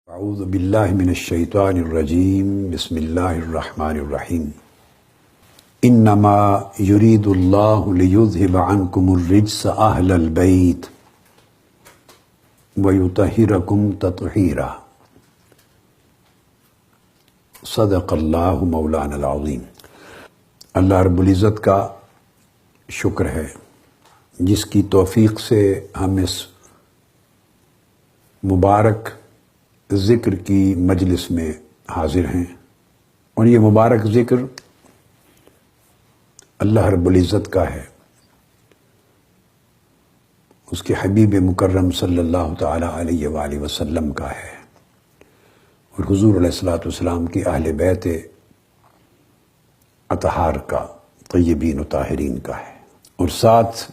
اعوذ باللہ من الشیطان الرجیم بسم اللہ الرحمن الرحیم انما یرید اللہ لیذہب عنکم الرجس اہل البیت ویطہرکم تطہیرا صدق اللہ مولانا العظیم۔ اللہ رب العزت کا شکر ہے جس کی توفیق سے ہم اس مبارک ذکر کی مجلس میں حاضر ہیں، اور یہ مبارک ذکر اللہ رب العزت کا ہے، اس کے حبیب مکرم صلی اللہ تعالی علیہ وآلہ وسلم کا ہے، اور حضور علیہ الصلوۃ والسلام کی اہل بیت اطہار کا، طیبین و طاہرین کا ہے، اور ساتھ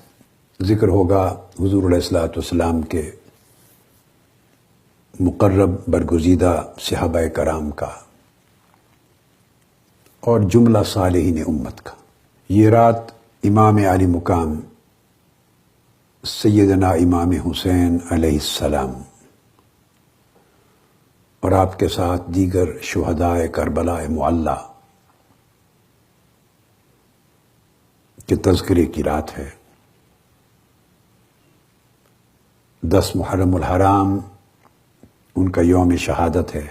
ذکر ہوگا حضور علیہ الصلوۃ والسلام کے مقرب برگزیدہ صحابہ کرام کا اور جملہ صالحین امت کا۔ یہ رات امام علی مقام سیدنا امام حسین علیہ السلام اور آپ کے ساتھ دیگر شہداء کربلا معلی کے تذکرے کی رات ہے۔ 10 محرم الحرام ان کا یوم شہادت ہے،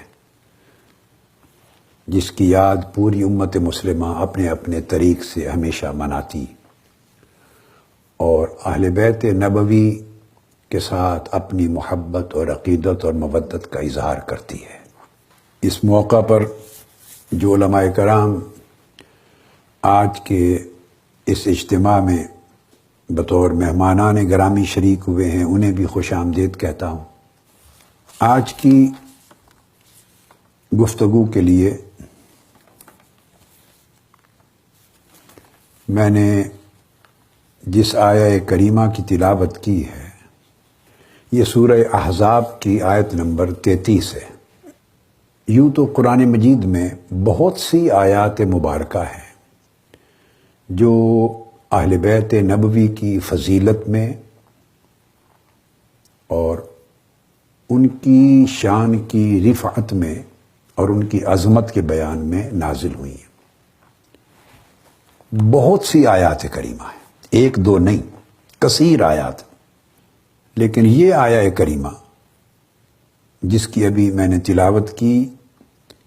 جس کی یاد پوری امت مسلمہ اپنے اپنے طریق سے ہمیشہ مناتی اور اہل بیت نبوی کے ساتھ اپنی محبت اور عقیدت اور مودت کا اظہار کرتی ہے۔ اس موقع پر جو علماء کرام آج کے اس اجتماع میں بطور مہمانان گرامی شریک ہوئے ہیں، انہیں بھی خوش آمدید کہتا ہوں۔ آج کی گفتگو کے لیے میں نے جس آیہ کریمہ کی تلاوت کی ہے، یہ سورہ احزاب کی آیت نمبر 33 ہے۔ یوں تو قرآن مجید میں بہت سی آیات مبارکہ ہیں جو اہل بیت نبوی کی فضیلت میں اور ان کی شان کی رفعت میں اور ان کی عظمت کے بیان میں نازل ہوئی ہیں۔ بہت سی آیات کریمہ ہیں، 1-2 نہیں، کثیر آیات۔ لیکن یہ آیہ کریمہ جس کی ابھی میں نے تلاوت کی،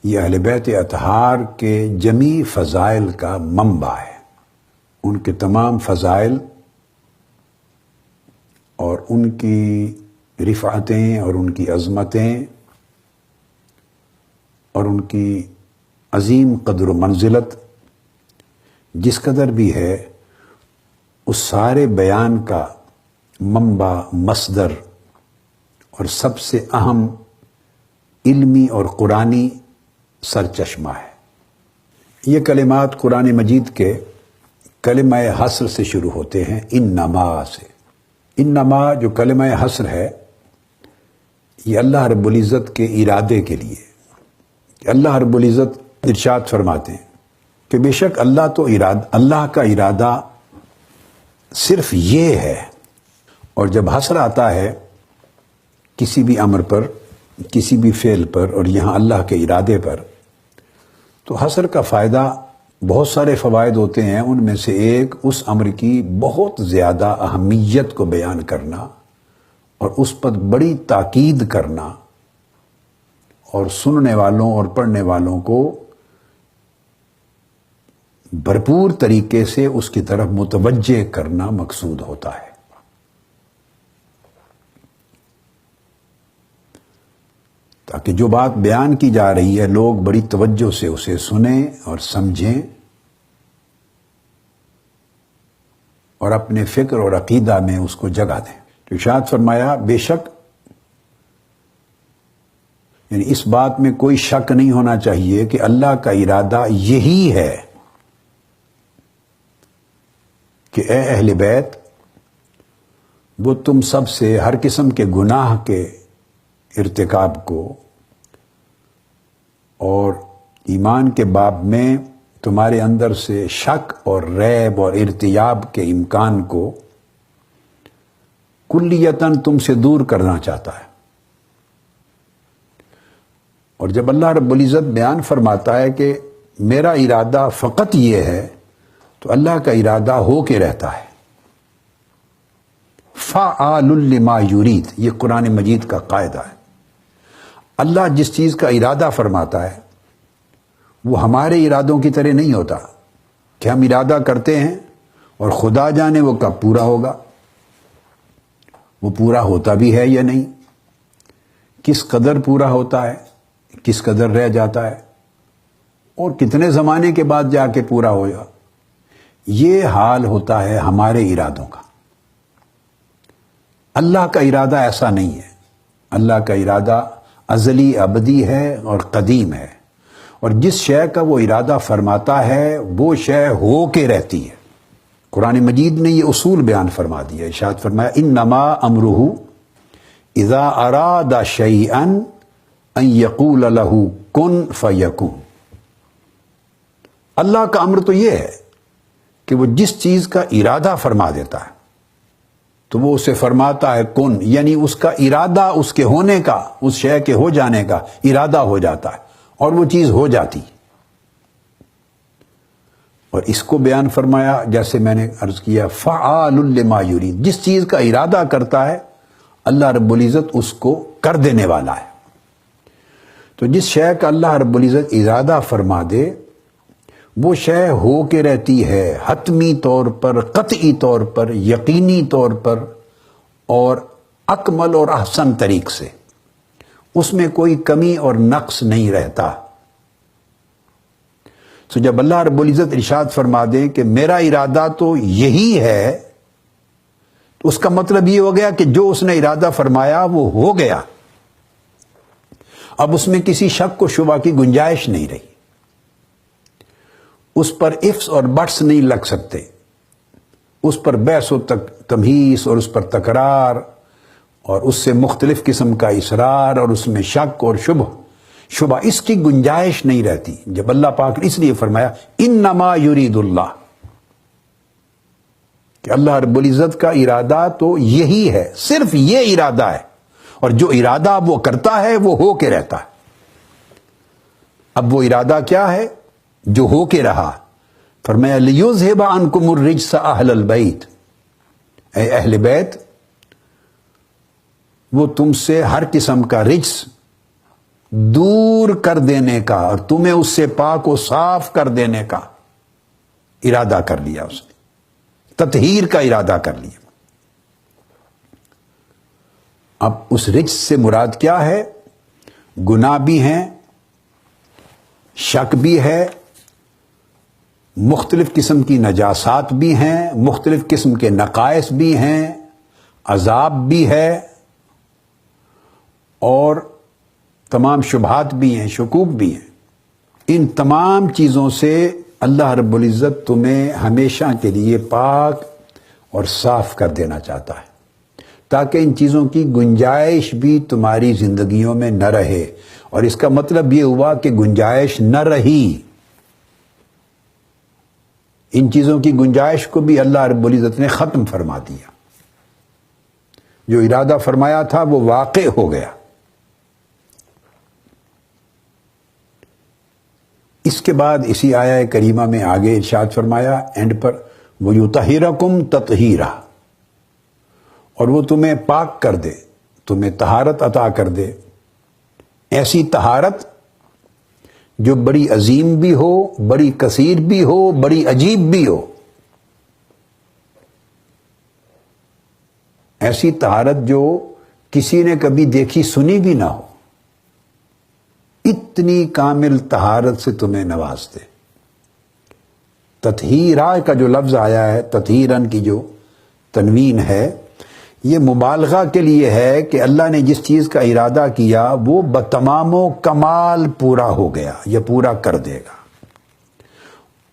یہ اہل بیت اطہار کے جمیع فضائل کا منبع ہے۔ ان کے تمام فضائل اور ان کی رفعتیں اور ان کی عظمتیں اور ان کی عظیم قدر و منزلت جس قدر بھی ہے، اس سارے بیان کا منبع، مصدر اور سب سے اہم علمی اور قرآنی سرچشمہ ہے۔ یہ کلمات قرآن مجید کے کلمہ حصر سے شروع ہوتے ہیں، انما سے۔ انما جو کلمہ حصر ہے، یہ اللہ رب العزت کے ارادے کے لیے، اللہ رب العزت ارشاد فرماتے ہیں کہ بے شک اللہ کا ارادہ صرف یہ ہے، اور جب حصر آتا ہے کسی بھی امر پر، کسی بھی فعل پر، اور یہاں اللہ کے ارادے پر، تو حصر کا فائدہ بہت سارے فوائد ہوتے ہیں۔ ان میں سے ایک اس امر کی بہت زیادہ اہمیت کو بیان کرنا اور اس پر بڑی تاکید کرنا، اور سننے والوں اور پڑھنے والوں کو بھرپور طریقے سے اس کی طرف متوجہ کرنا مقصود ہوتا ہے۔ تاکہ جو بات بیان کی جا رہی ہے لوگ بڑی توجہ سے اسے سنیں اور سمجھیں اور اپنے فکر اور عقیدہ میں اس کو جگہ دیں۔ تو ارشاد فرمایا بے شک، یعنی اس بات میں کوئی شک نہیں ہونا چاہیے کہ اللہ کا ارادہ یہی ہے کہ اے اہل بیت، وہ تم سب سے ہر قسم کے گناہ کے ارتکاب کو اور ایمان کے باب میں تمہارے اندر سے شک اور ریب اور ارتیاب کے امکان کو کلیتاً تم سے دور کرنا چاہتا ہے۔ اور جب اللہ رب العزت بیان فرماتا ہے کہ میرا ارادہ فقط یہ ہے تو اللہ کا ارادہ ہو کے رہتا ہے. فعال لما یرید، یہ قرآن مجید کا قاعدہ ہے. اللہ جس چیز کا ارادہ فرماتا ہے وہ ہمارے ارادوں کی طرح نہیں ہوتا کہ ہم ارادہ کرتے ہیں اور خدا جانے وہ کب پورا ہوگا. وہ پورا ہوتا بھی ہے یا نہیں، کس قدر پورا ہوتا ہے، کس قدر رہ جاتا ہے، اور کتنے زمانے کے بعد جا کے پورا ہوگا. یہ حال ہوتا ہے ہمارے ارادوں کا. اللہ کا ارادہ ایسا نہیں ہے. اللہ کا ارادہ ازلی ابدی ہے اور قدیم ہے، اور جس شے کا وہ ارادہ فرماتا ہے وہ شے ہو کے رہتی ہے. قرآن مجید نے یہ اصول بیان فرما دیا. ارشاد فرمایا انما امرہ اذا اراد شیئا ان یقول لہ کن فیکون. اللہ کا امر تو یہ ہے کہ وہ جس چیز کا ارادہ فرما دیتا ہے تو وہ اسے فرماتا ہے کن، یعنی اس کا ارادہ اس کے ہونے کا، اس شے کے ہو جانے کا ارادہ ہو جاتا ہے اور وہ چیز ہو جاتی. اور اس کو بیان فرمایا جیسے میں نے عرض کیا فعال لما یرید، جس چیز کا ارادہ کرتا ہے اللہ رب العزت اس کو کر دینے والا ہے. تو جس شے کا اللہ رب العزت ارادہ فرما دے وہ شے ہو کے رہتی ہے، حتمی طور پر، قطعی طور پر، یقینی طور پر، اور اکمل اور احسن طریق سے. اس میں کوئی کمی اور نقص نہیں رہتا. تو جب اللہ رب العزت ارشاد فرما دے کہ میرا ارادہ تو یہی ہے، تو اس کا مطلب یہ ہو گیا کہ جو اس نے ارادہ فرمایا وہ ہو گیا. اب اس میں کسی شک و شبہ کی گنجائش نہیں رہی. اس پر ifs اور buts نہیں لگ سکتے. اس پر بحث و تمہیس اور اس پر تکرار اور اس سے مختلف قسم کا اصرار اور اس میں شک اور شبہ اس کی گنجائش نہیں رہتی. جب اللہ پاک نے اس لیے فرمایا انما یرید اللہ، کہ اللہ رب العزت کا ارادہ تو یہی ہے، صرف یہ ارادہ ہے، اور جو ارادہ وہ کرتا ہے وہ ہو کے رہتا ہے. اب وہ ارادہ کیا ہے جو ہو کے رہا؟ فرمایا لیذھب عنکم الرجس اہل البیت، اے اہل بیت وہ تم سے ہر قسم کا رجس دور کر دینے کا اور تمہیں اس سے پاک و صاف کر دینے کا ارادہ کر لیا. اس نے تطہیر کا ارادہ کر لیا. اب اس رجس سے مراد کیا ہے؟ گناہ بھی ہیں، شک بھی ہے، مختلف قسم کی نجاسات بھی ہیں، مختلف قسم کے نقائص بھی ہیں، عذاب بھی ہے، اور تمام شبہات بھی ہیں، شکوک بھی ہیں. ان تمام چیزوں سے اللہ رب العزت تمہیں ہمیشہ کے لیے پاک اور صاف کر دینا چاہتا ہے، تاکہ ان چیزوں کی گنجائش بھی تمہاری زندگیوں میں نہ رہے. اور اس کا مطلب یہ ہوا کہ گنجائش نہ رہی. ان چیزوں کی گنجائش کو بھی اللہ رب العزت نے ختم فرما دیا. جو ارادہ فرمایا تھا وہ واقع ہو گیا. اس کے بعد اسی آیہ کریمہ میں آگے ارشاد فرمایا اینڈ پر وَيُطَهِّرَكُمْ تَطْهِيرًا، اور وہ تمہیں پاک کر دے، تمہیں طہارت عطا کر دے. ایسی طہارت جو بڑی عظیم بھی ہو، بڑی کثیر بھی ہو، بڑی عجیب بھی ہو. ایسی طہارت جو کسی نے کبھی دیکھی سنی بھی نہ ہو. اتنی کامل طہارت سے تمہیں نواز دے. تطہیرہ کا جو لفظ آیا ہے، تطہیرن کی جو تنوین ہے، یہ مبالغہ کے لیے ہے کہ اللہ نے جس چیز کا ارادہ کیا وہ بتمام و کمال پورا ہو گیا یا پورا کر دے گا.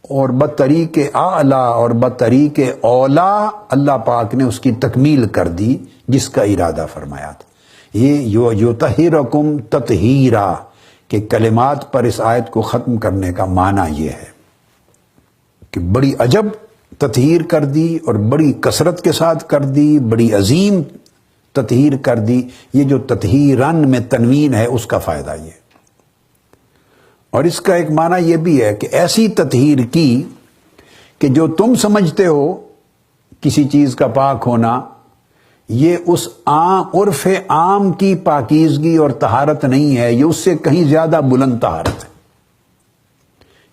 اور بطریق اعلیٰ اور بطریق اولا اللہ پاک نے اس کی تکمیل کر دی جس کا ارادہ فرمایا تھا. یہ یطہرکم تطہیرا کہ کلمات پر اس آیت کو ختم کرنے کا معنی یہ ہے کہ بڑی عجب تطہیر کر دی اور بڑی کثرت کے ساتھ کر دی، بڑی عظیم تطہیر کر دی. یہ جو تطہیرن میں تنوین ہے اس کا فائدہ یہ. اور اس کا ایک معنی یہ بھی ہے کہ ایسی تطہیر کی کہ جو تم سمجھتے ہو کسی چیز کا پاک ہونا، یہ اس عرف عام کی پاکیزگی اور طہارت نہیں ہے، یہ اس سے کہیں زیادہ بلند طہارت ہے۔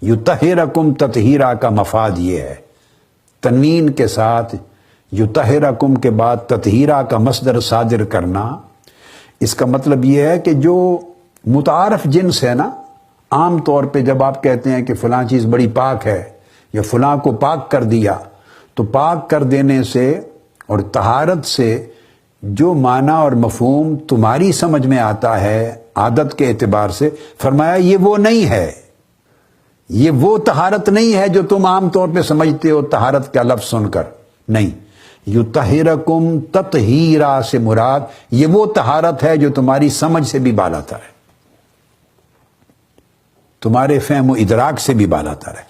یطہرکم تطہیرا کا مفاد یہ ہے، تنوین کے ساتھ یطہرکم کے بعد تطہیرا کا مصدر صادر کرنا، اس کا مطلب یہ ہے کہ جو متعارف جنس ہے نا، عام طور پہ جب آپ کہتے ہیں کہ فلاں چیز بڑی پاک ہے یا فلاں کو پاک کر دیا، تو پاک کر دینے سے اور طہارت سے جو معنی اور مفہوم تمہاری سمجھ میں آتا ہے عادت کے اعتبار سے، فرمایا یہ وہ نہیں ہے، یہ وہ طہارت نہیں ہے جو تم عام طور پہ سمجھتے ہو طہارت کا لفظ سن کر، نہیں۔ یطہرکم تطہیرا سے مراد یہ وہ طہارت ہے جو تمہاری سمجھ سے بھی بالاتر ہے، تمہارے فہم و ادراک سے بھی بالاتر ہے۔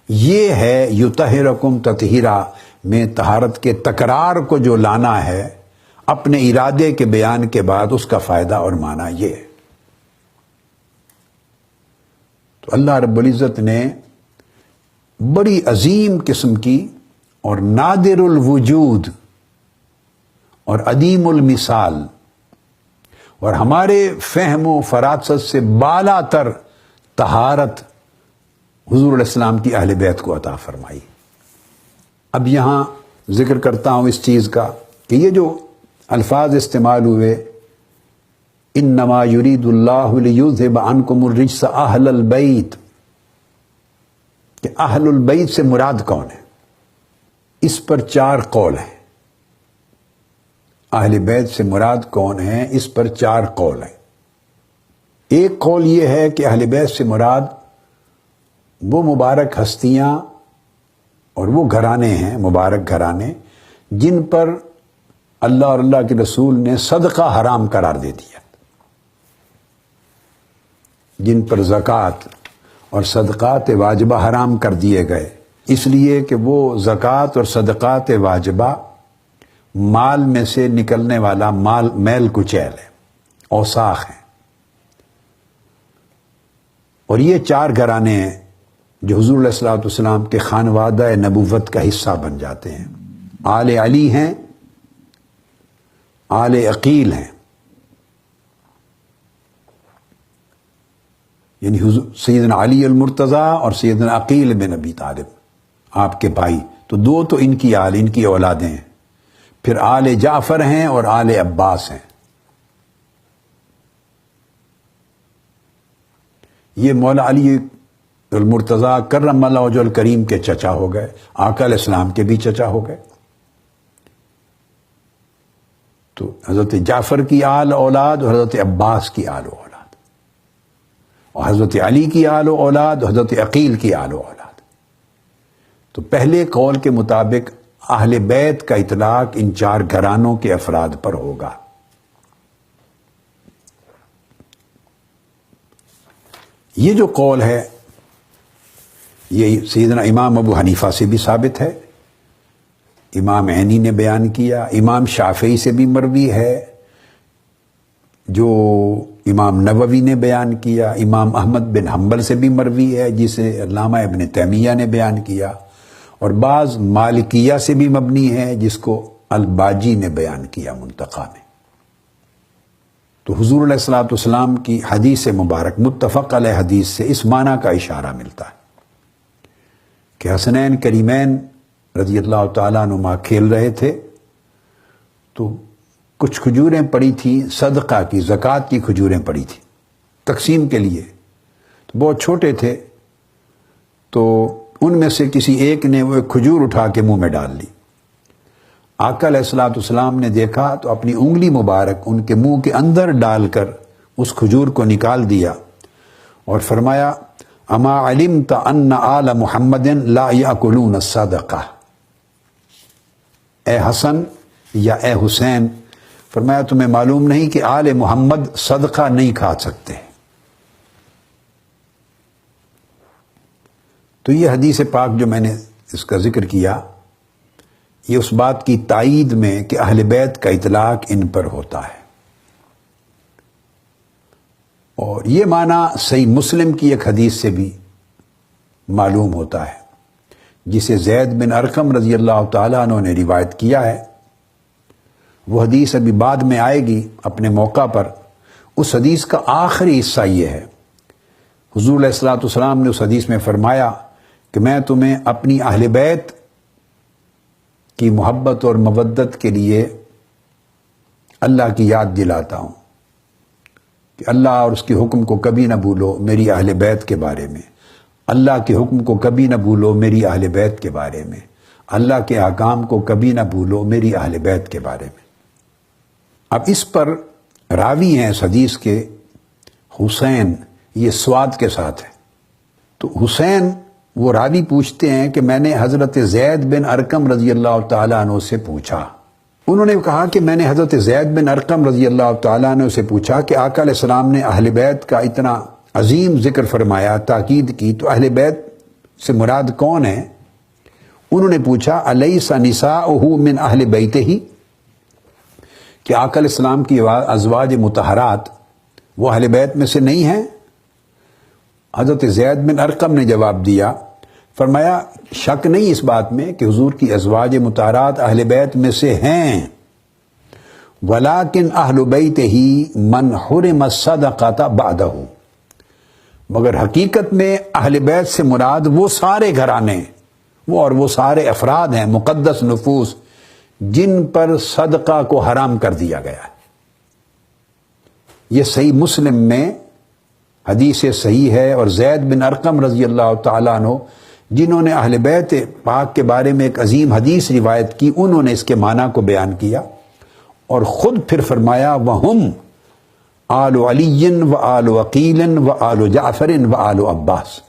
یہ ہے یطہرکم تطہیرا میں طہارت کے تکرار کو جو لانا ہے اپنے ارادے کے بیان کے بعد، اس کا فائدہ اور معنی یہ ہے۔ تو اللہ رب العزت نے بڑی عظیم قسم کی اور نادر الوجود اور عدیم المثال اور ہمارے فہم و فراست سے بالا تر طہارت حضور علیہ السلام کی اہل بیت کو عطا فرمائی۔ اب یہاں ذکر کرتا ہوں اس چیز کا کہ یہ جو الفاظ استعمال ہوئے، انما یرید اللہ لیذھب عنکم الرجس اہل البیت، کہ اہل البیت سے مراد کون ہے، اس پر 4 قول ہیں۔ اہل بیت سے مراد کون ہیں، اس پر 4 قول ہیں۔ ایک قول یہ ہے کہ اہل بیت سے مراد وہ مبارک ہستیاں اور وہ گھرانے ہیں، مبارک گھرانے، جن پر اللہ اور اللہ کے رسول نے صدقہ حرام قرار دے دیا، جن پر زکوٰۃ اور صدقات واجبہ حرام کر دیے گئے، اس لیے کہ وہ زکوٰۃ اور صدقات واجبہ مال میں سے نکلنے والا میل کچیل ہے، اوساخ ہیں۔ اور یہ 4 گھرانے ہیں جو حضور علیہ الصلوۃ والسلام کے خانوادہ نبوت کا حصہ بن جاتے ہیں۔ آل علی ہیں، آل عقیل ہیں، یعنی سیدنا علی المرتضیٰ اور سیدنا عقیل بن ابی طالب، آپ کے بھائی، تو 2 تو ان کی آل، ان کی اولادیں ہیں۔ پھر آل جعفر ہیں اور آل عباس ہیں۔ یہ مولا علی المرتضیٰ کرم اللہ وجہ الکریم کے چچا ہو گئے، آقا علیہ السلام کے بھی چچا ہو گئے۔ تو حضرت جعفر کی آل اولاد اور حضرت عباس کی آل اولاد، اور حضرت علی کی آل اولاد اور حضرت عقیل کی آل اولاد۔ تو پہلے قول کے مطابق اہل بیت کا اطلاق ان 4 گھرانوں کے افراد پر ہوگا۔ یہ جو قول ہے یہ سیدنا امام ابو حنیفہ سے بھی ثابت ہے، امام عینی نے بیان کیا، امام شافعی سے بھی مروی ہے، جو امام نووی نے بیان کیا، امام احمد بن حنبل سے بھی مروی ہے جسے علامہ ابن تیمیہ نے بیان کیا، اور بعض مالکیہ سے بھی مبنی ہے جس کو الباجی نے بیان کیا منتقی میں۔ تو حضور علیہ الصلوۃ والسلام کی حدیث مبارک متفق علیہ حدیث سے اس معنی کا اشارہ ملتا ہے کہ حسنین کریمین رضی اللہ تعالیٰ عنہما کھیل رہے تھے، تو کچھ کھجوریں پڑی تھیں صدقہ کی، زکوٰۃ کی کھجوریں پڑی تھیں تقسیم کے لیے، تو بہت چھوٹے تھے، تو ان میں سے کسی ایک نے وہ ایک کھجور اٹھا کے منہ میں ڈال لی۔ آقا علیہ الصلوۃ والسلام نے دیکھا تو اپنی انگلی مبارک ان کے منہ کے اندر ڈال کر اس کھجور کو نکال دیا اور فرمایا، اما علمت ان آل محمد لا یاکلون الصدقہ، اے حسن یا اے حسین، فرمایا تمہیں معلوم نہیں کہ آل محمد صدقہ نہیں کھا سکتے۔ تو یہ حدیث پاک جو میں نے اس کا ذکر کیا، یہ اس بات کی تائید میں کہ اہل بیت کا اطلاق ان پر ہوتا ہے۔ اور یہ معنی صحیح مسلم کی ایک حدیث سے بھی معلوم ہوتا ہے، جسے زید بن ارقم رضی اللہ تعالیٰ عنہ نے روایت کیا ہے۔ وہ حدیث ابھی بعد میں آئے گی اپنے موقع پر۔ اس حدیث کا آخری حصہ یہ ہے، حضور علیہ الصلوۃ والسلام نے اس حدیث میں فرمایا کہ میں تمہیں اپنی اہل بیت کی محبت اور مودت کے لیے اللہ کی یاد دلاتا ہوں کہ اللہ اور اس کے حکم کو کبھی نہ بھولو میری اہل بیت کے بارے میں، اللہ کے حکم کو کبھی نہ بھولو میری اہل بیت کے بارے میں، اللہ کے احکام کو کبھی نہ بھولو میری اہل بیت کے بارے میں۔ اب اس پر راوی ہیں اس حدیث کے حسین، یہ سواد کے ساتھ ہے۔ تو حسین وہ راوی پوچھتے ہیں کہ میں نے حضرت زید بن ارقم رضی اللہ تعالیٰ عنہ سے پوچھا۔ انہوں نے کہا کہ میں نے حضرت زید بن ارقم رضی اللہ تعالیٰ عنہ سے پوچھا کہ آقا علیہ السلام نے اہل بیت کا اتنا عظیم ذکر فرمایا، تاکید کی، تو اہل بیت سے مراد کون ہے؟ انہوں نے پوچھا الیس نساؤہ من اہل بیتہ، کہ آقا علیہ السلام کی ازواج مطہرات وہ اہل بیت میں سے نہیں ہیں؟ حضرت زید بن ارقم نے جواب دیا، فرمایا شک نہیں اس بات میں کہ حضور کی ازواج مطہرات اہل بیت میں سے ہیں، ولیکن اہل بیتہ من حرم الصدقۃ بعدہ، مگر حقیقت میں اہل بیت سے مراد وہ سارے گھرانے وہ سارے افراد ہیں، مقدس نفوس، جن پر صدقہ کو حرام کر دیا گیا ہے۔ یہ صحیح مسلم میں حدیث صحیح ہے، اور زید بن ارقم رضی اللہ تعالیٰ عنہ جنہوں نے اہل بیت پاک کے بارے میں ایک عظیم حدیث روایت کی، انہوں نے اس کے معنی کو بیان کیا اور خود پھر فرمایا وَهُمْ آل علی و آل عقیل و آل جعفر و آل عباس،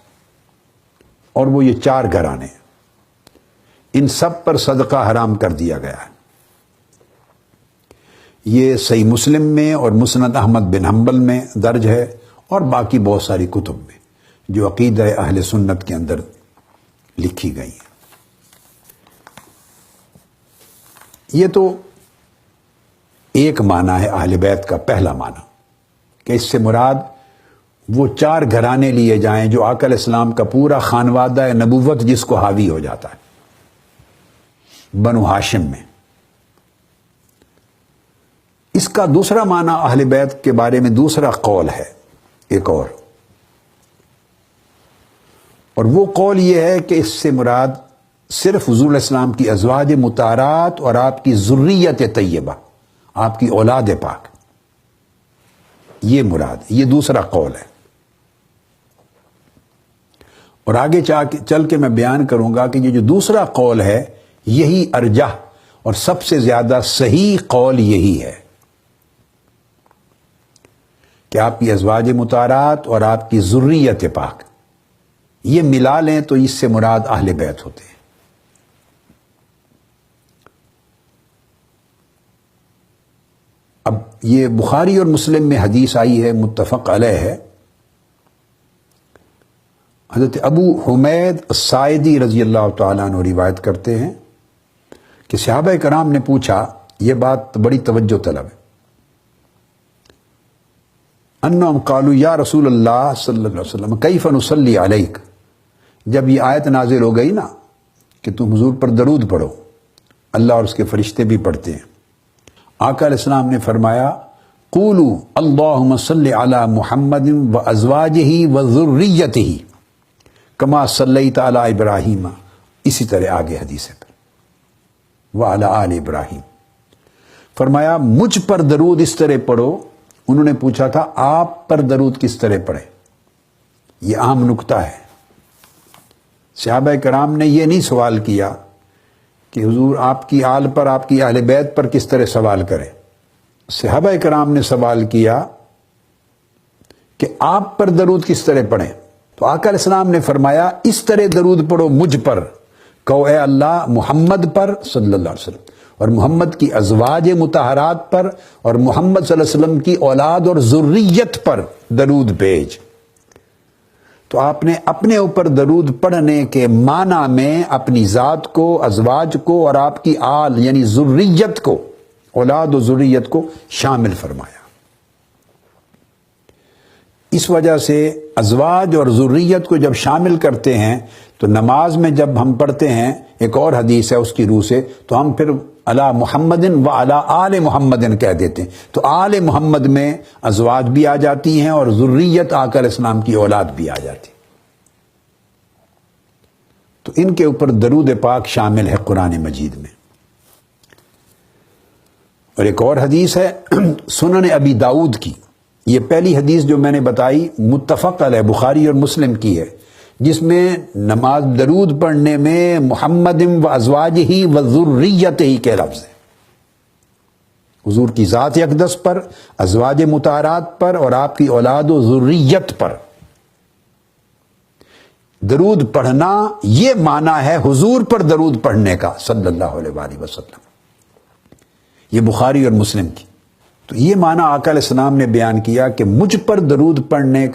اور وہ یہ چار گھرانے، ان سب پر صدقہ حرام کر دیا گیا ہے۔ یہ صحیح مسلم میں اور مسند احمد بن حنبل میں درج ہے، اور باقی بہت ساری کتب میں جو عقیدہ اہل سنت کے اندر لکھی گئی ہیں۔ یہ تو ایک معنی ہے اہل بیت کا، پہلا معنی کہ اس سے مراد وہ چار گھرانے لیے جائیں جو آقا علیہ السلام کا پورا خانوادہ نبوت جس کو حاوی ہو جاتا ہے، بنو ہاشم میں۔ اس کا دوسرا معنی اہل بیت کے بارے میں دوسرا قول ہے ایک اور وہ قول یہ ہے کہ اس سے مراد صرف حضور علیہ السلام کی ازواج مطہرات اور آپ کی ذریت طیبہ، آپ کی اولاد پاک، یہ مراد، یہ دوسرا قول ہے۔ اور آگے چل کے میں بیان کروں گا کہ یہ جو دوسرا قول ہے یہی ارجح اور سب سے زیادہ صحیح قول یہی ہے کہ آپ کی ازواج مطہرات اور آپ کی ذریت پاک، یہ ملا لیں تو اس سے مراد اہل بیت ہوتے ہیں۔ اب یہ بخاری اور مسلم میں حدیث آئی ہے، متفق علیہ ہے۔ حضرت ابو حمید الساعدی رضی اللہ تعالیٰ عنہ روایت کرتے ہیں کہ صحابہ کرام نے پوچھا، یہ بات بڑی توجہ طلب ہے، انہم قالوا یا رسول اللہ صلی اللہ علیہ وسلم کیف نصلی علیک، جب یہ آیت نازل ہو گئی نا کہ تم حضور پر درود پڑھو، اللہ اور اس کے فرشتے بھی پڑھتے ہیں، آقا علیہ السلام نے فرمایا قولوا اللہم صلی علی محمد و ازواجہ و ذریتہ کما صلیت علی ابراہیم، اسی طرح آگے حدیث ہے وعلی آل ابراہیم، فرمایا مجھ پر درود اس طرح پڑھو۔ انہوں نے پوچھا تھا آپ پر درود کس طرح پڑھے، یہ عام نکتہ ہے۔ صحابہ کرام نے یہ نہیں سوال کیا کہ حضور آپ کی آل پر، آپ کی اہل بیت پر کس طرح سوال کرے، صحابہ کرام نے سوال کیا کہ آپ پر درود کس طرح پڑھیں، تو آقا علیہ السلام نے فرمایا اس طرح درود پڑھو مجھ پر، کہو اے اللہ محمد پر صلی اللہ علیہ وسلم، اور محمد کی ازواج مطہرات پر، اور محمد صلی اللہ علیہ وسلم کی اولاد اور ذریت پر درود بھیج۔ تو آپ نے اپنے اوپر درود پڑھنے کے معنی میں اپنی ذات کو، ازواج کو، اور آپ کی آل یعنی ذریت کو، اولاد و ذریت کو شامل فرمایا۔ اس وجہ سے ازواج اور ذریت کو جب شامل کرتے ہیں تو نماز میں جب ہم پڑھتے ہیں، ایک اور حدیث ہے اس کی روح سے، تو ہم پھر علی محمد و علی آل محمد کہہ دیتے ہیں، تو آل محمد میں ازواج بھی آ جاتی ہیں اور ذریت آقا علیہ السلام کی اولاد بھی آ جاتی ہے، تو ان کے اوپر درود پاک شامل ہے قرآن مجید میں۔ اور ایک اور حدیث ہے سنن ابی داؤد کی، یہ پہلی حدیث جو میں نے بتائی متفق علیہ بخاری اور مسلم کی ہے، جس میں نماز درود پڑھنے میں محمد و ازواجہ و ذریتہ کے لفظ ہیں، حضور کی ذات اقدس پر، ازواج مطہرات پر اور آپ کی اولاد و ذریت پر درود پڑھنا، یہ معنی ہے حضور پر درود پڑھنے کا صلی اللہ علیہ وآلہ وسلم، یہ بخاری اور مسلم کی۔ تو یہ معنی آقا علیہ السلام نے بیان کیا کہ مجھ پر درود پڑھنے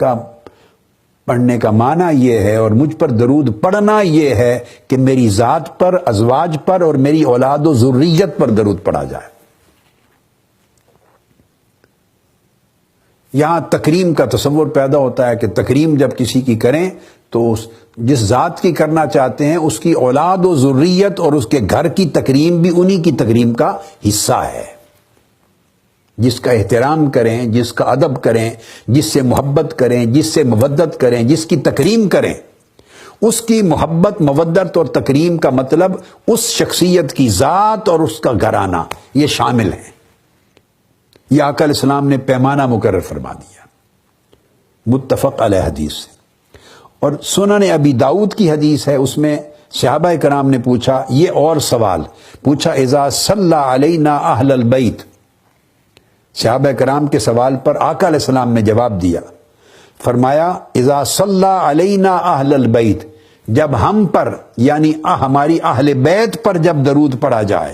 کا معنی یہ ہے، اور مجھ پر درود پڑھنا یہ ہے کہ میری ذات پر، ازواج پر اور میری اولاد و ذریت پر درود پڑھا جائے۔ یہاں تکریم کا تصور پیدا ہوتا ہے کہ تکریم جب کسی کی کریں تو جس ذات کی کرنا چاہتے ہیں اس کی اولاد و ذریت اور اس کے گھر کی تکریم بھی انہی کی تکریم کا حصہ ہے۔ جس کا احترام کریں، جس کا ادب کریں، جس سے محبت کریں، جس سے مودت کریں، جس کی تکریم کریں، اس کی محبت، مودت اور تکریم کا مطلب اس شخصیت کی ذات اور اس کا گھرانہ یہ شامل ہیں۔ یہ آقا علیہ السلام نے پیمانہ مقرر فرما دیا، متفق علیہ حدیث سے۔ اور سنن ابی داؤد کی حدیث ہے، اس میں صحابہ کرام نے پوچھا یہ اور سوال پوچھا، اذا صلی علینا اہل البیت، صحابہ کرام کے سوال پر آقا علیہ السلام نے جواب دیا، فرمایا اذا صلی علینا اہل البیت، جب ہم پر یعنی ہماری اہل بیت پر جب درود پڑھا جائے۔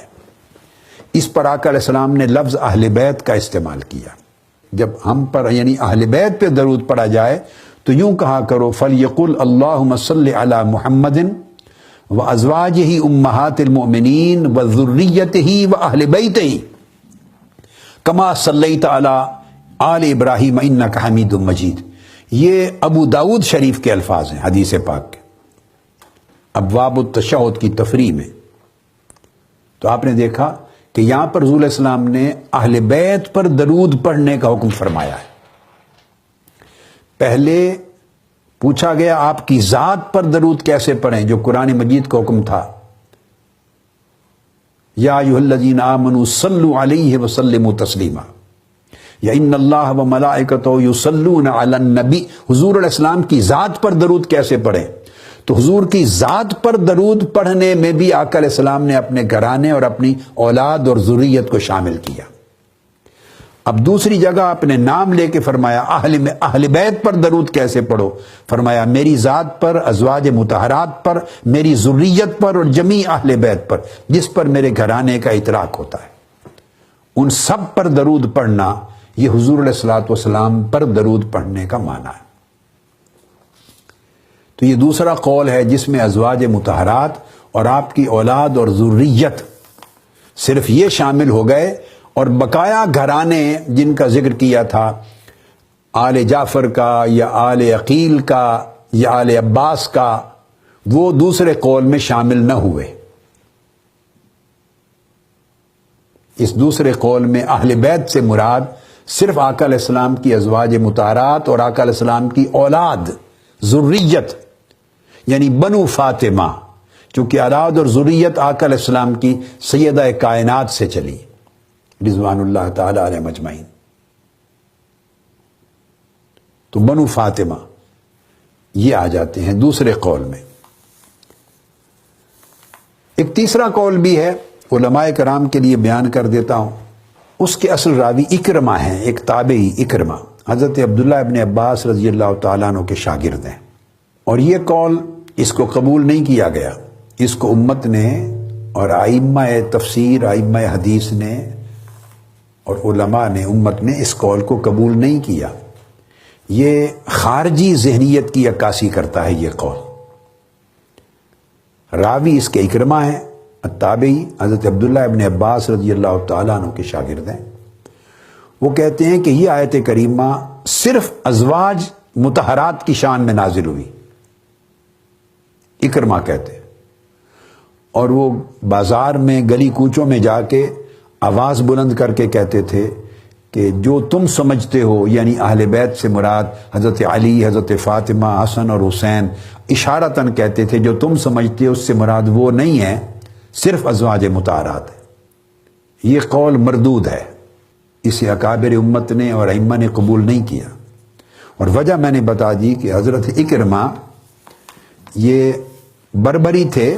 اس پر آقا علیہ السلام نے لفظ اہل بیت کا استعمال کیا، جب ہم پر یعنی اہل بیت پہ درود پڑھا جائے تو یوں کہا کرو فَلْيَقُلْ اللَّهُمَّ صَلِّ عَلَى مُحَمَّدٍ وَأَزْوَاجِهِ أُمَّهَاتِ الْمُؤْمِنِينَ وَذُرِّيَّتِهِ وَأَهْلِ بَيْتِهِ كَمَا صَلَّيْتَ عَلَى آلِ إِبْرَاهِيمَ إِنَّكَ حَمِيدٌ مَجِيدٌ۔ یہ ابو داؤد شریف کے الفاظ ہیں حدیث پاک کے، ابواب التشہد کی تفریح میں۔ تو آپ نے دیکھا کہ یہاں پر رسول اللہ السلام نے اہل بیت پر درود پڑھنے کا حکم فرمایا ہے۔ پہلے پوچھا گیا آپ کی ذات پر درود کیسے پڑھیں، جو قرآن مجید کا حکم تھا، یا ایھا الذین آمنوا صلوا علیہ وسلموا تسلیما، یا ان اللہ وملائکتہ یصلون علی النبی، حضور علیہ السلام کی ذات پر درود کیسے پڑھیں؟ تو حضور کی ذات پر درود پڑھنے میں بھی آقا علیہ السلام نے اپنے گھرانے اور اپنی اولاد اور ذریت کو شامل کیا۔ اب دوسری جگہ اپنے نام لے کے فرمایا اہل بیت پر درود کیسے پڑھو؟ فرمایا میری ذات پر، ازواج مطہرات پر، میری ذریت پر اور جمیع اہل بیت پر جس پر میرے گھرانے کا اطلاق ہوتا ہے، ان سب پر درود پڑھنا، یہ حضور علیہ الصلوۃ والسلام پر درود پڑھنے کا معنی ہے۔ تو یہ دوسرا قول ہے جس میں ازواج مطہرات اور آپ کی اولاد اور ذریت صرف یہ شامل ہو گئے، اور بقایا گھرانے جن کا ذکر کیا تھا آل جعفر کا یا آل عقیل کا یا آل عباس کا، وہ دوسرے قول میں شامل نہ ہوئے۔ اس دوسرے قول میں اہل بیت سے مراد صرف آقا علیہ السلام کی ازواج مطہرات اور آقا علیہ السلام کی اولاد، ذریت یعنی بنو فاطمہ، چونکہ اولاد اور ذریت آقا علیہ السلام کی سیدہ کائنات سے چلی رضوان اللہ تعالی علیہ مجمعین، تو بنو فاطمہ یہ آ جاتے ہیں دوسرے قول میں۔ ایک تیسرا قول بھی ہے، علماء کرام کے لیے بیان کر دیتا ہوں۔ اس کے اصل راوی اکرمہ ہیں، ایک تابعی اکرمہ، حضرت عبداللہ ابن عباس رضی اللہ تعالیٰ عنہ کے شاگرد ہیں، اور یہ قول اس کو قبول نہیں کیا گیا، اس کو امت نے اور ائمہ تفسیر، ائمہ حدیث نے اور علماء نے، امت نے اس قول کو قبول نہیں کیا۔ یہ خارجی ذہنیت کی عکاسی کرتا ہے یہ قول۔ راوی اس کے اکرمہ ہیں، التابعی، حضرت عبداللہ ابن عباس رضی اللہ تعالیٰ عنہ کے شاگرد ہیں۔ وہ کہتے ہیں کہ یہ آیت کریمہ صرف ازواج مطہرات کی شان میں نازل ہوئی، اکرما کہتے ہیں۔ اور وہ بازار میں گلی کوچوں میں جا کے آواز بلند کر کے کہتے تھے کہ جو تم سمجھتے ہو، یعنی اہل بیت سے مراد حضرت علی، حضرت فاطمہ، حسن اور حسین، اشارتاً کہتے تھے جو تم سمجھتے ہو اس سے مراد وہ نہیں ہے، صرف ازواج مطہرات ہے۔ یہ قول مردود ہے، اسے اکابر امت نے اور ائمہ نے قبول نہیں کیا، اور وجہ میں نے بتا دی کہ حضرت اکرما یہ بربری تھے،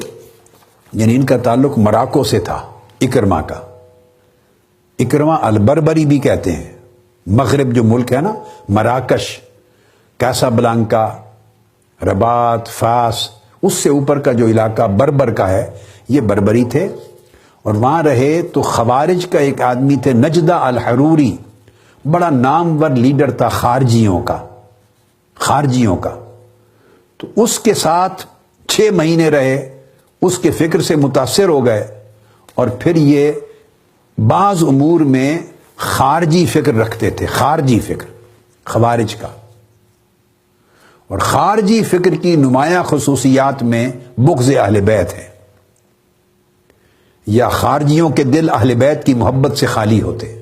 یعنی ان کا تعلق مراکو سے تھا۔ اکرما کا اکرما البربری بھی کہتے ہیں، مغرب جو ملک ہے نا، مراکش، کیسا بلانکا، رباط، فاس، اس سے اوپر کا جو علاقہ بربر کا ہے، یہ بربری تھے، اور وہاں رہے تو خوارج کا ایک آدمی تھے نجدہ الحروری، بڑا نامور لیڈر تھا خارجیوں کا، تو اس کے ساتھ 6 مہینے رہے، اس کے فکر سے متاثر ہو گئے، اور پھر یہ بعض امور میں خارجی فکر رکھتے تھے، خارجی فکر خوارج کا، اور خارجی فکر کی نمایاں خصوصیات میں بغض اہل بیت ہے، یا خارجیوں کے دل اہل بیت کی محبت سے خالی ہوتے،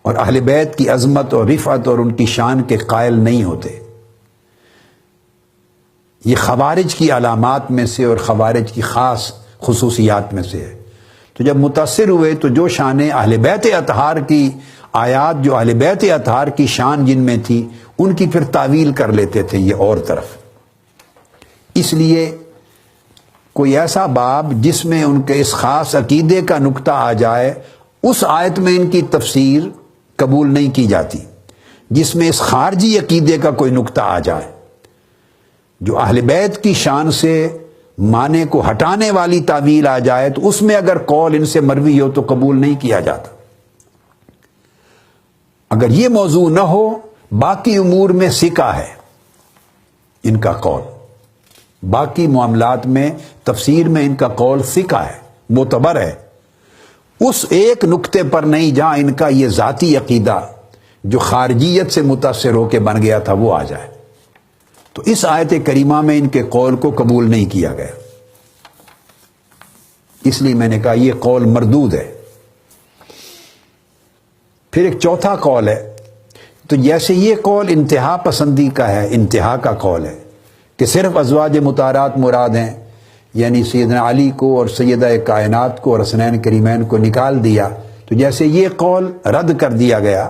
اور اہل بیت کی عظمت اور رفعت اور ان کی شان کے قائل نہیں ہوتے۔ یہ خوارج کی علامات میں سے اور خوارج کی خاص خصوصیات میں سے ہے۔ تو جب متاثر ہوئے تو جو شان اہل بیت اطہار کی آیات، جو اہل بیت اطہار کی شان جن میں تھی، ان کی پھر تعویل کر لیتے تھے یہ اور طرف۔ اس لیے کوئی ایسا باب جس میں ان کے اس خاص عقیدے کا نقطہ آ جائے، اس آیت میں ان کی تفسیر قبول نہیں کی جاتی۔ جس میں اس خارجی عقیدے کا کوئی نقطہ آ جائے، جو اہل بیت کی شان سے معنی کو ہٹانے والی تعویل آ جائے، تو اس میں اگر قول ان سے مروی ہو تو قبول نہیں کیا جاتا۔ اگر یہ موضوع نہ ہو، باقی امور میں ثقہ ہے ان کا قول، باقی معاملات میں تفسیر میں ان کا قول ثقہ ہے، معتبر ہے، اس ایک نقطے پر نہیں جہاں ان کا یہ ذاتی عقیدہ جو خارجیت سے متاثر ہو کے بن گیا تھا وہ آ جائے، تو اس آیت کریمہ میں ان کے قول کو قبول نہیں کیا گیا۔ اس لیے میں نے کہا یہ قول مردود ہے۔ پھر ایک چوتھا قول ہے، تو جیسے یہ قول انتہا پسندی کا ہے، انتہا کا قول ہے کہ صرف ازواج مطہرات مراد ہیں، یعنی سیدنا علی کو اور سیدہ کائنات کو اور حسنین کریمین کو نکال دیا، تو جیسے یہ قول رد کر دیا گیا،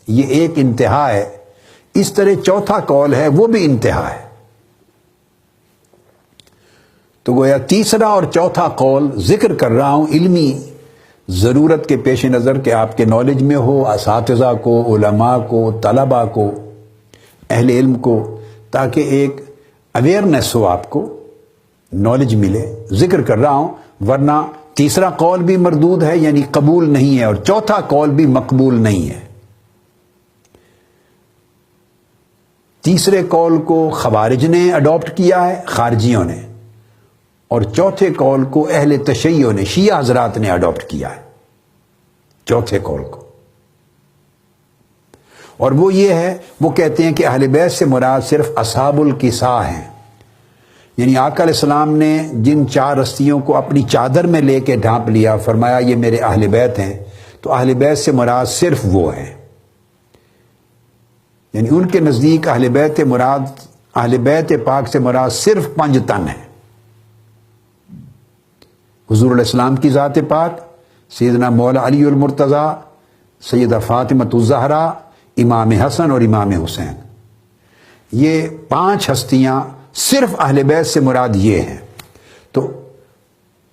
یہ ایک انتہا ہے، اس طرح چوتھا قول ہے وہ بھی انتہا ہے۔ تو گویا تیسرا اور چوتھا قول ذکر کر رہا ہوں علمی ضرورت کے پیش نظر کہ آپ کے نالج میں ہو، اساتذہ کو، علماء کو، طلباء کو، اہل علم کو، تاکہ ایک اویئرنیس ہو، آپ کو نالج ملے، ذکر کر رہا ہوں، ورنہ تیسرا قول بھی مردود ہے، یعنی قبول نہیں ہے، اور چوتھا قول بھی مقبول نہیں ہے۔ تیسرے قول کو خوارج نے اڈاپٹ کیا ہے، خارجیوں نے، اور چوتھے قول کو اہل تشیع نے، شیعہ حضرات نے اڈاپٹ کیا ہے، چوتھے قول کو۔ اور وہ یہ ہے، وہ کہتے ہیں کہ اہل بیت سے مراد صرف اصحاب الکساء ہیں، یعنی آقا علیہ السلام نے جن 4 ہستیوں کو اپنی چادر میں لے کے ڈھانپ لیا، فرمایا یہ میرے اہل بیت ہیں، تو اہل بیت سے مراد صرف وہ ہیں، یعنی ان کے نزدیک اہل بیت پاک سے مراد صرف 5 تن ہیں، حضور علیہ السلام کی ذات پاک، سیدنا مولا علی المرتضیٰ، سیدہ فاطمۃ الزہرا، امام حسن اور امام حسین، یہ 5 ہستیاں صرف اہل بیت سے مراد یہ ہیں۔ تو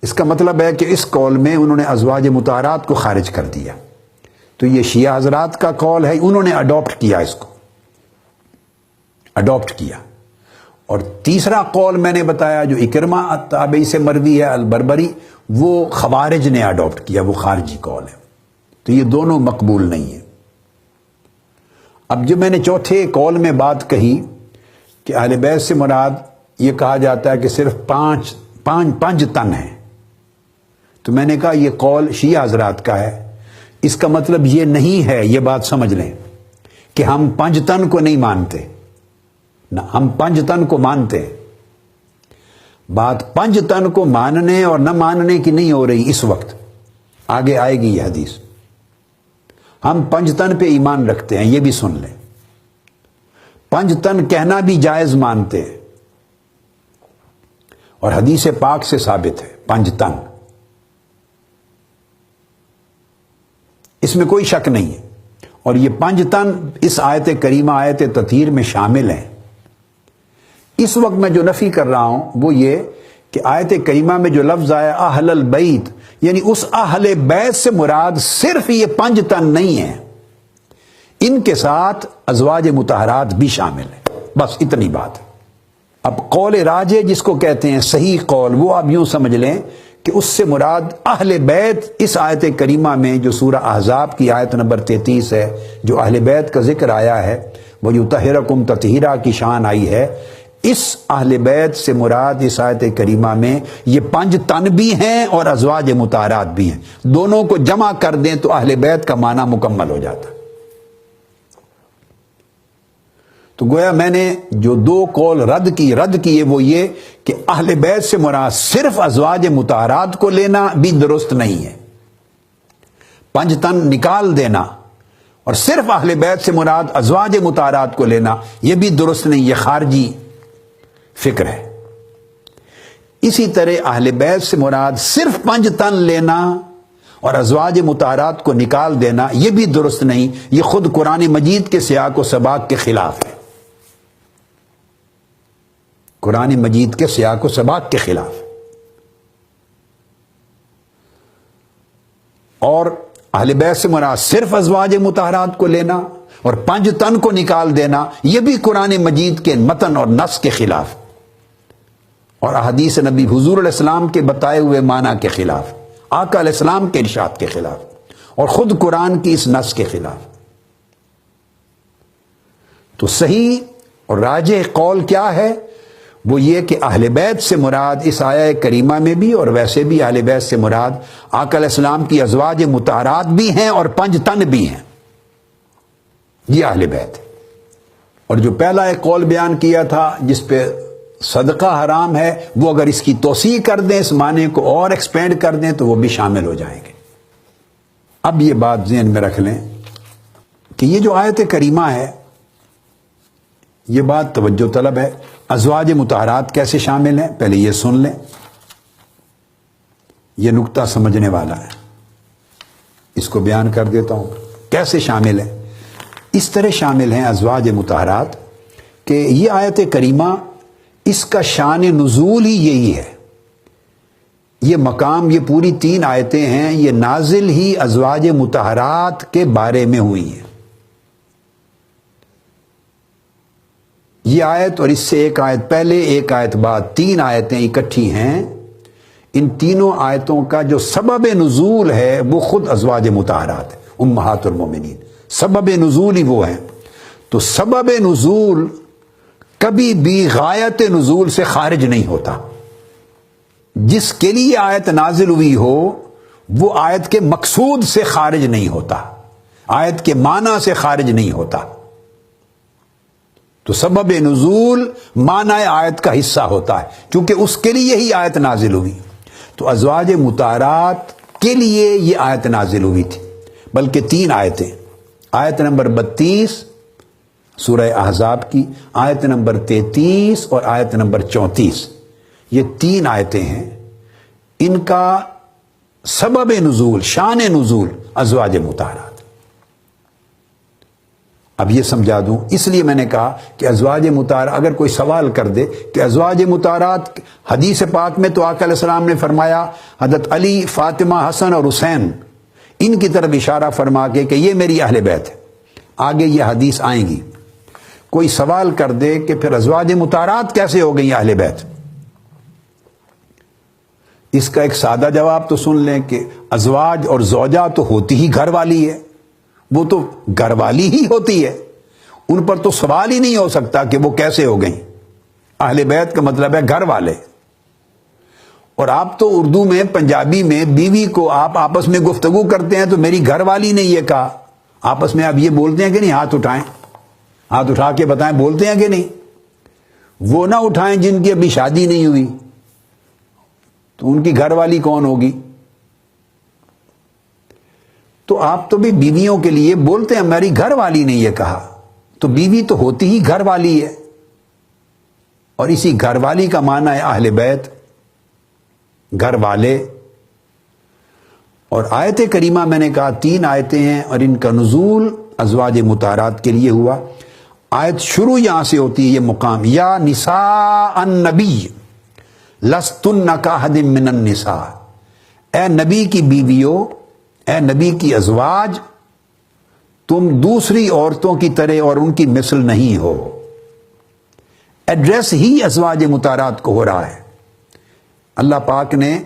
اس کا مطلب ہے کہ اس قول میں انہوں نے ازواج مطہرات کو خارج کر دیا، تو یہ شیعہ حضرات کا قول ہے، انہوں نے اڈاپٹ کیا، اس کو اڈاپٹ کیا۔ اور تیسرا قول میں نے بتایا جو اکرمہ تابعی سے مروی ہے، البربری، وہ خوارج نے اڈاپٹ کیا، وہ خارجی قول ہے، تو یہ دونوں مقبول نہیں ہیں۔ اب جب میں نے چوتھے قول میں بات کہی کہ اہل بیت سے مراد یہ کہا جاتا ہے کہ صرف 5 تن ہیں، تو میں نے کہا یہ قول شیعہ حضرات کا ہے، اس کا مطلب یہ نہیں ہے، یہ بات سمجھ لیں کہ ہم پنجتن کو نہیں مانتے، نہ ہم پنجتن کو مانتے ہیں۔ بات پنجتن کو ماننے اور نہ ماننے کی نہیں ہو رہی اس وقت، آگے آئے گی یہ حدیث۔ ہم پنجتن پہ ایمان رکھتے ہیں، یہ بھی سن لیں۔ پنجتن کہنا بھی جائز مانتے ہیں، اور حدیث پاک سے ثابت ہے پنجتن، اس میں کوئی شک نہیں ہے۔ اور یہ پنجتن اس آیت کریمہ آیت تطہیر میں شامل ہیں۔ اس وقت میں جو نفی کر رہا ہوں وہ یہ کہ آیت کریمہ میں جو لفظ آیا اہل البیت، یعنی اس اہل بیت سے مراد صرف یہ پنجتن نہیں ہے، ان کے ساتھ ازواج مطہرات بھی شامل ہیں، بس اتنی بات ہے۔ اب قول راجح جس کو کہتے ہیں صحیح قول، وہ آپ یوں سمجھ لیں کہ اس سے مراد اہل بیت اس آیت کریمہ میں جو سورہ احزاب کی آیت نمبر 33 ہے، جو اہل بیت کا ذکر آیا ہے، وہ یطہرکم تطہیرا کی شان آئی ہے، اس اہل بیت سے مراد اس آیت کریمہ میں یہ پنج تن بھی ہیں اور ازواج مطہرات بھی ہیں، دونوں کو جمع کر دیں تو اہل بیت کا معنی مکمل ہو جاتا ہے۔ تو گویا میں نے جو دو قول رد کیے وہ یہ کہ اہل بیت سے مراد صرف ازواج مطہرات کو لینا بھی درست نہیں ہے، پنج تن نکال دینا اور صرف اہل بیت سے مراد ازواج مطہرات کو لینا یہ بھی درست نہیں، یہ خارجی فکر ہے۔ اسی طرح اہل بیت سے مراد صرف پنج تن لینا اور ازواج مطہرات کو نکال دینا یہ بھی درست نہیں، یہ خود قرآن مجید کے سیاق و سباق کے خلاف ہے، قرآن مجید کے سیاق و سباق کے خلاف۔ اور اہل بیت سے مراد صرف ازواج مطہرات کو لینا اور پنج تن کو نکال دینا یہ بھی قرآن مجید کے متن اور نص کے خلاف، اور احادیث نبی حضور علیہ السلام کے بتائے ہوئے معنی کے خلاف، آقا علیہ السلام کے ارشاد کے خلاف، اور خود قرآن کی اس نص کے خلاف۔ تو صحیح اور راجح قول کیا ہے؟ وہ یہ کہ اہل بیت سے مراد اس آیہ کریمہ میں بھی اور ویسے بھی اہل بیت سے مراد آقا علیہ السلام کی ازواج مطہرات بھی ہیں اور پنج تن بھی ہیں، یہ اہل بیت ہے۔ اور جو پہلا ایک قول بیان کیا تھا جس پہ صدقہ حرام ہے، وہ اگر اس کی توسیع کر دیں، اس معنی کو اور ایکسپینڈ کر دیں تو وہ بھی شامل ہو جائیں گے۔ اب یہ بات ذہن میں رکھ لیں کہ یہ جو آیت کریمہ ہے یہ بات توجہ طلب ہے۔ ازواج مطہرات کیسے شامل ہیں پہلے یہ سن لیں، یہ نقطہ سمجھنے والا ہے، اس کو بیان کر دیتا ہوں کیسے شامل ہیں۔ اس طرح شامل ہیں ازواج مطہرات کہ یہ آیت کریمہ اس کا شان نزول ہی یہی ہے، یہ مقام، یہ پوری 3 آیتیں ہیں، یہ نازل ہی ازواج مطہرات کے بارے میں ہوئی ہیں۔ یہ آیت اور اس سے ایک آیت پہلے ایک آیت بعد 3 آیتیں اکٹھی ہیں، ان تینوں آیتوں کا جو سبب نزول ہے وہ خود ازواج مطہرات ہے، امہات المومنین، سبب نزول ہی وہ ہیں۔ تو سبب نزول کبھی بھی غایت نزول سے خارج نہیں ہوتا، جس کے لیے آیت نازل ہوئی ہو وہ آیت کے مقصود سے خارج نہیں ہوتا، آیت کے معنی سے خارج نہیں ہوتا۔ تو سبب نزول معنی آیت کا حصہ ہوتا ہے، کیونکہ اس کے لیے ہی آیت نازل ہوئی۔ تو ازواج مطہرات کے لیے یہ آیت نازل ہوئی تھی، بلکہ 3 آیتیں، آیت نمبر 32 سورہ احزاب کی، آیت نمبر 33 اور آیت نمبر 34، یہ 3 آیتیں ہیں، ان کا سبب نزول، شان نزول ازواج مطہرات۔ اب یہ سمجھا دوں، اس لیے میں نے کہا کہ ازواج مطہرات، اگر کوئی سوال کر دے کہ ازواج مطہرات، حدیث پاک میں تو آقا علیہ السلام نے فرمایا حضرت علی، فاطمہ، حسن اور حسین، ان کی طرف اشارہ فرما کے کہ یہ میری اہل بیت ہے، آگے یہ حدیث آئیں گی۔ کوئی سوال کر دے کہ پھر ازواج مطہرات کیسے ہو گئی اہل بیت، اس کا ایک سادہ جواب تو سن لیں کہ ازواج اور زوجہ تو ہوتی ہی گھر والی ہے، وہ تو گھر والی ہی ہوتی ہے، ان پر تو سوال ہی نہیں ہو سکتا کہ وہ کیسے ہو گئیں۔ اہل بیت کا مطلب ہے گھر والے، اور آپ تو اردو میں، پنجابی میں بیوی کو آپ آپس میں گفتگو کرتے ہیں تو میری گھر والی نے یہ کہا، آپس میں آپ یہ بولتے ہیں کہ نہیں ہاتھ اٹھائیں، ہاتھ اٹھا کے بتائیں بولتے ہیں کہ نہیں؟ وہ نہ اٹھائیں جن کی ابھی شادی نہیں ہوئی، تو ان کی گھر والی کون ہوگی؟ تو آپ تو بھی بیویوں کے لیے بولتے ہیں ہماری گھر والی نے یہ کہا، تو بیوی تو ہوتی ہی گھر والی ہے، اور اسی گھر والی کا معنی ہے اہل بیت، گھر والے۔ اور آیت کریمہ میں نے کہا 3 آیتیں ہیں، اور ان کا نزول ازواج مطہرات کے لیے ہوا۔ آیت شروع یہاں سے ہوتی ہے، یہ مقام، یا نساء النبی لستن کاحد من النساء، اے نبی کی بیویوں، اے نبی کی ازواج، تم دوسری عورتوں کی طرح اور ان کی مثل نہیں ہو۔ ایڈریس ہی ازواج مطہرات کو ہو رہا ہے۔ اللہ پاک نے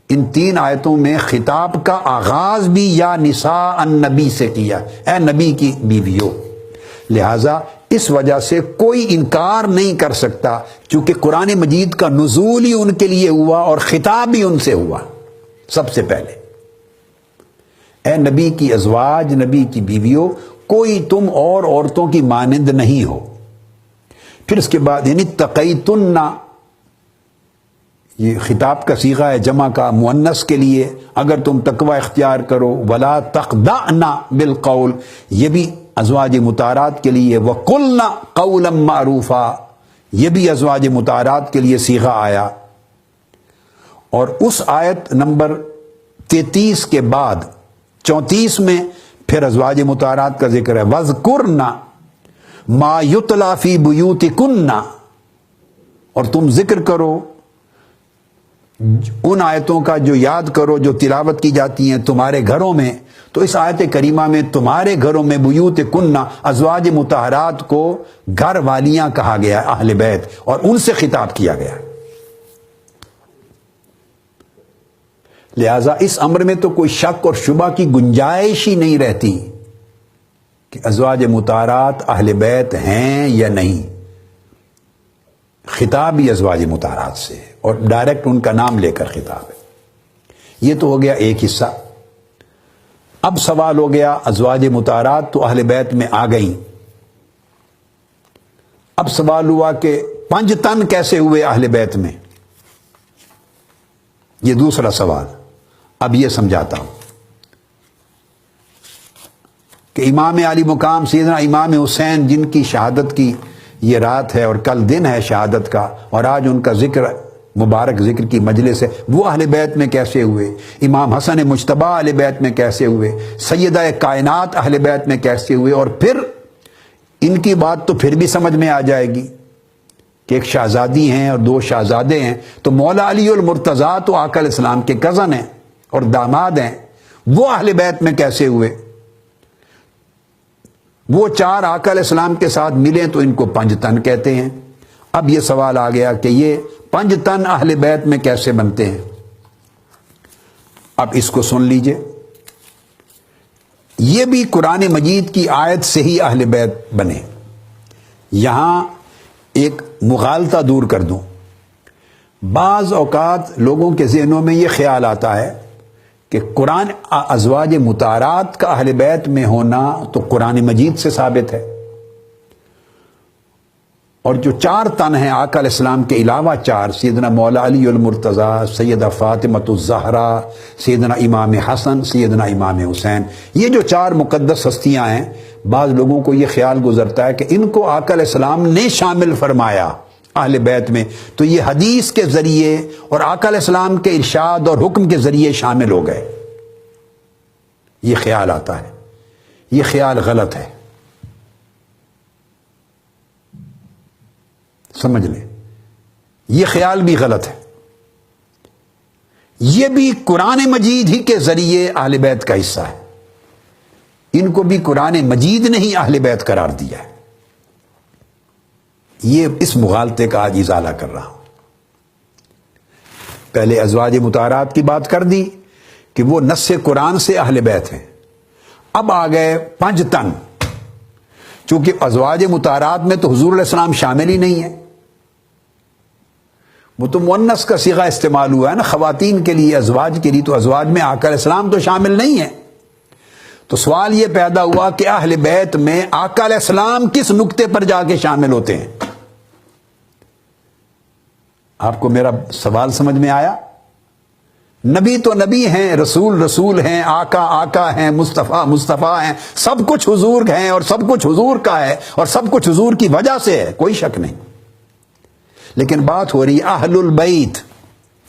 ان 3 آیتوں میں خطاب کا آغاز بھی یا نساء النبی سے کیا، اے نبی کی بیویوں۔ لہذا اس وجہ سے کوئی انکار نہیں کر سکتا، چونکہ قرآن مجید کا نزول ہی ان کے لیے ہوا اور خطاب بھی ان سے ہوا سب سے پہلے۔ اے نبی کی ازواج، نبی کی بیویوں، کوئی تم اور عورتوں کی مانند نہیں ہو۔ پھر اس کے بعد یعنی تقیتن، یہ خطاب کا صیغہ ہے جمع کا مؤنث کے لیے، اگر تم تقوی اختیار کرو، ولا تخضعن بالقول، یہ بھی ازواج مطہرات کے لیے، وقلن قولا معروفا، یہ بھی ازواج مطہرات کے لیے صیغہ آیا۔ اور اس آیت نمبر 33 کے بعد 34 میں پھر ازواج مطہرات کا ذکر ہے، وَاذْكُرْنَ مَا يُتْلَى فِي بُيُوتِكُنَّ، اور تم ذکر کرو ان آیتوں کا جو یاد کرو جو تلاوت کی جاتی ہیں تمہارے گھروں میں۔ تو اس آیت کریمہ میں تمہارے گھروں میں بیوتکن، ازواج مطہرات کو گھر والیاں کہا گیا، اہل بیت، اور ان سے خطاب کیا گیا۔ لہذا اس امر میں تو کوئی شک اور شبہ کی گنجائش ہی نہیں رہتی کہ ازواج مطہرات اہل بیت ہیں یا نہیں۔ خطاب بھی ازواج مطہرات سے ہے، اور ڈائریکٹ ان کا نام لے کر خطاب ہے۔ یہ تو ہو گیا ایک حصہ۔ اب سوال ہو گیا ازواج مطہرات تو اہل بیت میں آ گئیں، اب سوال ہوا کہ 5 تن کیسے ہوئے اہل بیت میں؟ یہ دوسرا سوال۔ اب یہ سمجھاتا ہوں کہ امام علی مقام سیدنا امام حسین، جن کی شہادت کی یہ رات ہے اور کل دن ہے شہادت کا، اور آج ان کا ذکر مبارک ذکر کی مجلس ہے، وہ اہل بیت میں کیسے ہوئے؟ امام حسن مجتبی اہل بیت میں کیسے ہوئے؟ سیدہ کائنات اہل بیت میں کیسے ہوئے؟ اور پھر ان کی بات تو پھر بھی سمجھ میں آ جائے گی کہ ایک شہزادی ہیں اور 2 شہزادے ہیں، تو مولا علی المرتضیٰ تو آقا علیہ السلام کے کزن ہیں اور داماد ہیں، وہ اہل بیت میں کیسے ہوئے؟ وہ 4 آقا علیہ السلام کے ساتھ ملیں تو ان کو 5 تن کہتے ہیں۔ اب یہ سوال آ گیا کہ یہ 5 تن اہل بیت میں کیسے بنتے ہیں؟ اب اس کو سن لیجئے، یہ بھی قرآن مجید کی آیت سے ہی اہل بیت بنے۔ یہاں ایک مغالطہ دور کر دوں۔ بعض اوقات لوگوں کے ذہنوں میں یہ خیال آتا ہے کہ قرآن ازواج مطہرات کا اہل بیت میں ہونا تو قرآن مجید سے ثابت ہے، اور جو 4 تن ہیں آقا علیہ السلام کے علاوہ 4، سیدنا مولا علی المرتضیٰ، سیدہ فاطمۃ الزہرا، سیدنا امام حسن، سیدنا امام حسین، یہ جو 4 مقدس ہستیاں ہیں، بعض لوگوں کو یہ خیال گزرتا ہے کہ ان کو آقا علیہ السلام نے شامل فرمایا اہل بیت میں، تو یہ حدیث کے ذریعے اور آقا علیہ السلام کے ارشاد اور حکم کے ذریعے شامل ہو گئے۔ یہ خیال آتا ہے، یہ خیال غلط ہے، سمجھ لیں، یہ خیال بھی غلط ہے۔ یہ بھی قرآن مجید ہی کے ذریعے اہل بیت کا حصہ ہے، ان کو بھی قرآن مجید نے ہی اہل بیت قرار دیا ہے۔ یہ اس مغالطے کا آج ازالہ کر رہا ہوں۔ پہلے ازواج مطہرات کی بات کر دی کہ وہ نص قرآن سے اہل بیت ہیں، اب آ گئے 5 تن، چونکہ ازواج مطہرات میں تو حضور علیہ السلام شامل ہی نہیں ہے، وہ تو مؤنث کا صیغہ استعمال ہوا ہے نا، خواتین کے لیے، ازواج کے لیے، تو ازواج میں آقا علیہ السلام تو شامل نہیں ہے۔ تو سوال یہ پیدا ہوا کہ اہل بیت میں آقا علیہ السلام کس نقطے پر جا کے شامل ہوتے ہیں؟ آپ کو میرا سوال سمجھ میں آیا؟ نبی تو نبی ہیں، رسول رسول ہیں، آقا آقا ہیں، مصطفیٰ مصطفیٰ ہیں، سب کچھ حضور ہیں اور سب کچھ حضور کا ہے اور سب کچھ حضور کی وجہ سے ہے، کوئی شک نہیں۔ لیکن بات ہو رہی ہے اہل البیت،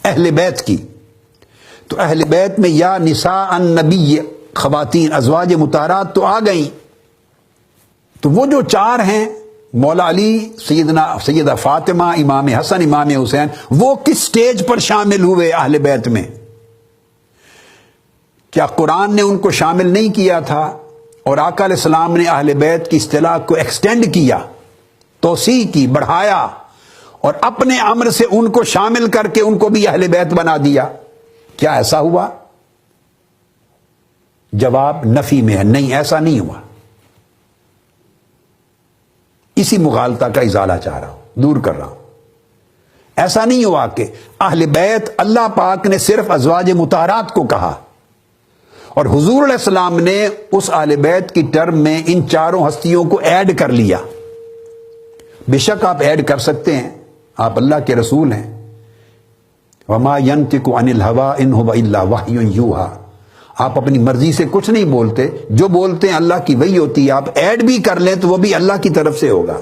اہل بیت کی۔ تو اہل بیت میں یا نساء النبی، خواتین ازواج مطہرات تو آ گئیں، تو وہ جو چار ہیں، مولا علی، سیدہ فاطمہ، امام حسن، امام حسین، وہ کس سٹیج پر شامل ہوئے اہل بیت میں؟ کیا قرآن نے ان کو شامل نہیں کیا تھا اور آقا علیہ السلام نے اہل بیت کی اصطلاح کو ایکسٹینڈ کیا، توسیع کی، بڑھایا اور اپنے امر سے ان کو شامل کر کے ان کو بھی اہل بیت بنا دیا؟ کیا ایسا ہوا؟ جواب نفی میں ہے، نہیں، ایسا نہیں ہوا۔ اسی مغالطہ کا ازالہ چاہ رہا ہوں، دور کر رہا ہوں۔ ایسا نہیں ہوا کہ اہل بیت اللہ پاک نے صرف ازواج مطہرات کو کہا اور حضور علیہ السلام نے اس اہل بیت کی ٹرم میں ان چاروں ہستیوں کو ایڈ کر لیا۔ بے شک آپ ایڈ کر سکتے ہیں، آپ اللہ کے رسول ہیں۔ وما ينطق عن الهوى ان هو الا وحی یوحی، آپ اپنی مرضی سے کچھ نہیں بولتے، جو بولتے ہیں اللہ کی وحی ہوتی ہے۔ آپ ایڈ بھی کر لیں تو وہ بھی اللہ کی طرف سے ہوگا،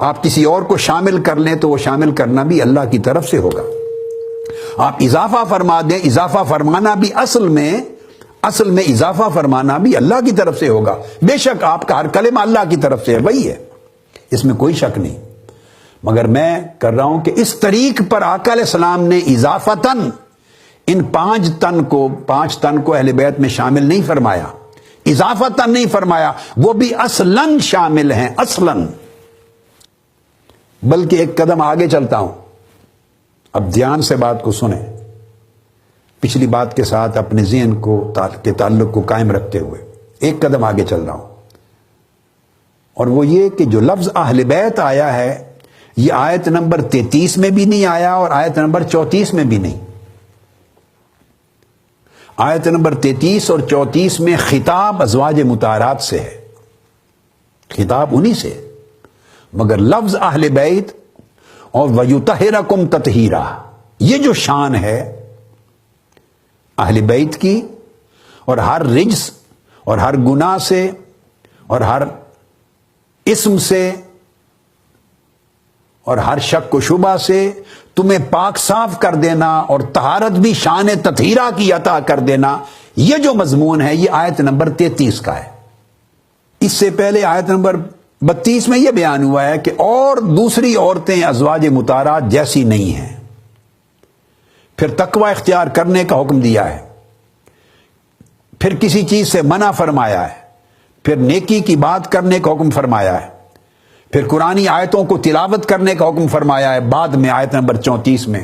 آپ کسی اور کو شامل کر لیں تو وہ شامل کرنا بھی اللہ کی طرف سے ہوگا۔ آپ اضافہ فرما دیں، اضافہ فرمانا بھی اصل میں اضافہ فرمانا بھی اللہ کی طرف سے ہوگا۔ بے شک آپ کا ہر کلمہ اللہ کی طرف سے ہے، وہی ہے، اس میں کوئی شک نہیں۔ مگر میں کر رہا ہوں کہ اس طریق پر آقا علیہ السلام نے اضافتاً ان 5 تن کو اہل بیت میں شامل نہیں فرمایا، اضافتاً نہیں فرمایا، وہ بھی اصلاً شامل ہیں، اصلاً۔ بلکہ ایک قدم آگے چلتا ہوں، اب دھیان سے بات کو سنیں، پچھلی بات کے ساتھ اپنے ذہن کے تعلق کو قائم رکھتے ہوئے ایک قدم آگے چل رہا ہوں، اور وہ یہ کہ جو لفظ اہل بیت آیا ہے یہ آیت نمبر 33 میں بھی نہیں آیا اور آیت نمبر 34 میں بھی نہیں۔ آیت نمبر 33 اور 34 میں خطاب ازواج مطہرات سے ہے، خطاب انہی سے، مگر لفظ اہل بیت اور وَيُطَهِّرَكُمْ تَطْهِيرًا، یہ جو شان ہے اہل بیت کی، اور ہر رجس اور ہر گناہ سے اور ہر اسم سے اور ہر شک و شبہ سے تمہیں پاک صاف کر دینا اور طہارت بھی شان تطہیرہ کی عطا کر دینا، یہ جو مضمون ہے یہ آیت نمبر 33 کا ہے۔ اس سے پہلے آیت نمبر 32 میں یہ بیان ہوا ہے کہ اور دوسری عورتیں ازواج مطہرات جیسی نہیں ہیں، پھر تقوی اختیار کرنے کا حکم دیا ہے، پھر کسی چیز سے منع فرمایا ہے، پھر نیکی کی بات کرنے کا حکم فرمایا ہے، پھر قرآنی آیتوں کو تلاوت کرنے کا حکم فرمایا ہے، بعد میں آیت نمبر 34 میں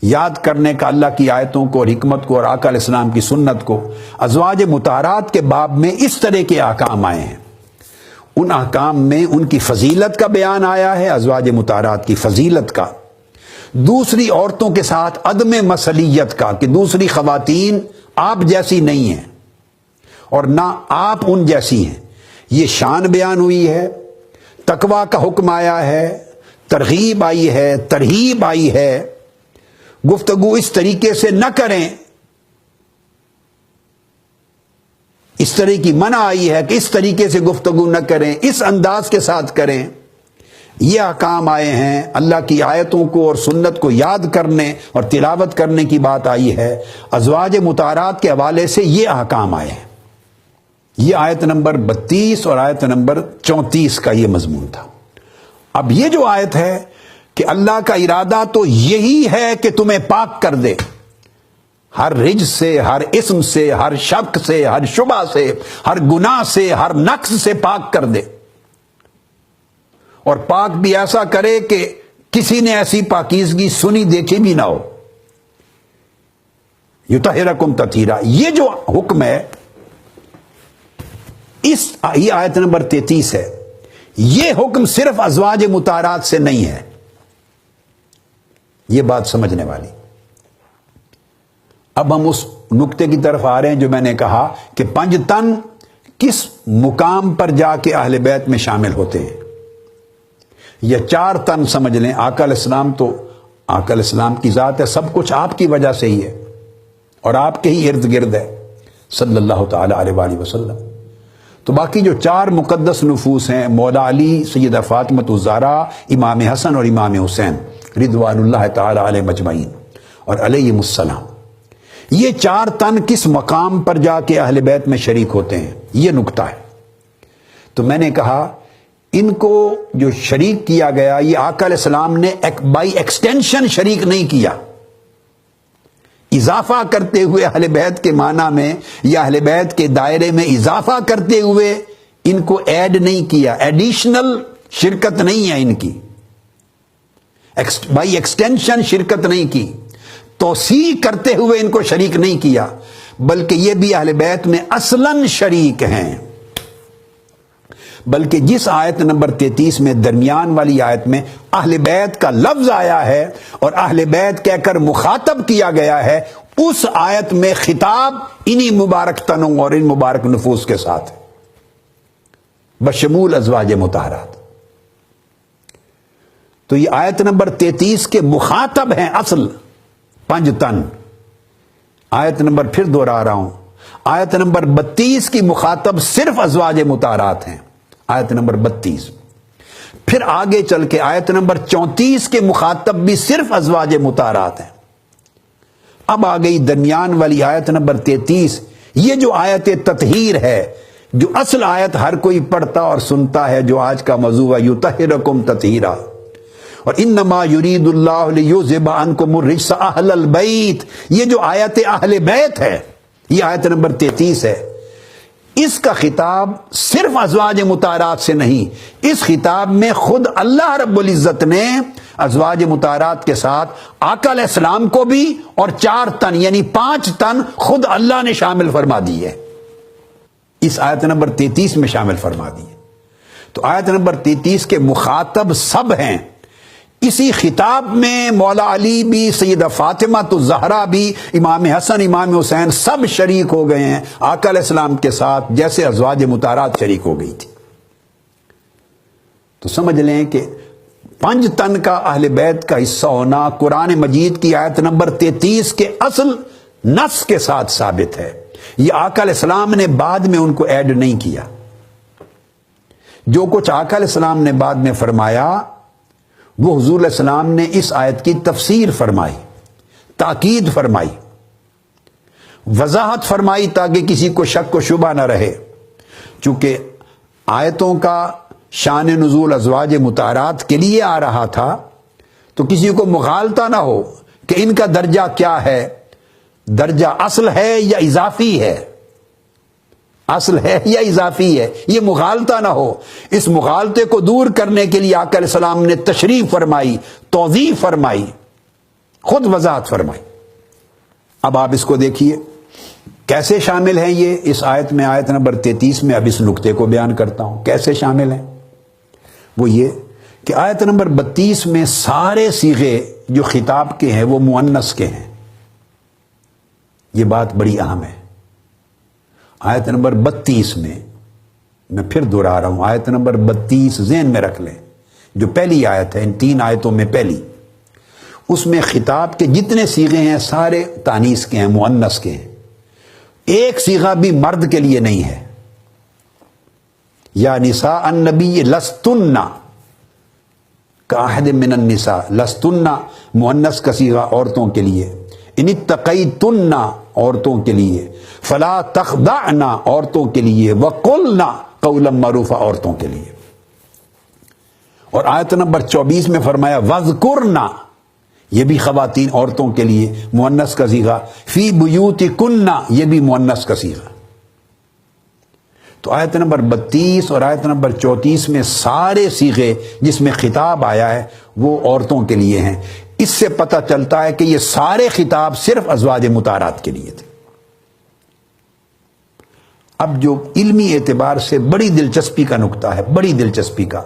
یاد کرنے کا اللہ کی آیتوں کو اور حکمت کو اور آقا علیہ السلام کی سنت کو۔ ازواج مطہرات کے باب میں اس طرح کے احکام آئے ہیں، ان احکام میں ان کی فضیلت کا بیان آیا ہے، ازواج مطہرات کی فضیلت کا، دوسری عورتوں کے ساتھ عدم مثلیت کا کہ دوسری خواتین آپ جیسی نہیں ہیں اور نہ آپ ان جیسی ہیں، یہ شان بیان ہوئی ہے، تقوی کا حکم آیا ہے، ترغیب آئی ہے، ترہیب آئی ہے، گفتگو اس طریقے سے نہ کریں، اس طرح کی منع آئی ہے کہ اس طریقے سے گفتگو نہ کریں، اس انداز کے ساتھ کریں۔ یہ احکام آئے ہیں، اللہ کی آیتوں کو اور سنت کو یاد کرنے اور تلاوت کرنے کی بات آئی ہے، ازواج مطہرات کے حوالے سے یہ احکام آئے ہیں۔ یہ آیت نمبر 32 اور آیت نمبر 34 کا یہ مضمون تھا۔ اب یہ جو آیت ہے کہ اللہ کا ارادہ تو یہی ہے کہ تمہیں پاک کر دے، ہر رجس سے، ہر اسم سے، ہر شک سے، ہر شبہ سے، ہر گناہ سے، ہر نقص سے پاک کر دے، اور پاک بھی ایسا کرے کہ کسی نے ایسی پاکیزگی سنی دیکھی بھی نہ ہو۔ یطہرکم تطہیرا، یہ جو حکم ہے یہ آیت نمبر 33 ہے، یہ حکم صرف ازواج مطہرات سے نہیں ہے، یہ بات سمجھنے والی۔ اب ہم اس نقطے کی طرف آ رہے ہیں جو میں نے کہا کہ 5 تن کس مقام پر جا کے اہل بیت میں شامل ہوتے ہیں. یا 4 تن سمجھ لیں. آقا علیہ السلام تو آقا علیہ السلام کی ذات ہے, سب کچھ آپ کی وجہ سے ہی ہے اور آپ کے ہی ارد گرد ہے صلی اللہ تعالی علیہ وآلہ وسلم. تو باقی جو 4 مقدس نفوس ہیں, مولا علی, سیدہ فاطمہ الزہرا, امام حسن اور امام حسین رضوان اللہ تعالی علیہ مجمعین اور علیہم السلام, یہ 4 تن کس مقام پر جا کے اہل بیت میں شریک ہوتے ہیں, یہ نقطہ ہے. تو میں نے کہا ان کو جو شریک کیا گیا, یہ آقا علیہ السلام نے بائی ایکسٹینشن شریک نہیں کیا, اضافہ کرتے ہوئے اہل بیت کے معنی میں یا اہل بیت کے دائرے میں اضافہ کرتے ہوئے ان کو ایڈ نہیں کیا, ایڈیشنل شرکت نہیں ہے ان کی, بائی ایکسٹینشن شرکت نہیں کی, توسیع کرتے ہوئے ان کو شریک نہیں کیا, بلکہ یہ بھی اہل بیت میں اصلاً شریک ہیں. بلکہ جس آیت نمبر 33 میں درمیان والی آیت میں اہل بیت کا لفظ آیا ہے اور اہل بیت کہہ کر مخاطب کیا گیا ہے, اس آیت میں خطاب انہی مبارک تنوں اور ان مبارک نفوس کے ساتھ بشمول ازواج مطہرات. تو یہ آیت نمبر 33 کے مخاطب ہیں اصل 5 تن. آیت نمبر پھر دوہرا رہا ہوں, آیت نمبر 32 کی مخاطب صرف ازواج مطہرات ہیں, آیت نمبر 32. پھر آگے چل کے آیت نمبر 34 کے مخاطب بھی صرف ازواج مطہرات ہیں. اب آ گئی درمیان والی آیت نمبر 33, یہ جو آیت تطہیر ہے, جو اصل آیت ہر کوئی پڑھتا اور سنتا ہے, جو آج کا موضوع ہے یطہرکم تطہیرا, اور انما یرید اللہ لیذھب عنکم الرجس اہل البیت, یہ جو آیت اہل بیت ہے, یہ آیت نمبر 33 ہے. اس کا خطاب صرف ازواج مطہرات سے نہیں, اس خطاب میں خود اللہ رب العزت نے ازواج مطہرات کے ساتھ آقا علیہ السلام کو بھی اور 4 تن یعنی 5 تن خود اللہ نے شامل فرما دیے, اس آیت نمبر 33 میں شامل فرما دیے. تو آیت نمبر 33 کے مخاطب سب ہیں. اسی خطاب میں مولا علی بھی, سیدہ فاطمہ الزہرا بھی, امام حسن, امام حسین سب شریک ہو گئے ہیں آقا علیہ السلام کے ساتھ, جیسے ازواج مطہرات شریک ہو گئی تھی. تو سمجھ لیں کہ 5 تن کا اہل بیت کا حصہ ہونا قرآن مجید کی آیت نمبر 33 کے اصل نص کے ساتھ ثابت ہے. یہ آقا علیہ السلام نے بعد میں ان کو ایڈ نہیں کیا. جو کچھ آقا علیہ السلام نے بعد میں فرمایا وہ حضور علیہ السلام نے اس آیت کی تفسیر فرمائی, تاکید فرمائی, وضاحت فرمائی, تاکہ کسی کو شک و شبہ نہ رہے. چونکہ آیتوں کا شان نزول ازواج مطہرات کے لیے آ رہا تھا, تو کسی کو مغالطہ نہ ہو کہ ان کا درجہ کیا ہے, درجہ اصل ہے یا اضافی ہے, اصل ہے یا اضافی ہے, یہ مغالطہ نہ ہو. اس مغالطے کو دور کرنے کے لیے آقا علیہ السلام نے تشریح فرمائی, توضیح فرمائی, خود وضاحت فرمائی. اب آپ اس کو دیکھیے کیسے شامل ہیں یہ اس آیت میں, آیت نمبر 33 میں. اب اس نقطے کو بیان کرتا ہوں کیسے شامل ہیں. وہ یہ کہ آیت نمبر 32 میں سارے صیغے جو خطاب کے ہیں وہ مؤنث کے ہیں. یہ بات بڑی اہم ہے. آیت نمبر 32 میں پھر دوہرا رہا ہوں, آیت نمبر 32 ذہن میں رکھ لیں, جو پہلی آیت ہے ان 3 آیتوں میں پہلی, اس میں خطاب کے جتنے صیغے ہیں سارے تانیث کے ہیں, مؤنث کے ہیں. ایک صیغہ بھی مرد کے لیے نہیں ہے. یا نساء النبی لستن کاحد من النساء, لستن مؤنث کا صیغہ عورتوں کے لیے, ان اتقیتن عورتوں کے لیے, فلا تخضعن عورتوں کے لیے, وقلن قولا معروفا عورتوں کے لیے. اور آیت نمبر 24 میں فرمایا وذکرن, یہ بھی خواتین عورتوں کے لیے مؤنث کا صیغہ, فی بیوتکن یہ بھی مؤنث کا صیغہ. تو آیت نمبر 32 اور آیت نمبر 34 میں سارے صیغے جس میں خطاب آیا ہے وہ عورتوں کے لیے ہیں. اس سے پتہ چلتا ہے کہ یہ سارے خطاب صرف ازواج مطہرات کے لیے تھے. اب جو علمی اعتبار سے بڑی دلچسپی کا نقطہ ہے, بڑی دلچسپی کا,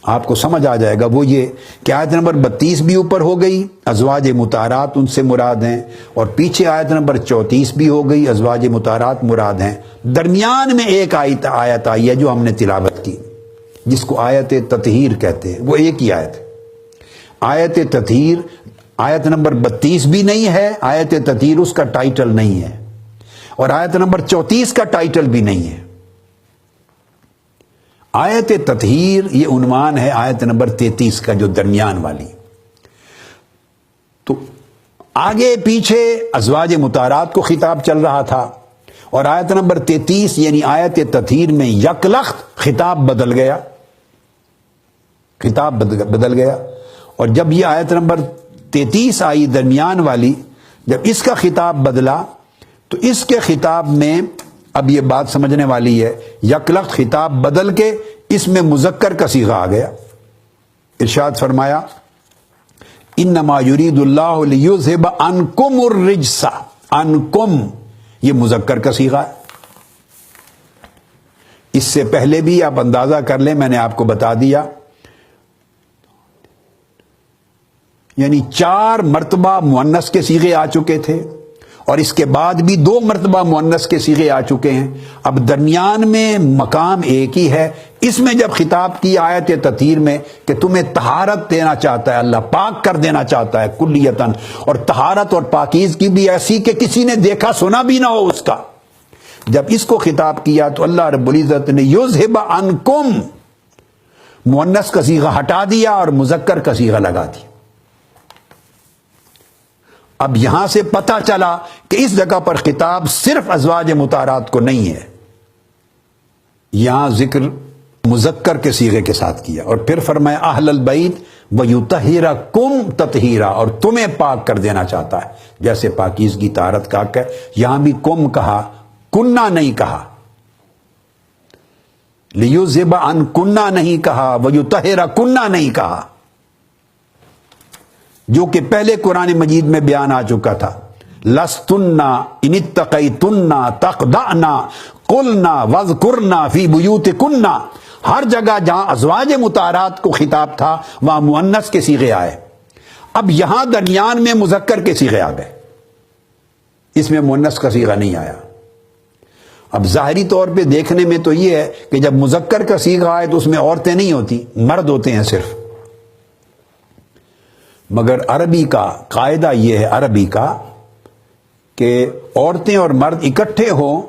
آپ کو سمجھ آ جائے گا وہ یہ کہ آیت نمبر 32 بھی اوپر ہو گئی، ازواج مطہرات ان سے مراد ہیں، اور پیچھے آیت نمبر 34 بھی ہو گئی، ازواج مطہرات مراد ہیں۔ درمیان میں ایک آیت آئی ہے جو ہم نے تلاوت کی، جس کو آیت تطہیر کہتے ہیں، وہ ایک ہی آیت ہے۔ آیت تطہیر آیت نمبر 32 بھی نہیں ہے، آیت تطہیر اس کا ٹائٹل نہیں ہے، اور آیت نمبر 34 کا ٹائٹل بھی نہیں ہے۔ آیت تطہیر یہ عنوان ہے آیت نمبر 33 کا، جو درمیان والی۔ تو آگے پیچھے ازواج مطہرات کو خطاب چل رہا تھا، اور آیت نمبر 33 یعنی آیت تطہیر میں یکلخت خطاب بدل گیا، خطاب بدل گیا۔ اور جب یہ آیت نمبر 33 آئی درمیان والی، جب اس کا خطاب بدلا تو اس کے خطاب میں اب یہ بات سمجھنے والی ہے، یکلخت خطاب بدل کے اس میں مذکر کا صیغہ آ گیا۔ ارشاد فرمایا انما یرید اللہ لیذھب عنکم الرجس، عنکم یہ مذکر کا صیغہ ہے۔ اس سے پہلے بھی آپ اندازہ کر لیں، میں نے آپ کو بتا دیا، یعنی 4 مرتبہ مؤنث کے صیغے آ چکے تھے، اور اس کے بعد بھی 2 مرتبہ مؤنث کے صیغے آ چکے ہیں۔ اب درمیان میں مقام ایک ہی ہے۔ اس میں جب خطاب کی آیت تطہیر میں کہ تمہیں طہارت دینا چاہتا ہے، اللہ پاک کر دینا چاہتا ہے کلیتاً، اور طہارت اور پاکیزگی بھی ایسی کہ کسی نے دیکھا سنا بھی نہ ہو اس کا، جب اس کو خطاب کیا تو اللہ رب العزت نے یذھب عنکم مؤنث کا صیغہ ہٹا دیا اور مذکر کا صیغہ لگا دیا۔ اب یہاں سے پتہ چلا کہ اس جگہ پر خطاب صرف ازواج مطہرات کو نہیں ہے، یہاں ذکر مذکر کے صیغے کے ساتھ کیا، اور پھر فرمایا اہل البیت ویطہرکم تطہیرا، اور تمہیں پاک کر دینا چاہتا ہے، جیسے پاکیزگی طہارت کا ہے، یہاں بھی کم کہا، کنہ نہیں کہا، لیذھب عنکم نہیں کہا، ویطہرکم نہیں کہا، جو کہ پہلے قرآن مجید میں بیان آ چکا تھا۔ لستن ان اتقیتن تخضعن قلن واذکرن فی بیوتکن، ہر جگہ جہاں ازواج مطہرات کو خطاب تھا وہاں مؤنث کے صیغے آئے۔ اب یہاں درمیان میں مذکر کے صیغے آ گئے، اس میں مؤنث کا صیغہ نہیں آیا۔ اب ظاہری طور پہ دیکھنے میں تو یہ ہے کہ جب مذکر کا صیغہ آئے تو اس میں عورتیں نہیں ہوتی، مرد ہوتے ہیں صرف، مگر عربی کا قاعدہ یہ ہے، عربی کا، کہ عورتیں اور مرد اکٹھے ہوں،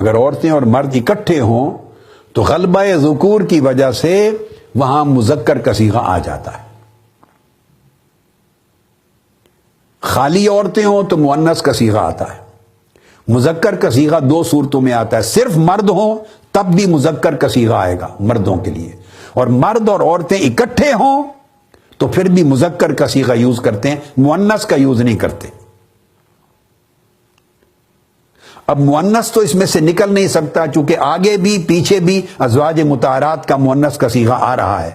اگر عورتیں اور مرد اکٹھے ہوں تو غلبہ ذکور کی وجہ سے وہاں مذکر کا صیغہ آ جاتا ہے۔ خالی عورتیں ہوں تو مؤنث کا صیغہ آتا ہے۔ مذکر کا صیغہ 2 صورتوں میں آتا ہے، صرف مرد ہوں تب بھی مذکر کا صیغہ آئے گا مردوں کے لیے، اور مرد اور عورتیں اکٹھے ہوں تو پھر بھی مذکر کا صیغہ یوز کرتے ہیں، مؤنث کا یوز نہیں کرتے۔ اب مؤنث تو اس میں سے نکل نہیں سکتا، چونکہ آگے بھی پیچھے بھی ازواج مطہرات کا مؤنث کا صیغہ آ رہا ہے،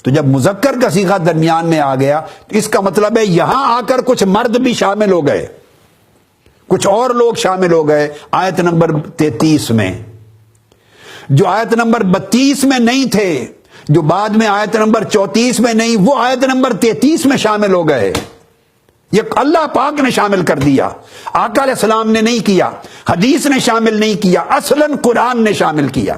تو جب مذکر کا صیغہ درمیان میں آ گیا تو اس کا مطلب ہے یہاں آ کر کچھ مرد بھی شامل ہو گئے، کچھ اور لوگ شامل ہو گئے آیت نمبر 33 میں، جو آیت نمبر 32 میں نہیں تھے، جو بعد میں آیت نمبر 34 میں نہیں، وہ آیت نمبر 33 میں شامل ہو گئے۔ یہ اللہ پاک نے شامل کر دیا، آقا علیہ السلام نے نہیں کیا، حدیث نے شامل نہیں کیا، اصلاً قرآن نے شامل کیا۔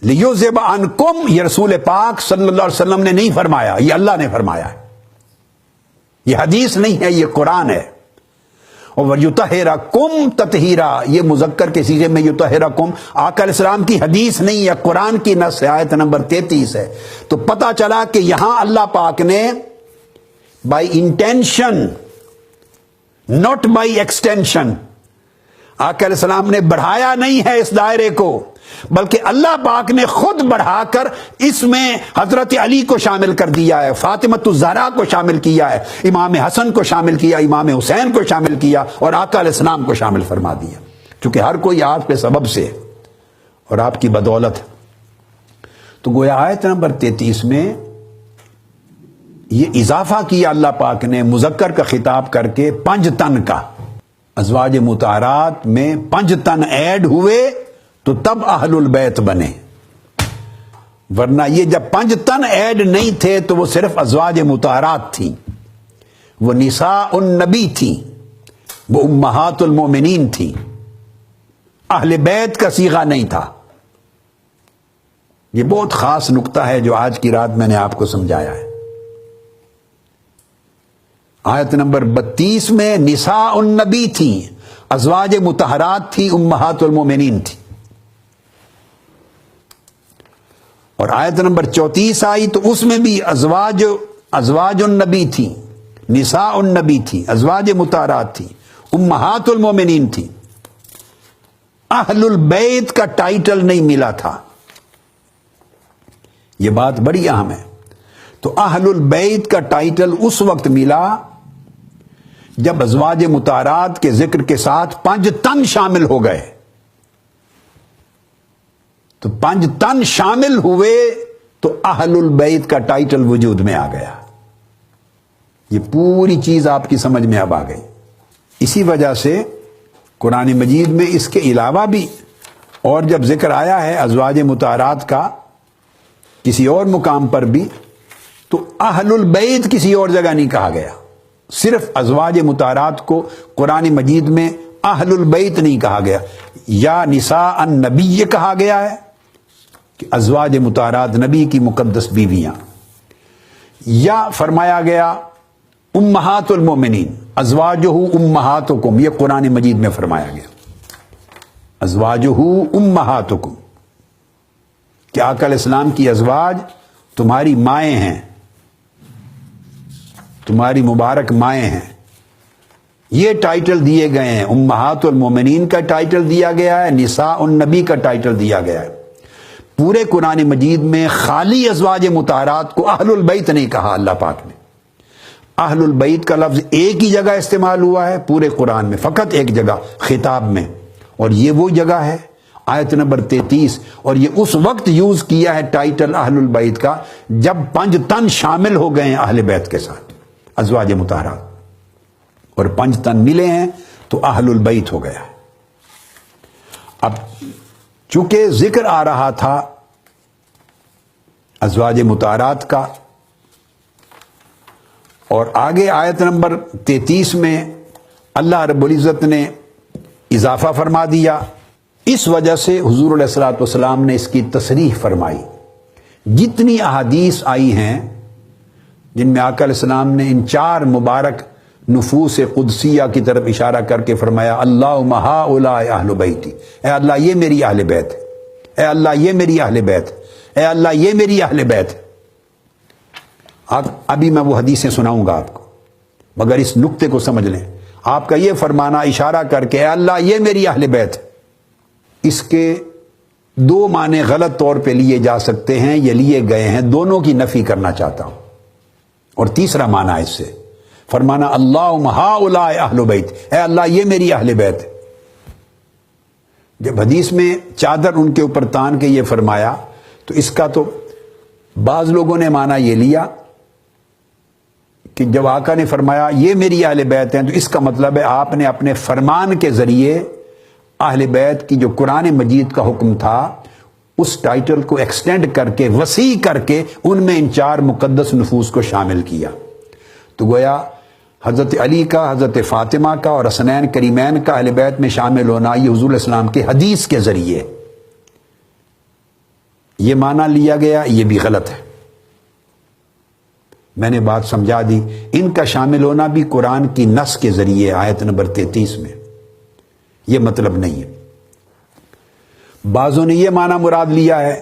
لیذھب عنکم، یہ رسول پاک صلی اللہ علیہ وسلم نے نہیں فرمایا، یہ اللہ نے فرمایا ہے، یہ حدیث نہیں ہے، یہ قرآن ہے۔ اور یطہرکم تطہیرا، یہ مذکر کے صیغے میں یطہرکم، آقا علیہ السلام کی حدیث نہیں ہے، قرآن کی نص ہے، آیت نمبر 33 ہے۔ تو پتہ چلا کہ یہاں اللہ پاک نے by intention not by extension, آقا علیہ السلام نے بڑھایا نہیں ہے اس دائرے کو، بلکہ اللہ پاک نے خود بڑھا کر اس میں حضرت علی کو شامل کر دیا ہے، فاطمۃ الزہرا کو شامل کیا ہے، امام حسن کو شامل کیا، امام حسین کو شامل کیا، اور آقا علیہ السلام کو شامل فرما دیا، چونکہ ہر کوئی آپ کے سبب سے اور آپ کی بدولت ہے۔ تو گویا آیت نمبر 33 میں یہ اضافہ کیا اللہ پاک نے مذکر کا خطاب کر کے 5 تن کا، ازواج مطہرات میں 5 تن ایڈ ہوئے تو تب اہل البیت بنے۔ ورنہ یہ جب 5 تن ایڈ نہیں تھے تو وہ صرف ازواج مطہرات تھیں، وہ نساء النبی تھیں، وہ امہات المومنین تھیں، اہل بیت کا صیغہ نہیں تھا۔ یہ بہت خاص نقطہ ہے جو آج کی رات میں نے آپ کو سمجھایا ہے۔ آیت نمبر 32 میں نساء النبی تھیں، ازواج مطہرات تھی، امہات المومنین تھی، اور آیت نمبر 34 آئی تو اس میں بھی ازواج النبی تھی، نساء النبی تھی، ازواج مطہرات تھی، امہات المومنین تھی۔ اہل البیت کا ٹائٹل نہیں ملا تھا، یہ بات بڑی اہم ہے۔ تو اہل البیت کا ٹائٹل اس وقت ملا جب ازواج مطہرات کے ذکر کے ساتھ 5 تن شامل ہو گئے، تو 5 تن شامل ہوئے تو اہل البیت کا ٹائٹل وجود میں آ گیا۔ یہ پوری چیز آپ کی سمجھ میں اب آ گئی۔ اسی وجہ سے قرآن مجید میں اس کے علاوہ بھی اور جب ذکر آیا ہے ازواج مطہرات کا کسی اور مقام پر بھی، تو اہل البیت کسی اور جگہ نہیں کہا گیا، صرف ازواج مطہرات کو قرآن مجید میں اہل البیت نہیں کہا گیا۔ یا نساء النبی کہا گیا ہے کہ ازواج مطہرات نبی کی مقدس بیویاں، یا فرمایا گیا امہات المومنین، ازواجہ امہاتکم، یہ قرآن مجید میں فرمایا گیا، ازواجہ امہاتکم، کہ آقا علیہ السلام کی ازواج تمہاری مائیں ہیں، تمہاری مبارک مائیں ہیں۔ یہ ٹائٹل دیے گئے ہیں، امہات المومنین کا ٹائٹل دیا گیا ہے، نساء النبی کا ٹائٹل دیا گیا ہے۔ پورے قرآن مجید میں خالی ازواج مطہرات کو اہل البیت نہیں کہا اللہ پاک نے۔ اہل البیت کا لفظ ایک ہی جگہ استعمال ہوا ہے پورے قرآن میں، فقط ایک جگہ خطاب میں، اور یہ وہ جگہ ہے آیت نمبر 33، اور یہ اس وقت یوز کیا ہے ٹائٹل اہل البیت کا جب 5 تن شامل ہو گئے ہیں اہل بیت کے ساتھ، ازواج مطہرات، اور 5 تن ملے ہیں تو اہل البیت ہو گیا۔ اب چونکہ ذکر آ رہا تھا ازواج مطہرات کا، اور آگے آیت نمبر 33 میں اللہ رب العزت نے اضافہ فرما دیا، اس وجہ سے حضور علیہ الصلوۃ والسلام نے اس کی تصریح فرمائی۔ جتنی احادیث آئی ہیں جن میں آقا علیہ السلام نے ان 4 مبارک نفوس قدسیہ کی طرف اشارہ کر کے فرمایا اللہم ہؤلاء اہل بیتی، اے اللہ یہ میری اہل بیت ہے، اے اللہ یہ میری اہل بیت ہے، اے اللہ یہ میری اہل بیت ہے۔ ابھی میں وہ حدیثیں سناؤں گا آپ کو، مگر اس نقطے کو سمجھ لیں، آپ کا یہ فرمانا اشارہ کر کے اے اللہ یہ میری اہل بیت ہے، اس کے 2 معنی غلط طور پہ لیے جا سکتے ہیں، یہ لیے گئے ہیں، دونوں کی نفی کرنا چاہتا ہوں۔ اور تیسرا معنی اس سے فرمانا اللہم ہؤلاء اہل بیت، اے اللہ یہ میری اہل بیت ہے۔ جب حدیث میں چادر ان کے اوپر تان کے یہ فرمایا تو اس کا تو بعض لوگوں نے معنی یہ لیا کہ جب آقا نے فرمایا یہ میری اہل بیت ہیں تو اس کا مطلب ہے آپ نے اپنے فرمان کے ذریعے اہل بیت کی جو قرآن مجید کا حکم تھا اس ٹائٹل کو ایکسٹینڈ کر کے وسیع کر کے ان میں ان 4 مقدس نفوس کو شامل کیا۔ تو گویا حضرت علی کا، حضرت فاطمہ کا اور حسنین کریمین کا اہل بیت میں شامل ہونا یہ حضور علیہ السلام کے حدیث کے ذریعے یہ معنی لیا گیا، یہ بھی غلط ہے۔ میں نے بات سمجھا دی، ان کا شامل ہونا بھی قرآن کی نص کے ذریعے آیت نمبر 33 میں، یہ مطلب نہیں ہے۔ بعضوں نے یہ معنی مراد لیا ہے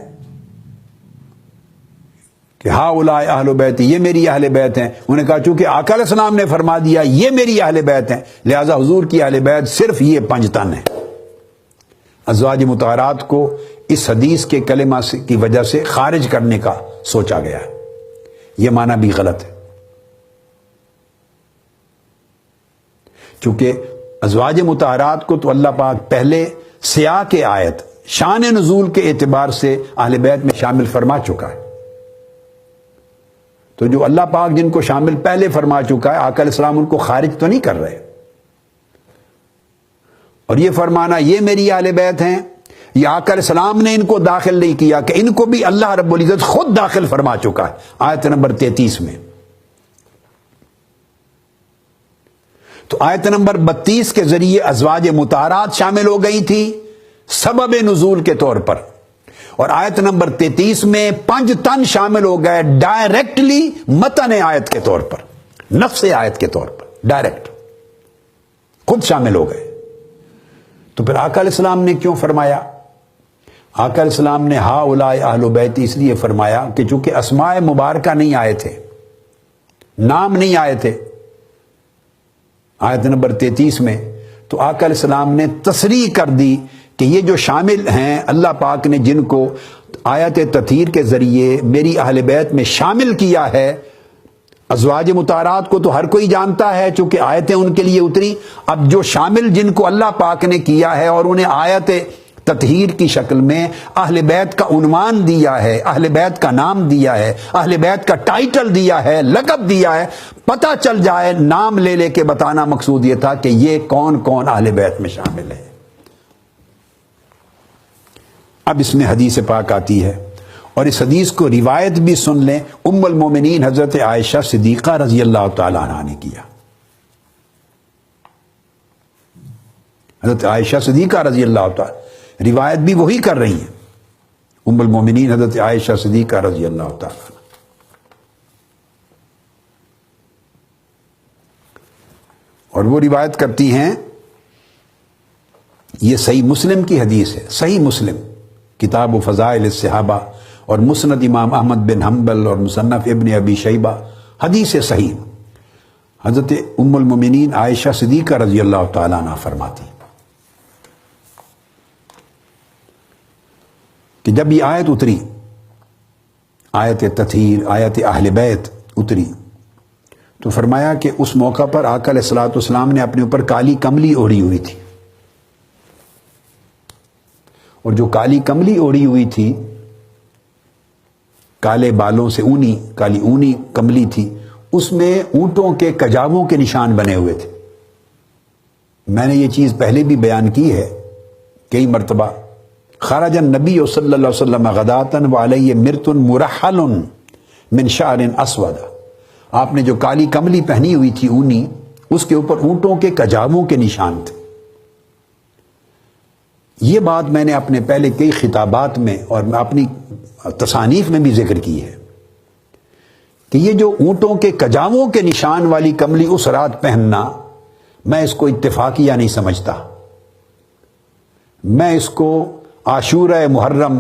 کہ ہؤلاء اہل بیت، یہ میری اہل بیت ہیں، انہوں نے کہا چونکہ آقا علیہ السلام نے فرما دیا یہ میری اہل بیت ہیں لہذا حضور کی اہل بیت صرف یہ 5 تن ہیں۔ ازواج مطہرات کو اس حدیث کے کلمہ کی وجہ سے خارج کرنے کا سوچا گیا ہے، یہ معنی بھی غلط ہے۔ چونکہ ازواج مطہرات کو تو اللہ پاک پہلے سیاق آیت شان نزول کے اعتبار سے اہل بیت میں شامل فرما چکا ہے، تو جو اللہ پاک جن کو شامل پہلے فرما چکا ہے آقا علیہ السلام ان کو خارج تو نہیں کر رہے۔ اور یہ فرمانا یہ میری اہل بیت ہیں یہ آقا علیہ السلام نے ان کو داخل نہیں کیا کہ ان کو بھی اللہ رب العزت خود داخل فرما چکا ہے آیت نمبر 33 میں. تو آیت نمبر 32 کے ذریعے ازواج مطہرات شامل ہو گئی تھی سبب نزول کے طور پر، اور آیت نمبر 33 میں 5 تن شامل ہو گئے ڈائریکٹلی متن آیت کے طور پر، نفس آیت کے طور پر ڈائریکٹ خود شامل ہو گئے. تو پھر آقا علیہ السلام نے کیوں فرمایا؟ آقا علیہ السلام نے ہا اولائے اہل بیت اس لیے فرمایا کہ چونکہ اسماء مبارکہ نہیں آئے تھے، نام نہیں آئے تھے آیت نمبر 33 میں، تو آقا علیہ السلام نے تصریح کر دی کہ یہ جو شامل ہیں اللہ پاک نے جن کو آیت تطہیر کے ذریعے میری اہل بیت میں شامل کیا ہے. ازواج مطہرات کو تو ہر کوئی جانتا ہے چونکہ آیتیں ان کے لیے اتری. اب جو شامل جن کو اللہ پاک نے کیا ہے اور انہیں آیت تطہیر کی شکل میں اہل بیت کا عنوان دیا ہے، اہل بیت کا نام دیا ہے، اہل بیت کا ٹائٹل دیا ہے، لقب دیا ہے، پتہ چل جائے، نام لے لے کے بتانا مقصود یہ تھا کہ یہ کون کون اہل بیت میں شامل ہے. اب اس میں حدیث پاک آتی ہے اور اس حدیث کو روایت بھی سن لیں، ام المومنین حضرت عائشہ صدیقہ رضی اللہ تعالی عنہ نے کیا. حضرت عائشہ صدیقہ رضی اللہ تعالی روایت بھی وہی کر رہی ہیں، ام المومنین حضرت عائشہ صدیقہ رضی اللہ تعالی عنہ. اور وہ روایت کرتی ہیں، یہ صحیح مسلم کی حدیث ہے، صحیح مسلم کتاب و فضائل الصحابہ اور مسند امام احمد بن حنبل اور مصنف ابن ابی شیبہ، حدیث صحیح. حضرت ام المومنین عائشہ صدیقہ رضی اللہ تعالی عنہ فرماتی کہ جب یہ آیت اتری، آیت تطہیر، آیت اہل بیت اتری، تو فرمایا کہ اس موقع پر آقا علیہ الصلوۃ والسلام نے اپنے اوپر کالی کملی اوڑھی ہوئی تھی، اور جو کالی کملی اوڑھی ہوئی تھی، کالے بالوں سے اونی، کالی اونی کملی تھی، اس میں اونٹوں کے کجاووں کے نشان بنے ہوئے تھے. میں نے یہ چیز پہلے بھی بیان کی ہے کئی مرتبہ. خرج النبی صلی اللہ علیہ وسلم غداتن وعلیہ مرت مرحل من شعر اسود. آپ نے جو کالی کملی پہنی ہوئی تھی اونی، اس کے اوپر اونٹوں کے کجاووں کے نشان تھے. یہ بات میں نے اپنے پہلے کئی خطابات میں اور اپنی تصانیف میں بھی ذکر کی ہے کہ یہ جو اونٹوں کے کجاووں کے نشان والی کملی اس رات پہننا، میں اس کو اتفاقیہ نہیں سمجھتا. میں اس کو عاشورہ محرم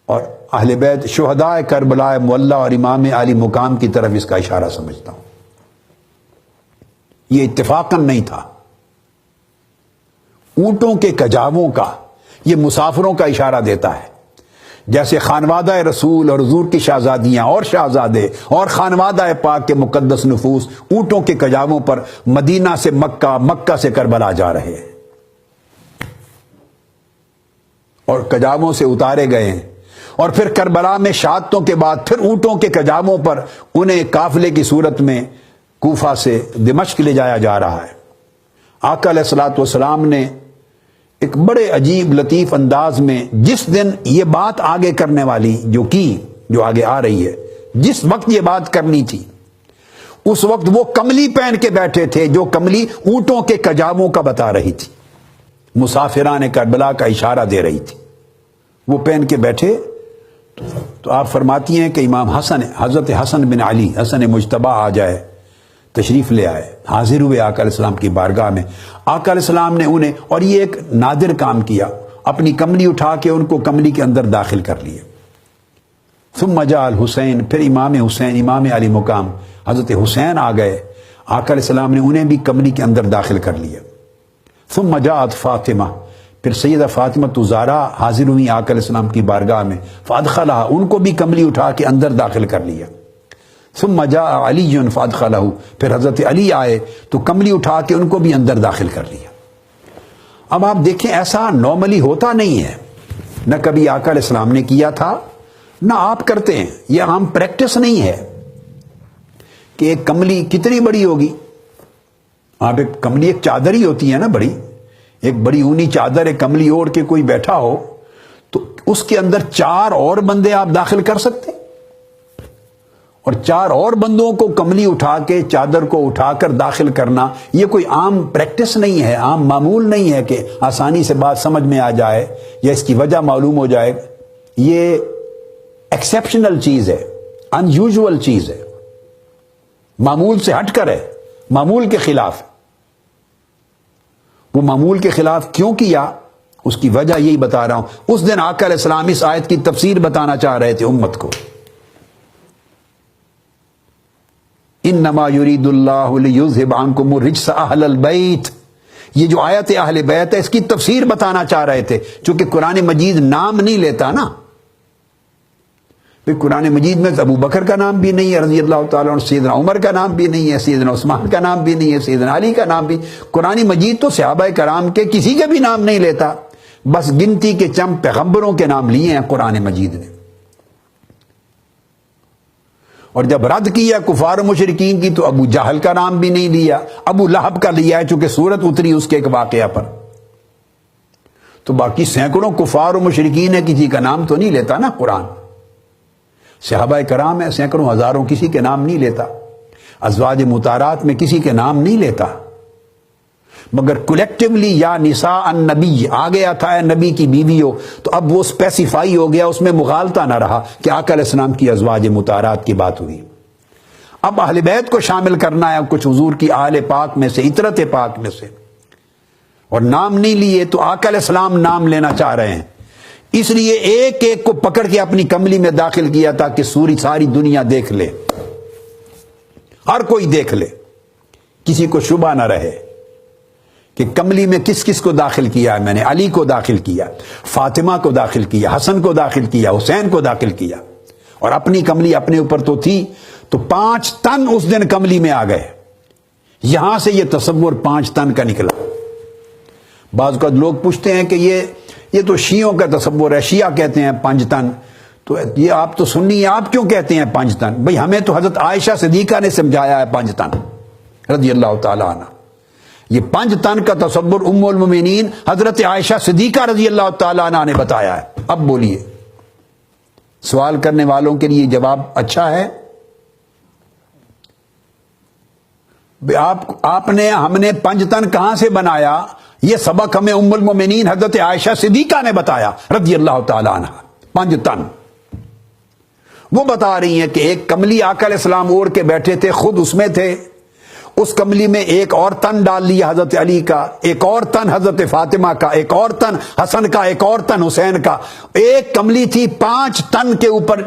اور اہل بیت شہداء کربلا معلیٰ اور امام علی مقام کی طرف اس کا اشارہ سمجھتا ہوں. یہ اتفاقاً نہیں تھا. اونٹوں کے کجاووں کا یہ مسافروں کا اشارہ دیتا ہے، جیسے خانوادہ رسول اور حضور کی شہزادیاں اور شہزادے اور خانوادہ پاک کے مقدس نفوس اونٹوں کے کجاووں پر مدینہ سے مکہ، مکہ سے کربلا جا رہے ہیں اور کجاووں سے اتارے گئے ہیں، اور پھر کربلا میں شہادتوں کے بعد پھر اونٹوں کے کجاووں پر انہیں قافلے کی صورت میں کوفہ سے دمشق لے جایا جا رہا ہے. آقا علیہ الصلوۃ والسلام نے ایک بڑے عجیب لطیف انداز میں جس دن یہ بات آگے کرنے والی جو آگے آ رہی ہے، جس وقت یہ بات کرنی تھی، اس وقت وہ کملی پہن کے بیٹھے تھے جو کملی اونٹوں کے کجاووں کا بتا رہی تھی، مسافران کربلا کا اشارہ دے رہی تھی. وہ پہن کے بیٹھے تو آپ فرماتی ہیں کہ امام حسن، حضرت حسن بن علی، حسن مجتبی آ جائے، تشریف لے آئے، حاضر ہوئے آقا علیہ السلام کی بارگاہ میں. آقا علیہ السلام نے انہیں، اور یہ ایک نادر کام کیا، اپنی کملی اٹھا کے ان کو کملی کے اندر داخل کر لیے. ثم جاء الحسین، پھر امام حسین، امام علی مقام حضرت حسین آ گئے، آقا علیہ السلام نے انہیں بھی کملی کے اندر داخل کر لیا. ثم جاءت فاطمہ، پھر سیدہ فاطمہ الزہرا حاضر ہوئی آقا علیہ السلام کی بارگاہ میں، فادخلها، ان کو بھی کملی اٹھا کے اندر داخل کر لیا. ثم جاء علی فادخلہ، پھر حضرت علی آئے تو کملی اٹھا کے ان کو بھی اندر داخل کر لیا. اب آپ دیکھیں ایسا نارملی ہوتا نہیں ہے، نہ کبھی آقا علیہ السلام نے کیا تھا نہ آپ کرتے ہیں. یہ عام پریکٹس نہیں ہے کہ ایک کملی کتنی بڑی ہوگی. آپ ایک کملی، ایک چادر ہی ہوتی ہے نا بڑی، ایک بڑی اونی چادر، ایک کملی اوڑھ کے کوئی بیٹھا ہو اس کے اندر 4 اور بندے آپ داخل کر سکتے ہیں، اور 4 اور بندوں کو کملی اٹھا کے چادر کو اٹھا کر داخل کرنا یہ کوئی عام پریکٹس نہیں ہے، عام معمول نہیں ہے کہ آسانی سے بات سمجھ میں آ جائے یا اس کی وجہ معلوم ہو جائے. یہ ایکسیپشنل چیز ہے، ان یوزول چیز ہے، معمول سے ہٹ کر ہے، معمول کے خلاف. وہ معمول کے خلاف کیوں کیا اس کی وجہ یہی بتا رہا ہوں. اس دن آقا علیہ السلام اس آیت کی تفسیر بتانا چاہ رہے تھے امت کو. انما یرید اللہ لیذھب عنکم الرجس اہل البیت، یہ جو آیت اہل بیت ہے اس کی تفسیر بتانا چاہ رہے تھے. چونکہ قرآن مجید نام نہیں لیتا نا، پھر قرآن مجید میں ابو بکر کا نام بھی نہیں ہے رضی اللہ تعالیٰ عنہ، سیدنا عمر کا نام بھی نہیں ہے، سیدنا عثمان کا نام بھی نہیں ہے، سیدنا علی کا نام بھی. قرآن مجید تو صحابہ کرام کے کسی کے بھی نام نہیں لیتا، بس گنتی کے چند پیغمبروں کے نام لیے ہیں قرآن مجید نے. اور جب رد کیا کفار و مشرکین کی تو ابو جہل کا نام بھی نہیں لیا، ابو لہب کا لیا ہے چونکہ سورت اتری اس کے ایک واقعہ پر. تو باقی سینکڑوں کفار و مشرکین ہے، کسی کا نام تو نہیں لیتا نا قرآن. صحابہ کرام ہے، سینکڑوں ہزاروں، کسی کے نام نہیں لیتا. ازواج مطہرات میں کسی کے نام نہیں لیتا، مگر کولیکٹیولی یا نساء النبی آ گیا تھا، نبی کی بیوی ہو تو اب وہ اسپیسیفائی ہو گیا، اس میں مغالطہ نہ رہا کہ آقا علیہ السلام کی ازواج مطہرات کی بات ہوئی. اب اہل بیت کو شامل کرنا ہے کچھ حضور کی آل پاک میں سے، عطرت پاک میں سے، اور نام نہیں لیے تو آقا علیہ السلام نام لینا چاہ رہے ہیں. اس لیے ایک ایک کو پکڑ کے اپنی کملی میں داخل کیا تاکہ ساری دنیا دیکھ لے، ہر کوئی دیکھ لے، کسی کو شبہ نہ رہے کہ کملی میں کس کس کو داخل کیا ہے. میں نے علی کو داخل کیا، فاطمہ کو داخل کیا، حسن کو داخل کیا، حسین کو داخل کیا، اور اپنی کملی اپنے اوپر تو تھی. تو 5 تن اس دن کملی میں آ گئے. یہاں سے یہ تصور 5 تن کا نکلا. بعض اوقات لوگ پوچھتے ہیں کہ یہ تو شیعوں کا تصور ہے، شیعہ کہتے ہیں 5 تن، تو یہ آپ تو سنی ہیں، آپ کیوں کہتے ہیں 5 تن؟ بھئی ہمیں تو حضرت عائشہ صدیقہ نے سمجھایا ہے 5 تن رضی اللہ تعالیٰ عنہ. یہ 5 تن کا تصور ام المومنین حضرت عائشہ صدیقہ رضی اللہ تعالیٰ عنہ نے بتایا ہے. اب بولیے، سوال کرنے والوں کے لیے جواب اچھا ہے؟ ہم نے 5 تن کہاں سے بنایا؟ یہ سبق ہمیں ام المومنین حضرت عائشہ صدیقہ نے بتایا رضی اللہ تعالیٰ عنہ. 5 تن وہ بتا رہی ہیں کہ ایک کملی آقا علیہ السلام اوڑھ کے بیٹھے تھے، خود اس میں تھے. اس کملی میں ایک اور تن ڈال لیا حضرت علی کا، ایک اور تن حضرت فاطمہ کا، ایک اور تن حسن کا، ایک اور تن حسین کا. ایک کملی تھی 5 تن کے اوپر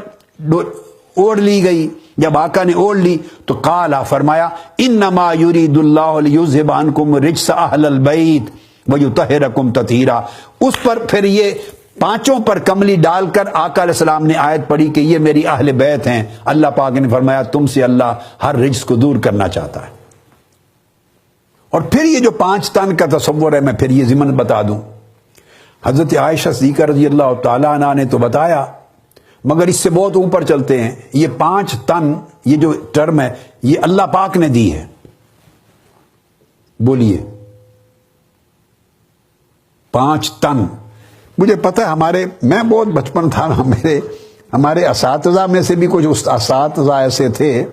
اوڑھ لی گئی. جب آقا نے اوڑھ لی تو قالا فرمایا انما یرید اللہ لیذھب عنکم الرجس اہل البیت ویطہرکم تطہیرا. اس پر پھر یہ 5 پر کملی ڈال کر آقا علیہ السلام نے آیت پڑھی کہ یہ میری اہل بیت ہیں. اللہ پاک نے فرمایا تم سے اللہ ہر رجس کو دور کرنا چاہتا ہے. اور پھر یہ جو 5 تن کا تصور ہے، میں پھر یہ ضمن بتا دوں. حضرت عائشہ صدیقہ رضی اللہ تعالیٰ عنہ نے تو بتایا، مگر اس سے بہت اوپر چلتے ہیں. یہ 5 تن یہ جو ٹرم ہے یہ اللہ پاک نے دی ہے. بولیے 5 تن. مجھے پتہ ہے میں بہت بچپن تھا، ہمارے اساتذہ میں سے بھی کچھ اساتذہ ایسے تھے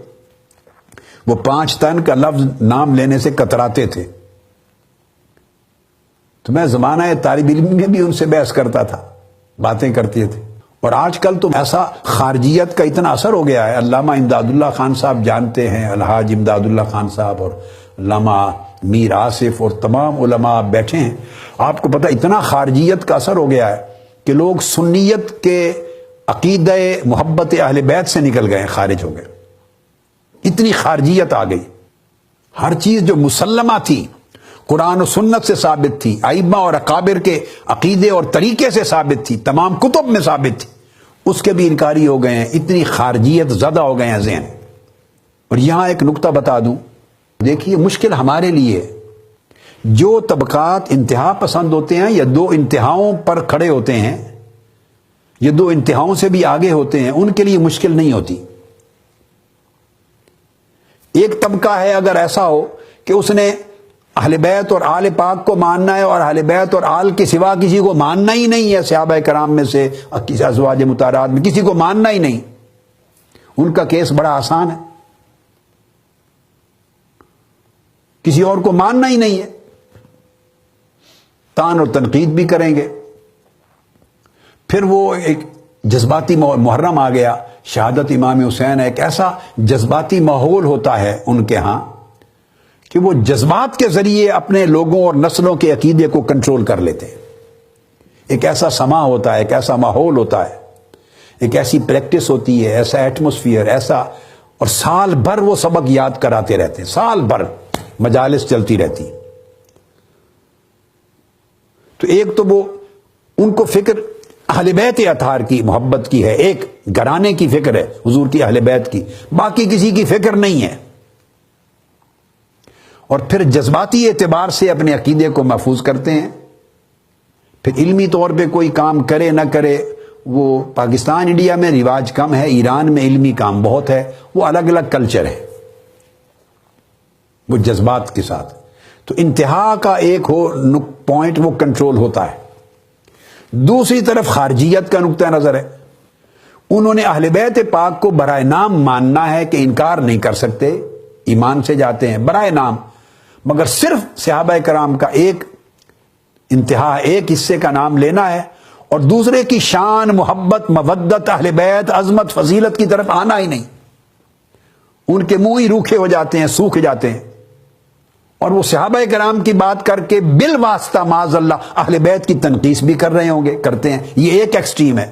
وہ 5 تن کا لفظ نام لینے سے کتراتے تھے. تو میں زمانہ طالب علم میں بھی ان سے بحث کرتا تھا، باتیں کرتے تھے. اور آج کل تو ایسا خارجیت کا اتنا اثر ہو گیا ہے. علامہ امداد اللہ خان صاحب جانتے ہیں، الحاج امداد اللہ خان صاحب اور علامہ میر آصف اور تمام علماء بیٹھے ہیں. آپ کو پتہ اتنا خارجیت کا اثر ہو گیا ہے کہ لوگ سنیت کے عقیدہ محبت اہل بیت سے نکل گئے، خارج ہو گئے. اتنی خارجیت آ گئی. ہر چیز جو مسلمہ تھی، قرآن و سنت سے ثابت تھی، ائمہ اور اکابر کے عقیدے اور طریقے سے ثابت تھی، تمام کتب میں ثابت تھی، اس کے بھی انکاری ہو گئے ہیں. اتنی خارجیت زدہ ہو گئے ہیں ذہن. اور یہاں ایک نقطہ بتا دوں، دیکھیے مشکل ہمارے لیے جو طبقات انتہا پسند ہوتے ہیں یا 2 انتہاؤں پر کھڑے ہوتے ہیں، یہ 2 انتہاؤں سے بھی آگے ہوتے ہیں، ان کے لیے مشکل نہیں ہوتی. ایک طبقہ ہے اگر ایسا ہو کہ اس نے اہل بیت اور آل پاک کو ماننا ہے اور اہل بیت اور آل کے سوا کسی کو ماننا ہی نہیں ہے. صحابہ کرام میں سے ازواج مطہرات میں کسی کو ماننا ہی نہیں. ان کا کیس بڑا آسان ہے, کسی اور کو ماننا ہی نہیں ہے. تان اور تنقید بھی کریں گے. پھر وہ ایک جذباتی محرم آ گیا, شہادت امام حسین. ایک ایسا جذباتی ماحول ہوتا ہے ان کے ہاں کہ وہ جذبات کے ذریعے اپنے لوگوں اور نسلوں کے عقیدے کو کنٹرول کر لیتے ہیں. ایک ایسا سما ہوتا ہے, ایک ایسا ماحول ہوتا ہے, ایک ایسی پریکٹس ہوتی ہے, ایسا ایٹماسفیئر, ایسا, اور سال بھر وہ سبق یاد کراتے رہتے ہیں, سال بھر مجالس چلتی رہتی. تو ایک تو وہ ان کو فکر اہل بیت اطہار کی محبت کی ہے, ایک گھرانے کی فکر ہے حضور کی, اہل بیت کی, باقی کسی کی فکر نہیں ہے. اور پھر جذباتی اعتبار سے اپنے عقیدے کو محفوظ کرتے ہیں. پھر علمی طور پہ کوئی کام کرے نہ کرے, وہ پاکستان انڈیا میں رواج کم ہے, ایران میں علمی کام بہت ہے, وہ الگ الگ کلچر ہے, وہ جذبات کے ساتھ. تو انتہا کا ایک پوائنٹ وہ کنٹرول ہوتا ہے. دوسری طرف خارجیت کا نقطہ نظر ہے. انہوں نے اہل بیت پاک کو برائے نام ماننا ہے کہ انکار نہیں کر سکتے, ایمان سے جاتے ہیں برائے نام, مگر صرف صحابہ کرام کا ایک انتہا, ایک حصے کا نام لینا ہے اور دوسرے کی شان, محبت, مودت, اہل بیت, عظمت, فضیلت کی طرف آنا ہی نہیں. ان کے منہ ہی روکھے ہو جاتے ہیں, سوکھ جاتے ہیں. اور وہ صحابہ کرام کی بات کر کے بالواسطہ معاذ اللہ اہل بیت کی تنقیص بھی کر رہے ہوں گے, کرتے ہیں. یہ ایک ایکسٹریم ہے.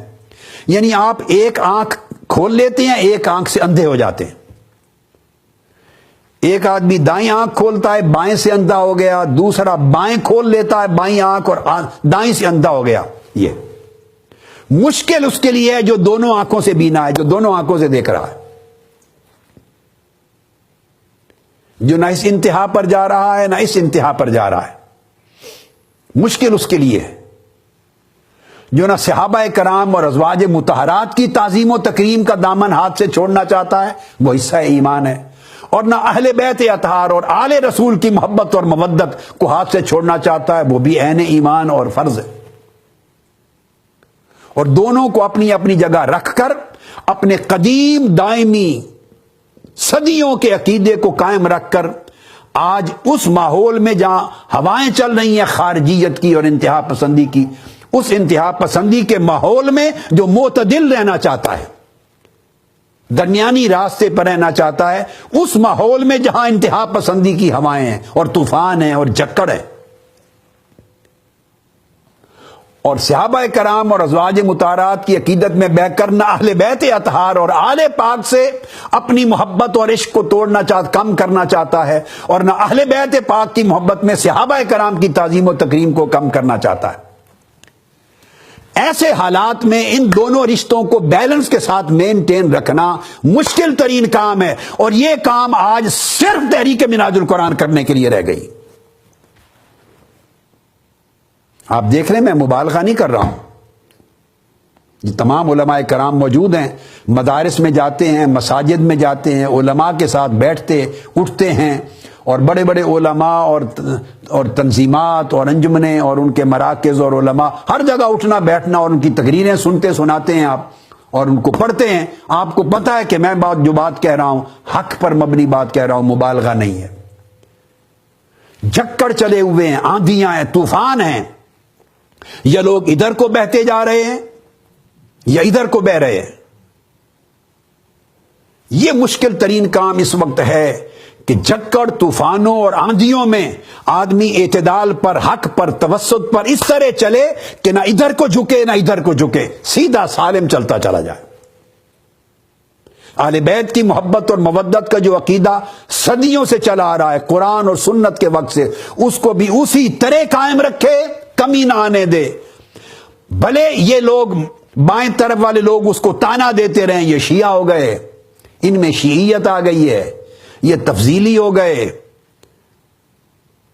یعنی آپ ایک آنکھ کھول لیتے ہیں, ایک آنکھ سے اندھے ہو جاتے ہیں. ایک آدمی دائیں آنکھ کھولتا ہے, بائیں سے اندھا ہو گیا, دوسرا بائیں کھول لیتا ہے بائیں آنکھ اور دائیں سے اندھا ہو گیا. یہ مشکل اس کے لیے ہے جو دونوں آنکھوں سے بینا ہے, جو دونوں آنکھوں سے دیکھ رہا ہے, جو نہ اس انتہا پر جا رہا ہے نہ اس انتہا پر جا رہا ہے. مشکل اس کے لیے ہے جو نہ صحابہ کرام اور ازواج مطہرات کی تعظیم و تکریم کا دامن ہاتھ سے چھوڑنا چاہتا ہے, وہ حصہ ایمان ہے, اور نہ اہل بیت اطہار اور آل رسول کی محبت اور مودت کو ہاتھ سے چھوڑنا چاہتا ہے, وہ بھی عین ایمان اور فرض ہے. اور دونوں کو اپنی اپنی جگہ رکھ کر اپنے قدیم دائمی صدیوں کے عقیدے کو قائم رکھ کر آج اس ماحول میں جہاں ہوائیں چل رہی ہیں خارجیت کی اور انتہا پسندی کی, اس انتہا پسندی کے ماحول میں جو معتدل رہنا چاہتا ہے, درمیانی راستے پر رہنا چاہتا ہے, اس ماحول میں جہاں انتہا پسندی کی ہوائیں ہیں اور طوفان ہیں اور جکڑ ہے. اور صحابہ کرام اور ازواج مطہرات کی عقیدت میں بہ کر نہ اہل بیت اطہار اور آل پاک سے اپنی محبت اور عشق کو کم کرنا چاہتا ہے, اور نہ اہل بیت پاک کی محبت میں صحابہ کرام کی تعظیم و تکریم کو کم کرنا چاہتا ہے. ایسے حالات میں ان دونوں رشتوں کو بیلنس کے ساتھ مینٹین رکھنا مشکل ترین کام ہے, اور یہ کام آج صرف تحریک منہاج القرآن کرنے کے لیے رہ گئی. آپ دیکھ رہے ہیں, میں مبالغہ نہیں کر رہا ہوں, یہ تمام علماء کرام موجود ہیں, مدارس میں جاتے ہیں, مساجد میں جاتے ہیں, علماء کے ساتھ بیٹھتے اٹھتے ہیں, اور بڑے بڑے علماء اور تنظیمات اور انجمنیں اور ان کے مراکز اور علماء ہر جگہ اٹھنا بیٹھنا اور ان کی تقریریں سنتے سناتے ہیں آپ, اور ان کو پڑھتے ہیں. آپ کو پتہ ہے کہ میں جو بات کہہ رہا ہوں حق پر مبنی بات کہہ رہا ہوں, مبالغہ نہیں ہے. جھکڑ چلے ہوئے ہیں, آندھیاں ہیں, طوفان ہیں, یا لوگ ادھر کو بہتے جا رہے ہیں یا ادھر کو بہ رہے ہیں. یہ مشکل ترین کام اس وقت ہے کہ جھکڑ, طوفانوں اور آندھیوں میں آدمی اعتدال پر, حق پر, توسط پر اس طرح چلے کہ نہ ادھر کو جھکے نہ ادھر کو جھکے, سیدھا سالم چلتا چلا جائے. اہل بیت کی محبت اور مودت کا جو عقیدہ صدیوں سے چلا آ رہا ہے قرآن اور سنت کے وقت سے, اس کو بھی اسی طرح قائم رکھے, کمی نہ آنے دے. بھلے یہ لوگ بائیں طرف والے لوگ اس کو تانا دیتے رہیں, یہ شیعہ ہو گئے, ان میں شیعیت آ گئی ہے, یہ تفضیلی ہو گئے,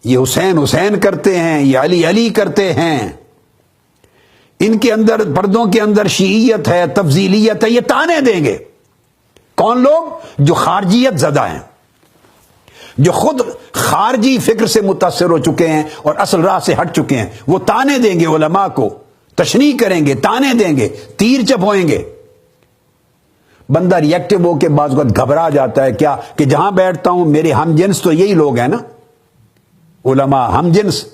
یہ حسین حسین کرتے ہیں, یہ علی علی کرتے ہیں, ان کے اندر پردوں کے اندر شیعیت ہے, تفضیلیت ہے, یہ تانے دیں گے. کون لوگ؟ جو خارجیت زدہ ہیں, جو خود خارجی فکر سے متاثر ہو چکے ہیں اور اصل راہ سے ہٹ چکے ہیں، وہ تانے دیں گے علماء کو، تشنیع کریں گے، تانے دیں گے، تیر چبوئیں گے۔ بندہ ریئیکٹو ہو کے بعض وقت گھبرا جاتا ہے، کیا کہ جہاں بیٹھتا ہوں میرے ہم جنس تو یہی لوگ ہیں نا، علماء ہم جنس،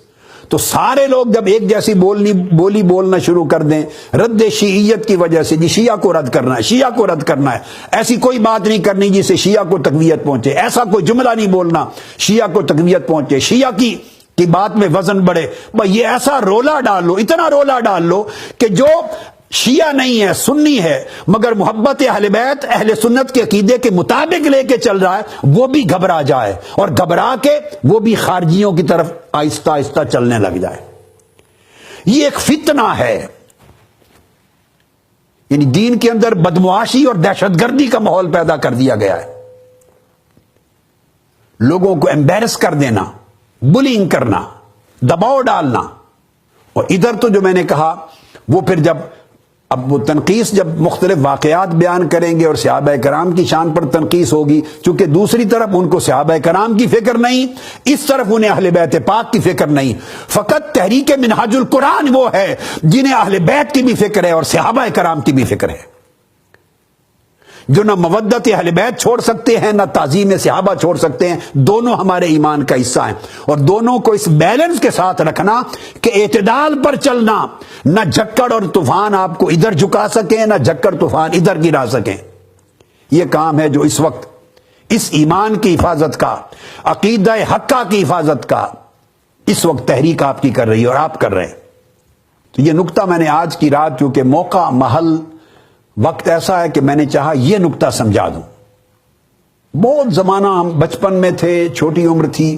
تو سارے لوگ جب ایک جیسی بولی بولنا شروع کر دیں رد شیعیت کی وجہ سے، جی شیعہ کو رد کرنا ہے، شیعہ کو رد کرنا ہے، ایسی کوئی بات نہیں کرنی جس سے شیعہ کو تقویت پہنچے، ایسا کوئی جملہ نہیں بولنا شیعہ کو تقویت پہنچے، شیعہ کی بات میں وزن بڑھے، بھائی یہ ایسا رولا ڈال لو، اتنا رولا ڈال لو کہ جو شیعہ نہیں ہے، سنی ہے، مگر محبت اہل بیت، اہل سنت کے عقیدے کے مطابق لے کے چل رہا ہے، وہ بھی گھبرا جائے، اور گھبرا کے وہ بھی خارجیوں کی طرف آہستہ آہستہ چلنے لگ جائے۔ یہ ایک فتنہ ہے، یعنی دین کے اندر بدمعاشی اور دہشت گردی کا ماحول پیدا کر دیا گیا ہے، لوگوں کو ایمبیرس کر دینا، بلینگ کرنا، دباؤ ڈالنا۔ اور ادھر تو جو میں نے کہا وہ پھر جب اب وہ تنقیس جب مختلف واقعات بیان کریں گے اور صحابہ کرام کی شان پر تنقیس ہوگی، چونکہ دوسری طرف ان کو صحابہ کرام کی فکر نہیں، اس طرف انہیں اہل بیت پاک کی فکر نہیں، فقط تحریک منہاج القرآن وہ ہے جنہیں اہل بیت کی بھی فکر ہے اور صحابہ کرام کی بھی فکر ہے، جو نہ مودت اہل بیت چھوڑ سکتے ہیں، نہ تعظیم صحابہ چھوڑ سکتے ہیں، دونوں ہمارے ایمان کا حصہ ہیں، اور دونوں کو اس بیلنس کے ساتھ رکھنا کہ اعتدال پر چلنا، نہ جھکڑ اور طوفان آپ کو ادھر جھکا سکیں، نہ جھکڑ طوفان ادھر گرا سکیں۔ یہ کام ہے جو اس وقت اس ایمان کی حفاظت کا، عقیدہ حقہ کی حفاظت کا اس وقت تحریک آپ کی کر رہی ہے اور آپ کر رہے ہیں۔ تو یہ نقطہ میں نے آج کی رات، چونکہ موقع محل وقت ایسا ہے کہ میں نے چاہا یہ نقطہ سمجھا دوں۔ بہت زمانہ ہم بچپن میں تھے، چھوٹی عمر تھی،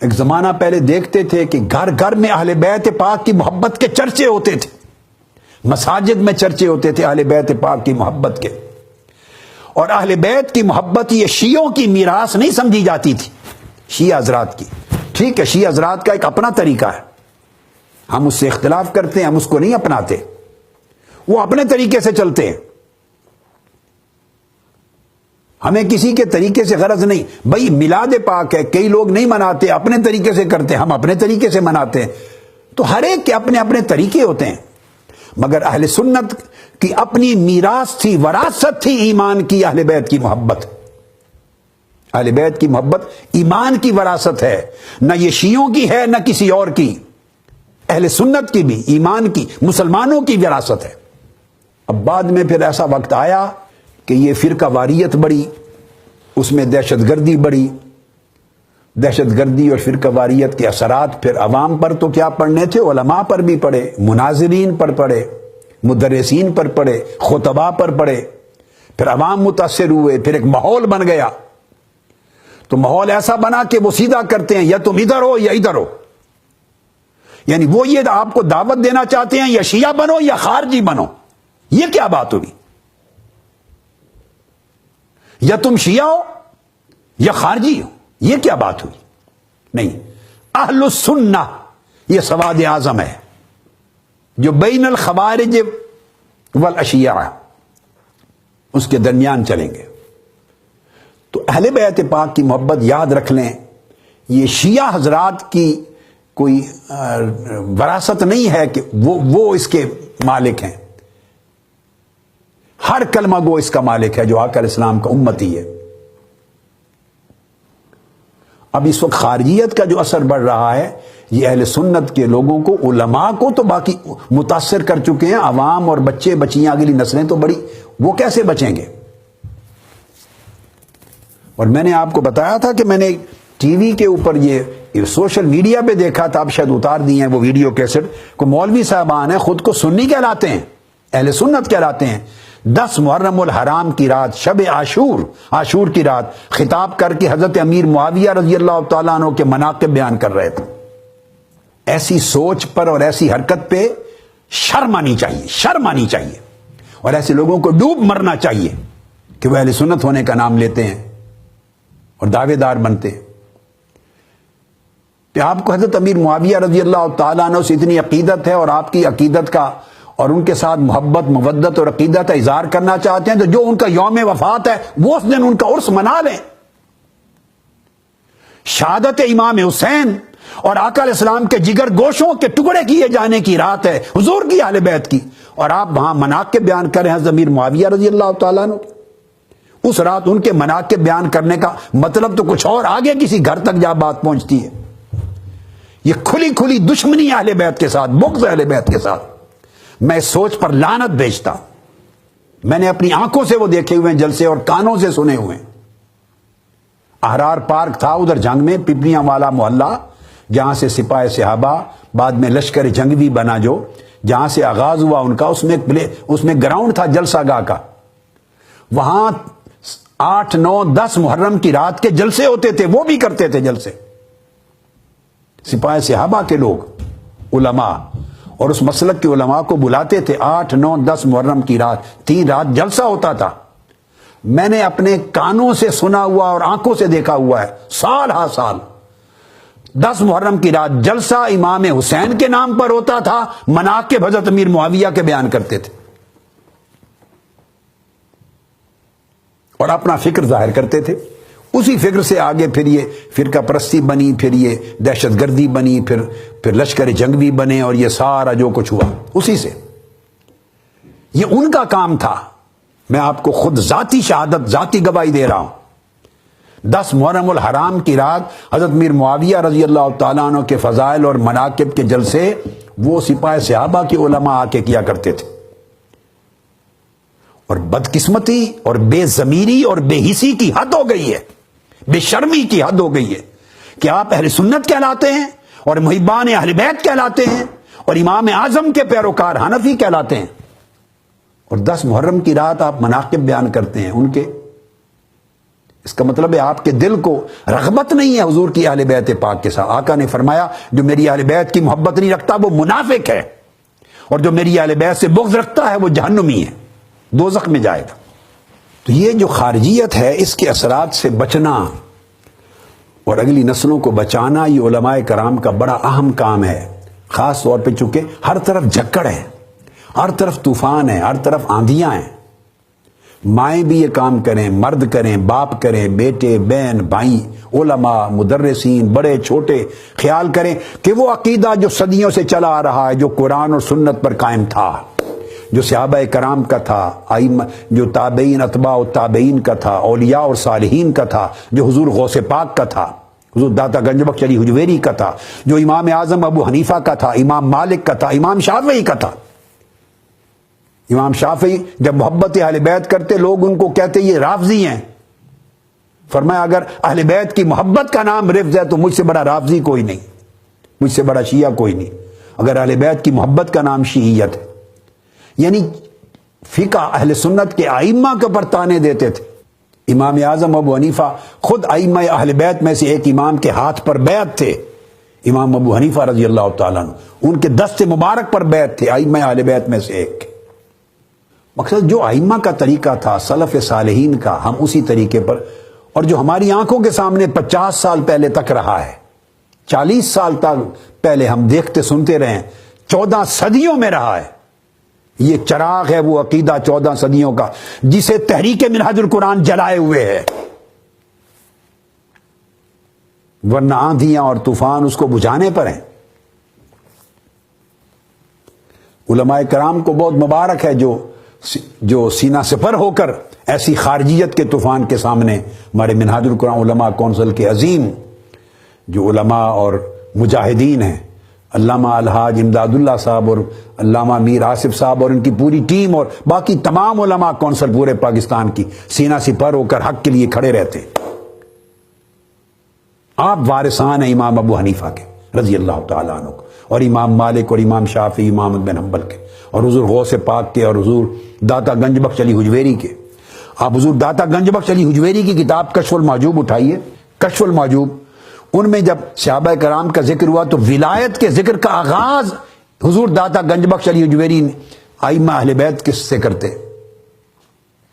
ایک زمانہ پہلے دیکھتے تھے کہ گھر گھر میں اہل بیت پاک کی محبت کے چرچے ہوتے تھے، مساجد میں چرچے ہوتے تھے اہل بیت پاک کی محبت کے، اور اہل بیت کی محبت یہ شیعوں کی میراث نہیں سمجھی جاتی تھی، شیعہ حضرات کی۔ ٹھیک ہے، شیعہ حضرات کا ایک اپنا طریقہ ہے، ہم اس سے اختلاف کرتے ہیں، ہم اس کو نہیں اپناتے، وہ اپنے طریقے سے چلتے ہیں، ہمیں کسی کے طریقے سے غرض نہیں۔ بھائی میلاد پاک ہے، کئی لوگ نہیں مناتے، اپنے طریقے سے کرتے، ہم اپنے طریقے سے مناتے ہیں، تو ہر ایک کے اپنے اپنے طریقے ہوتے ہیں، مگر اہل سنت کی اپنی میراث تھی، وراثت تھی ایمان کی، اہل بیت کی محبت۔ اہل بیت کی محبت ایمان کی وراثت ہے، نہ یہ شیعوں کی ہے نہ کسی اور کی، اہل سنت کی بھی، ایمان کی، مسلمانوں کی وراثت ہے۔ اب بعد میں پھر ایسا وقت آیا کہ یہ فرقہ واریت بڑی، اس میں دہشت گردی بڑی، دہشت گردی اور فرقہ واریت کے اثرات پھر عوام پر تو کیا پڑنے تھے، علماء پر بھی پڑے، مناظرین پر پڑے، مدرسین پر پڑے، خطباء پر پڑے، پھر عوام متاثر ہوئے، پھر ایک ماحول بن گیا۔ تو ماحول ایسا بنا کہ وہ سیدھا کرتے ہیں یا تم ادھر ہو یا ادھر ہو، یعنی وہ یہ آپ کو دعوت دینا چاہتے ہیں یا شیعہ بنو یا خارجی بنو۔ یہ کیا بات ہوئی؟ یا تم شیعہ ہو یا خارجی ہو، یہ کیا بات ہوئی؟ نہیں، اہل السنہ یہ سواد اعظم ہے جو بین الخوارج والاشیاء اس کے درمیان چلیں گے۔ تو اہل بیت پاک کی محبت یاد رکھ لیں، یہ شیعہ حضرات کی کوئی وراثت نہیں ہے کہ وہ اس کے مالک ہیں، ہر کلمہ گو اس کا مالک ہے جو آقا علیہ السلام کا امتی ہے۔ اب اس وقت خارجیت کا جو اثر بڑھ رہا ہے، یہ اہل سنت کے لوگوں کو، علماء کو تو باقی متاثر کر چکے ہیں، عوام اور بچے بچیاں اگلی نسلیں تو بڑی، وہ کیسے بچیں گے؟ اور میں نے آپ کو بتایا تھا کہ میں نے ٹی وی کے اوپر یہ سوشل میڈیا پہ دیکھا تھا، اب شاید اتار دیے ہیں وہ ویڈیو کیسٹ، کو مولوی صاحبان ہیں خود کو سنی کہلاتے ہیں، اہل سنت کہلاتے ہیں، 10 محرم الحرام کی رات، شب عاشور کی رات خطاب کر کے حضرت امیر معاویہ رضی اللہ تعالیٰ عنہ کے مناقب بیان کر رہے تھے۔ ایسی سوچ پر اور ایسی حرکت پہ شرم آنی چاہیے، شرم آنی چاہیے، اور ایسے لوگوں کو ڈوب مرنا چاہیے کہ وہ اہل سنت ہونے کا نام لیتے ہیں اور دعوے دار بنتے ہیں۔ کہ آپ کو حضرت امیر معاویہ رضی اللہ تعالیٰ عنہ سے اتنی عقیدت ہے اور آپ کی عقیدت کا اور ان کے ساتھ محبت، مودت اور عقیدت کا اظہار کرنا چاہتے ہیں، تو جو ان کا یوم وفات ہے وہ اس دن ان کا عرس منا لیں، شہادت امام حسین اور آقا علیہ السلام کے جگر گوشوں کے ٹکڑے کیے جانے کی رات ہے حضور کی اہل بیت کی، اور آپ وہاں مناقب بیان کر رہے ہیں امیر معاویہ رضی اللہ تعالیٰ عنہ۔ اس رات ان کے مناقب بیان کرنے کا مطلب تو کچھ اور، آگے کسی گھر تک جا بات پہنچتی ہے۔ یہ کھلی کھلی دشمنی اہل بیت کے ساتھ، بغض اہل بیت کے ساتھ۔ میں اس سوچ پر لعنت بھیجتا ہوں۔ میں نے اپنی آنکھوں سے وہ دیکھے ہوئے جلسے اور کانوں سے سنے ہوئے۔ احرار پارک تھا ادھر جنگ میں، پپلیاں والا محلہ، جہاں سے سپاہ صحابہ بعد میں لشکر جنگی بنا، جو جہاں سے آغاز ہوا ان کا، اس میں گراؤنڈ تھا جلسہ گاہ کا۔ وہاں 8، 9، 10 محرم کی رات کے جلسے ہوتے تھے، وہ بھی کرتے تھے جلسے سپاہ صحابہ کے لوگ، علماء، اور اس مسلک کے علماء کو بلاتے تھے۔ 8، 9، 10 محرم کی رات 3 رات جلسہ ہوتا تھا۔ میں نے اپنے کانوں سے سنا ہوا اور آنکھوں سے دیکھا ہوا ہے، سال ہا سال۔ 10 محرم کی رات جلسہ امام حسین کے نام پر ہوتا تھا، مناقب حضرت امیر معاویہ کے بیان کرتے تھے اور اپنا فکر ظاہر کرتے تھے۔ اسی فکر سے آگے پھر یہ فرقہ پرستی بنی، پھر یہ دہشت گردی بنی، پھر لشکر جنگ بھی بنے، اور یہ سارا جو کچھ ہوا اسی سے۔ یہ ان کا کام تھا۔ میں آپ کو خود ذاتی شہادت، ذاتی گواہی دے رہا ہوں۔ 10 محرم الحرام کی رات حضرت میر معاویہ رضی اللہ تعالیٰ عنہ کے فضائل اور مناقب کے جلسے وہ سپاہ صحابہ کے علماء آ کے کیا کرتے تھے۔ اور بدقسمتی اور بے ضمیری اور بے حسی کی حد ہو گئی ہے، بے شرمی کی حد ہو گئی ہے کہ آپ اہل سنت کہلاتے ہیں اور محبان اہل بیت کہلاتے ہیں اور امام اعظم کے پیروکار حنفی کہلاتے ہیں، اور 10 محرم کی رات آپ مناقب بیان کرتے ہیں ان کے۔ اس کا مطلب ہے آپ کے دل کو رغبت نہیں ہے حضور کی اہل بیت پاک کے ساتھ۔ آقا نے فرمایا جو میری اہل بیت کی محبت نہیں رکھتا وہ منافق ہے، اور جو میری اہل بیت سے بغض رکھتا ہے وہ جہنمی ہے، دوزخ میں جائے گا۔ تو یہ جو خارجیت ہے، اس کے اثرات سے بچنا اور اگلی نسلوں کو بچانا، یہ علماء کرام کا بڑا اہم کام ہے، خاص طور پہ چونکہ ہر طرف جھکڑ ہے، ہر طرف طوفان ہے، ہر طرف آندیاں ہیں۔ مائیں بھی یہ کام کریں، مرد کریں، باپ کریں، بیٹے، بہن، بھائی، علماء، مدرسین، بڑے چھوٹے، خیال کریں کہ وہ عقیدہ جو صدیوں سے چلا آ رہا ہے، جو قرآن اور سنت پر قائم تھا، جو صحابہ کرام کا تھا، جو تابعین، اتباع و تابعین کا تھا، اولیاء اور صالحین کا تھا، جو حضور غوث پاک کا تھا، حضور داتا گنج بخش علی حجویری کا تھا، جو امام اعظم ابو حنیفہ کا تھا، امام مالک کا تھا، امام شافعی کا تھا۔ امام شافعی جب محبت اہل بیت کرتے، لوگ ان کو کہتے یہ رافضی ہیں۔ فرمایا اگر اہل بیت کی محبت کا نام رفض ہے تو مجھ سے بڑا رافضی کوئی نہیں، مجھ سے بڑا شیعہ کوئی نہیں، اگر اہل بیت کی محبت کا نام شیعیت ہے۔ یعنی فقہ اہل سنت کے ائمہ کے پر تانے دیتے تھے۔ امام اعظم ابو حنیفہ خود ائمہ اہل بیت میں سے ایک امام کے ہاتھ پر بیعت تھے، امام ابو حنیفہ رضی اللہ تعالیٰ عنہ، ان کے دست مبارک پر بیعت تھے، ائمہ اہل بیت میں سے ایک۔ مقصد جو ائمہ کا طریقہ تھا، سلف صالحین کا، ہم اسی طریقے پر، اور جو ہماری آنکھوں کے سامنے 50 سال پہلے تک رہا ہے، 40 سال تک پہلے ہم دیکھتے سنتے رہے، 14 صدیوں میں رہا ہے۔ یہ چراغ ہے وہ عقیدہ 14 صدیوں کا جسے تحریک منہاج القرآن جلائے ہوئے ہے، ورنہ آندھیاں اور طوفان اس کو بجھانے پر ہیں۔ علماء کرام کو بہت مبارک ہے جو سینہ سپر ہو کر ایسی خارجیت کے طوفان کے سامنے، ہمارے منہاج القرآن علماء کونسل کے عظیم جو علماء اور مجاہدین ہیں، علامہ الحاج امداد اللہ صاحب اور علامہ میر آصف صاحب اور ان کی پوری ٹیم اور باقی تمام علماء کونسل پورے پاکستان کی سینہ سپر ہو کر حق کے لیے کھڑے رہتے۔ آپ وارثان ہیں امام ابو حنیفہ کے رضی اللہ تعالیٰ عنہ، اور امام مالک اور امام شافعی، امام احمد بن حنبل کے، اور حضور غوث پاک کے، اور حضور داتا گنج بخش علی حجویری کے۔ آپ حضور داتا گنج بخش علی حجویری کی کتاب کشف المحجوب اٹھائیے، کشف المحجوب، ان میں جب صحابہ کرام کا ذکر ہوا تو ولایت کے ذکر کا آغاز حضور داتا گنج بخش علی حجویری ائمہ اہل بیت کس سے کرتے؟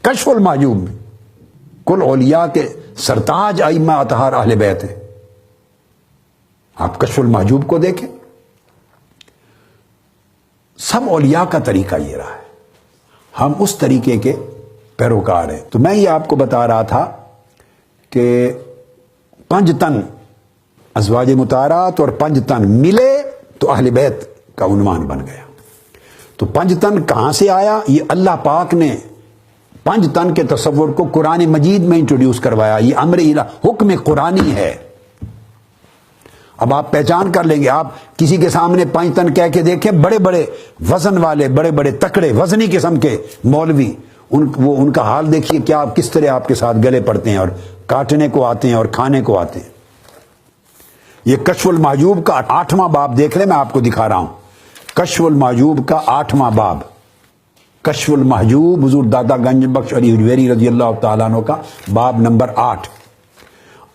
کشف المحجوب میں کل اولیاء کے سرتاج ائمہ اطہار اہل بیت ہیں۔ آپ کشف المحجوب کو دیکھیں، سب اولیاء کا طریقہ یہ رہا ہے، ہم اس طریقے کے پیروکار ہیں۔ تو میں یہ آپ کو بتا رہا تھا کہ 5 تن ازواج مطہرات اور 5 تن ملے تو اہل بیت کا عنوان بن گیا۔ تو 5 تن کہاں سے آیا؟ یہ اللہ پاک نے 5 تن کے تصور کو قرآن مجید میں انٹروڈیوس کروایا۔ یہ امر الہ، حکم قرآنی ہے۔ اب آپ پہچان کر لیں گے، آپ کسی کے سامنے 5 تن کہہ کے دیکھیں، بڑے بڑے وزن والے، بڑے بڑے تکڑے وزنی قسم کے مولوی، ان کا حال دیکھیے کیا، کس طرح آپ کے ساتھ گلے پڑتے ہیں اور کاٹنے کو آتے ہیں اور کھانے کو آتے ہیں۔ یہ کشف المحجوب کا 8واں باب دیکھ لیں، میں آپ کو دکھا رہا ہوں۔ کشف المحجوب کا 8واں باب، کشف المحجوب حضور داتا گنج بخش علی حجویری رضی اللہ تعالیٰ عنہ کا باب نمبر 8۔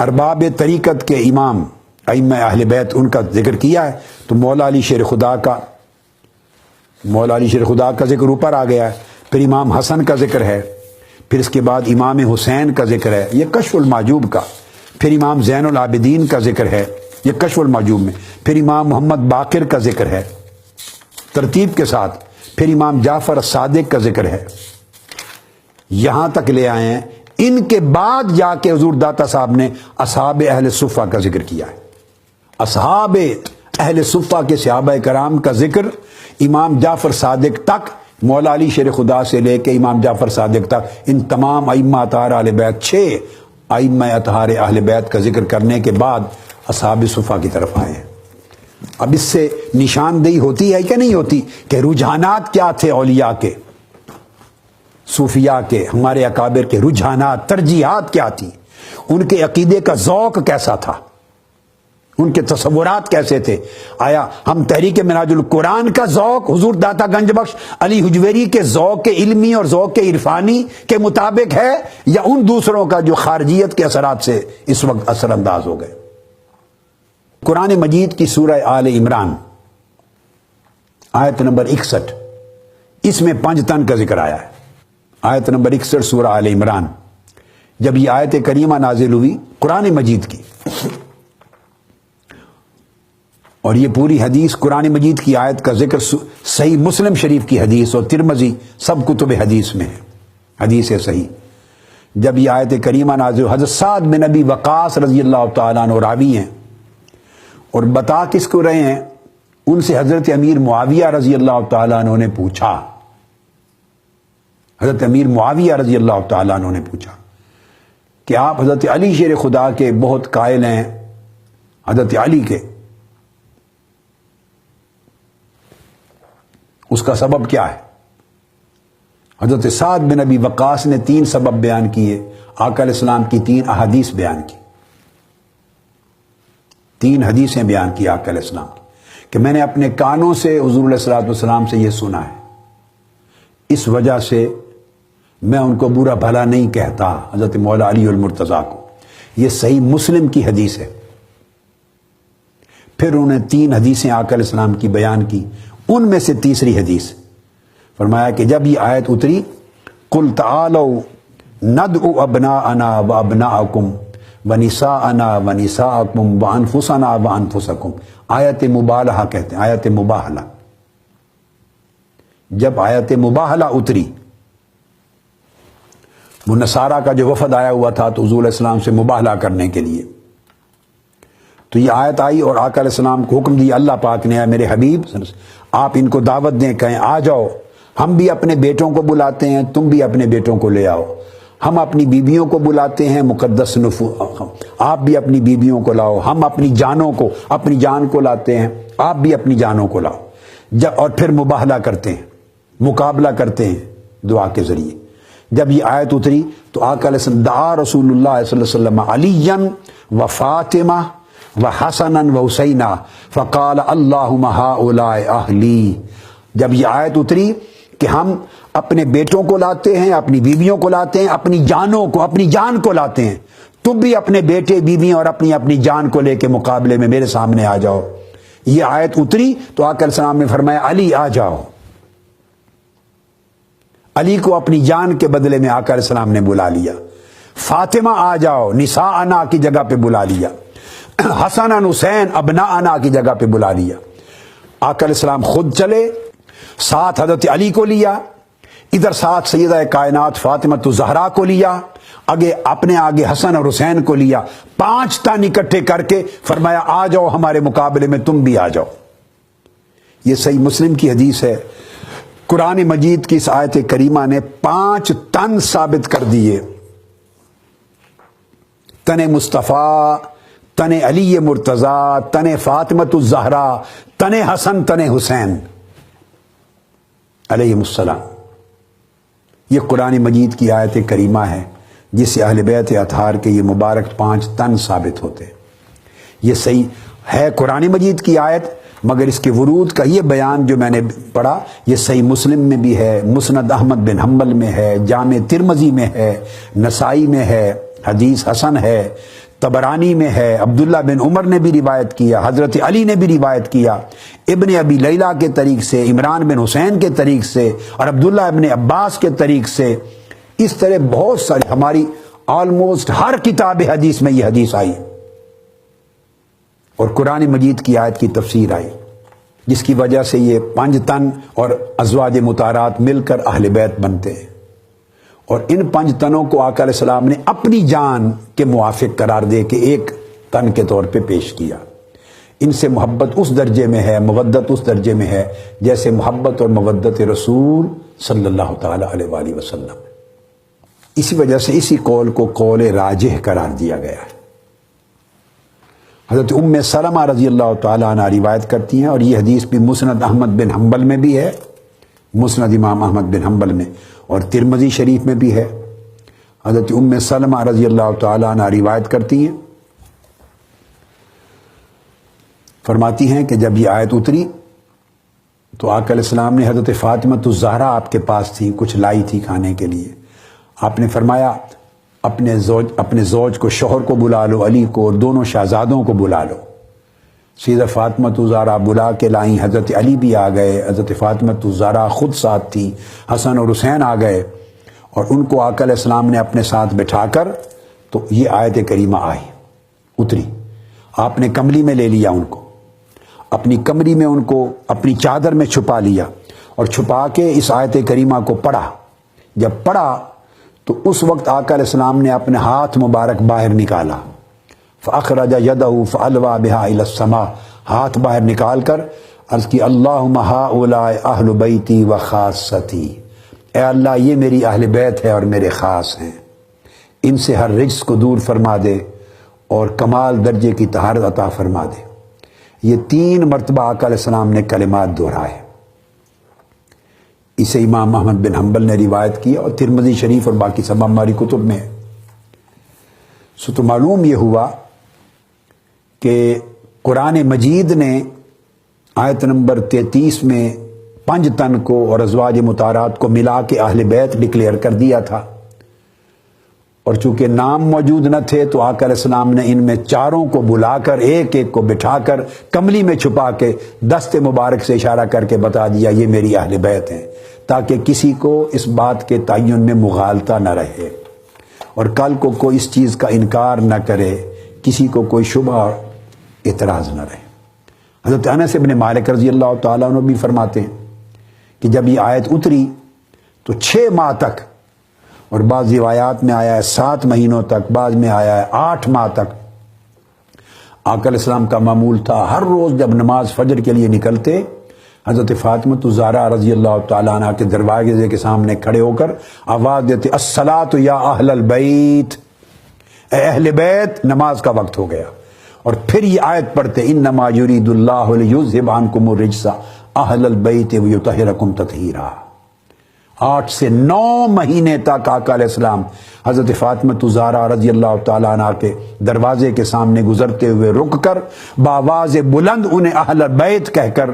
ارباب طریقت کے امام ائمہ اہل بیت ان کا ذکر کیا ہے، تو مولا علی شیر خدا کا ذکر اوپر آ گیا ہے، پھر امام حسن کا ذکر ہے، پھر اس کے بعد امام حسین کا ذکر ہے، یہ کشف المحجوب کا، پھر امام زین العابدین کا ذکر ہے یہ کشف المحجوب میں، پھر امام محمد باقر کا ذکر ہے ترتیب کے ساتھ، پھر امام جعفر صادق کا ذکر ہے، یہاں تک لے آئے ہیں۔ ان کے بعد جا کے حضور داتا صاحب نے اصحاب اہل صفہ کا ذکر کیا ہے۔ اصحاب اہل صفہ کے صحابہ کرام کا ذکر امام جعفر صادق تک، مولا علی شیر خدا سے لے کے امام جعفر صادق تک، ان تمام ائمہ اطہار اہل بیت، 6 ائمہ اطہار اہل بیت کا ذکر کرنے کے بعد اصحاب صفہ کی طرف آئے ہیں۔ اب اس سے نشاندہی ہوتی ہے کہ نہیں ہوتی کہ رجحانات کیا تھے اولیاء کے، صوفیاء کے، ہمارے اکابر کے رجحانات، ترجیحات کیا تھی، ان کے عقیدے کا ذوق کیسا تھا، ان کے تصورات کیسے تھے؟ آیا ہم تحریک منہاج القرآن کا ذوق حضور داتا گنج بخش علی حجویری کے ذوق علمی اور ذوق عرفانی کے مطابق ہے، یا ان دوسروں کا جو خارجیت کے اثرات سے اس وقت اثر انداز ہو گئے؟ قرآن مجید کی سورہ آل عمران آیت نمبر 61، اس میں 5 تن کا ذکر آیا ہے۔ آیت نمبر 61 سورہ آل عمران، جب یہ آیت کریمہ نازل ہوئی قرآن مجید کی، اور یہ پوری حدیث قرآن مجید کی آیت کا ذکر صحیح مسلم شریف کی حدیث اور ترمذی سب کتب حدیث میں ہے، حدیث صحیح۔ جب یہ آیت کریمہ نازل، حضرت سعد بن ابی وقاص رضی اللہ تعالیٰ عنہ راوی ہیں، اور بتا کس کو رہے ہیں؟ ان سے حضرت امیر معاویہ رضی اللہ تعالیٰ عنہ نے پوچھا، حضرت امیر معاویہ رضی اللہ تعالیٰ عنہ نے پوچھا کہ آپ حضرت علی شیر خدا کے بہت قائل ہیں، حضرت علی کے، اس کا سبب کیا ہے؟ حضرت سعد بن ابی وقاص نے 3 سبب بیان کیے، آقا علیہ السلام کی 3 احادیث بیان کی، 3 حدیثیں بیان کی آقا علیہ السلام کی، کہ میں نے اپنے کانوں سے حضور علیہ الصلوۃ والسلام سے یہ سنا ہے، اس وجہ سے میں ان کو برا بھلا نہیں کہتا، حضرت مولا علی المرتضیٰ کو۔ یہ صحیح مسلم کی حدیث ہے۔ پھر انہوں نے 3 حدیثیں آقا علیہ السلام کی بیان کی، ان میں سے تیسری حدیث فرمایا کہ جب یہ آیت اتری، قل تعالوا ندعو ابناءنا وابناءکم ونساءنا ونساءکم وانفسنا وانفسکم، آیت مبالغہ کہتے ہیں، آیت مباہلہ۔ جب آیت مباہلہ اتری، وہ نصارہ کا جو وفد آیا ہوا تھا تو حضور علیہ السلام سے مباہلہ کرنے کے لیے، تو یہ آیت آئی اور آقا علیہ السلام کو حکم دیا اللہ پاک نے، میرے حبیب آپ ان کو دعوت دیں، کہیں آ جاؤ، ہم بھی اپنے بیٹوں کو بلاتے ہیں، تم بھی اپنے بیٹوں کو لے آؤ، ہم اپنی بیویوں کو بلاتے ہیں، مقدس آپ بھی اپنی بیویوں کو لاؤ، ہم اپنی جانوں کو، اپنی جان کو لاتے ہیں، آپ بھی اپنی جانوں کو لاؤ، اور پھر مباہلہ کرتے ہیں، مقابلہ کرتے ہیں دعا کے ذریعے۔ جب یہ آیت اتری تو آقا علیہ السلام دعا رسول اللہ صلی اللہ علیہ وسلم علی و فاطمہ و حسن و حسین فقال اللہم ہؤلاء اہلی۔ جب یہ آیت اتری کہ ہم اپنے بیٹوں کو لاتے ہیں، اپنی بیویوں کو لاتے ہیں، اپنی جانوں کو، اپنی جان کو لاتے ہیں، تم بھی اپنے بیٹے بیویاں اور اپنی جان کو لے کے مقابلے میں میرے سامنے آ جاؤ۔ یہ آیت اتری تو آقا علیہ السلام نے فرمایا علی آ جاؤ۔ علی کو اپنی جان کے بدلے میں آقا علیہ السلام نے بلا لیا، فاطمہ آ جاؤ نساءنا کی جگہ پہ بلا لیا، حسن حسین ابناءنا کی جگہ پہ بلا لیا۔ آقا علیہ السلام خود چلے، ساتھ حضرت علی کو لیا، ادھر ساتھ سیدہ کائنات فاطمہ الزہرا کو لیا، اپنے آگے حسن اور حسین کو لیا، 5 تن اکٹھے کر کے فرمایا آ جاؤ ہمارے مقابلے میں، تم بھی آ جاؤ۔ یہ صحیح مسلم کی حدیث ہے۔ قرآن مجید کی اس آیت کریمہ نے 5 تن ثابت کر دیے، تن مصطفیٰ، تن علی مرتضیٰ، تن فاطمۃ الزہرا، تن حسن، تن حسین علیہم السلام۔ یہ قرآن مجید کی آیت کریمہ ہے جس سے اہل بیت اطہار کے یہ مبارک 5 تن ثابت ہوتے ہیں۔ یہ صحیح ہے قرآن مجید کی آیت، مگر اس کے ورود کا یہ بیان جو میں نے پڑھا یہ صحیح مسلم میں بھی ہے، مسند احمد بن حنبل میں ہے، جامع ترمذی میں ہے، نسائی میں ہے، حدیث حسن ہے، طبرانی میں ہے، عبداللہ بن عمر نے بھی روایت کیا، حضرت علی نے بھی روایت کیا، ابن ابی لیلہ کے طریق سے، عمران بن حسین کے طریق سے، اور عبداللہ ابن عباس کے طریق سے۔ اس طرح بہت ساری ہماری آلموسٹ ہر کتاب حدیث میں یہ حدیث آئی اور قرآن مجید کی آیت کی تفسیر آئی، جس کی وجہ سے یہ 5 تن اور ازواج مطہرات مل کر اہل بیت بنتے ہیں۔ اور ان 5 تنوں کو آقا علیہ السلام نے اپنی جان کے موافق قرار دے کے ایک تن کے طور پہ پیش کیا۔ ان سے محبت اس درجے میں ہے، مودت اس درجے میں ہے جیسے محبت اور مودت رسول صلی اللہ تعالی علیہ وآلہ وسلم۔ اسی وجہ سے اسی قول کو قول راجح قرار دیا گیا ہے۔ حضرت ام سلمہ رضی اللہ تعالیٰ عنہ روایت کرتی ہیں، اور یہ حدیث بھی مسند احمد بن حنبل میں بھی ہے، مسند امام احمد بن حنبل میں، اور ترمذی شریف میں بھی ہے۔ حضرت ام سلمہ رضی اللہ تعالیٰ عنہ روایت کرتی ہیں، فرماتی ہیں کہ جب یہ آیت اتری تو آقا علیہ السلام نے حضرت فاطمۃ الزہرا آپ کے پاس تھی، کچھ لائی تھی کھانے کے لیے۔ آپ نے فرمایا اپنے زوج کو، شوہر کو بلا لو، علی کو، اور دونوں شہزادوں کو بلا لو۔ سیدہ فاطمۃ الزہرا بلا کے لائیں، حضرت علی بھی آ گئے، حضرت فاطمۃ الزہرا خود ساتھ تھی، حسن اور حسین آ گئے، اور ان کو آقا علیہ السلام نے اپنے ساتھ بٹھا کر تو یہ آیت کریمہ آئی، اتری۔ آپ نے کملی میں لے لیا ان کو، اپنی کمری میں ان کو اپنی چادر میں چھپا لیا، اور چھپا کے اس آیت کریمہ کو پڑھا۔ جب پڑھا تو اس وقت آقا علیہ السلام نے اپنے ہاتھ مبارک باہر نکالا، فَأَخْرَجَ يَدَهُ فَأَلْوَى بِهَا إِلَى السَّمَاءِ، ہاتھ باہر نکال کر عرض کی اللہم ہؤلاء اہل بیتی و خاصتی، اے اللہ یہ میری اہل بیت ہے اور میرے خاص ہیں، ان سے ہر رجس کو دور فرما دے اور کمال درجے کی طہارت عطا فرما دے۔ یہ 3 مرتبہ آقا علیہ السلام نے کلمات دہرائے۔ اسے امام احمد بن حنبل نے روایت کیا اور ترمذی شریف اور باقی سب ہماری کتب میں ہے۔ تو معلوم یہ ہوا کہ قرآن مجید نے آیت نمبر 33 میں 5 تن کو اور ازواج مطہرات کو ملا کے اہل بیت ڈکلیئر کر دیا تھا، اور چونکہ نام موجود نہ تھے تو آقا علیہ السلام نے ان میں 4 کو بلا کر ایک ایک کو بٹھا کر کملی میں چھپا کے دست مبارک سے اشارہ کر کے بتا دیا یہ میری اہل بیت ہیں، تاکہ کسی کو اس بات کے تعین میں مغالطہ نہ رہے اور کل کو کوئی اس چیز کا انکار نہ کرے، کسی کو کوئی شبہ اور اعتراض نہ رہے۔ حضرت انس بن مالک رضی اللہ تعالیٰ عنہ بھی فرماتے ہیں کہ جب یہ آیت اتری تو 6 ماہ تک، اور بعض روایات میں آیا ہے 7 مہینوں تک، بعض میں آیا ہے 8 ماہ تک، آقا علیہ السلام کا معمول تھا ہر روز جب نماز فجر کے لیے نکلتے حضرت فاطمۃ الزہرا رضی اللہ تعالیٰ عنہ کے دروازے کے سامنے کھڑے ہو کر آواز دیتے الصلاۃ یا اہل البیت، اے اہل بیت نماز کا وقت ہو گیا، اور پھر یہ آیت پڑھتے انما یرید اللہ لیذھب عنکم الرجس اہل البیت ویطہرکم تطہیرا۔ 8 سے 9 مہینے تک آقا علیہ السلام حضرت فاطمۃ الزہرا رضی اللہ تعالیٰ عنہ کے دروازے کے سامنے گزرتے ہوئے رک کر بآواز بلند انہیں اہل بیت کہہ کر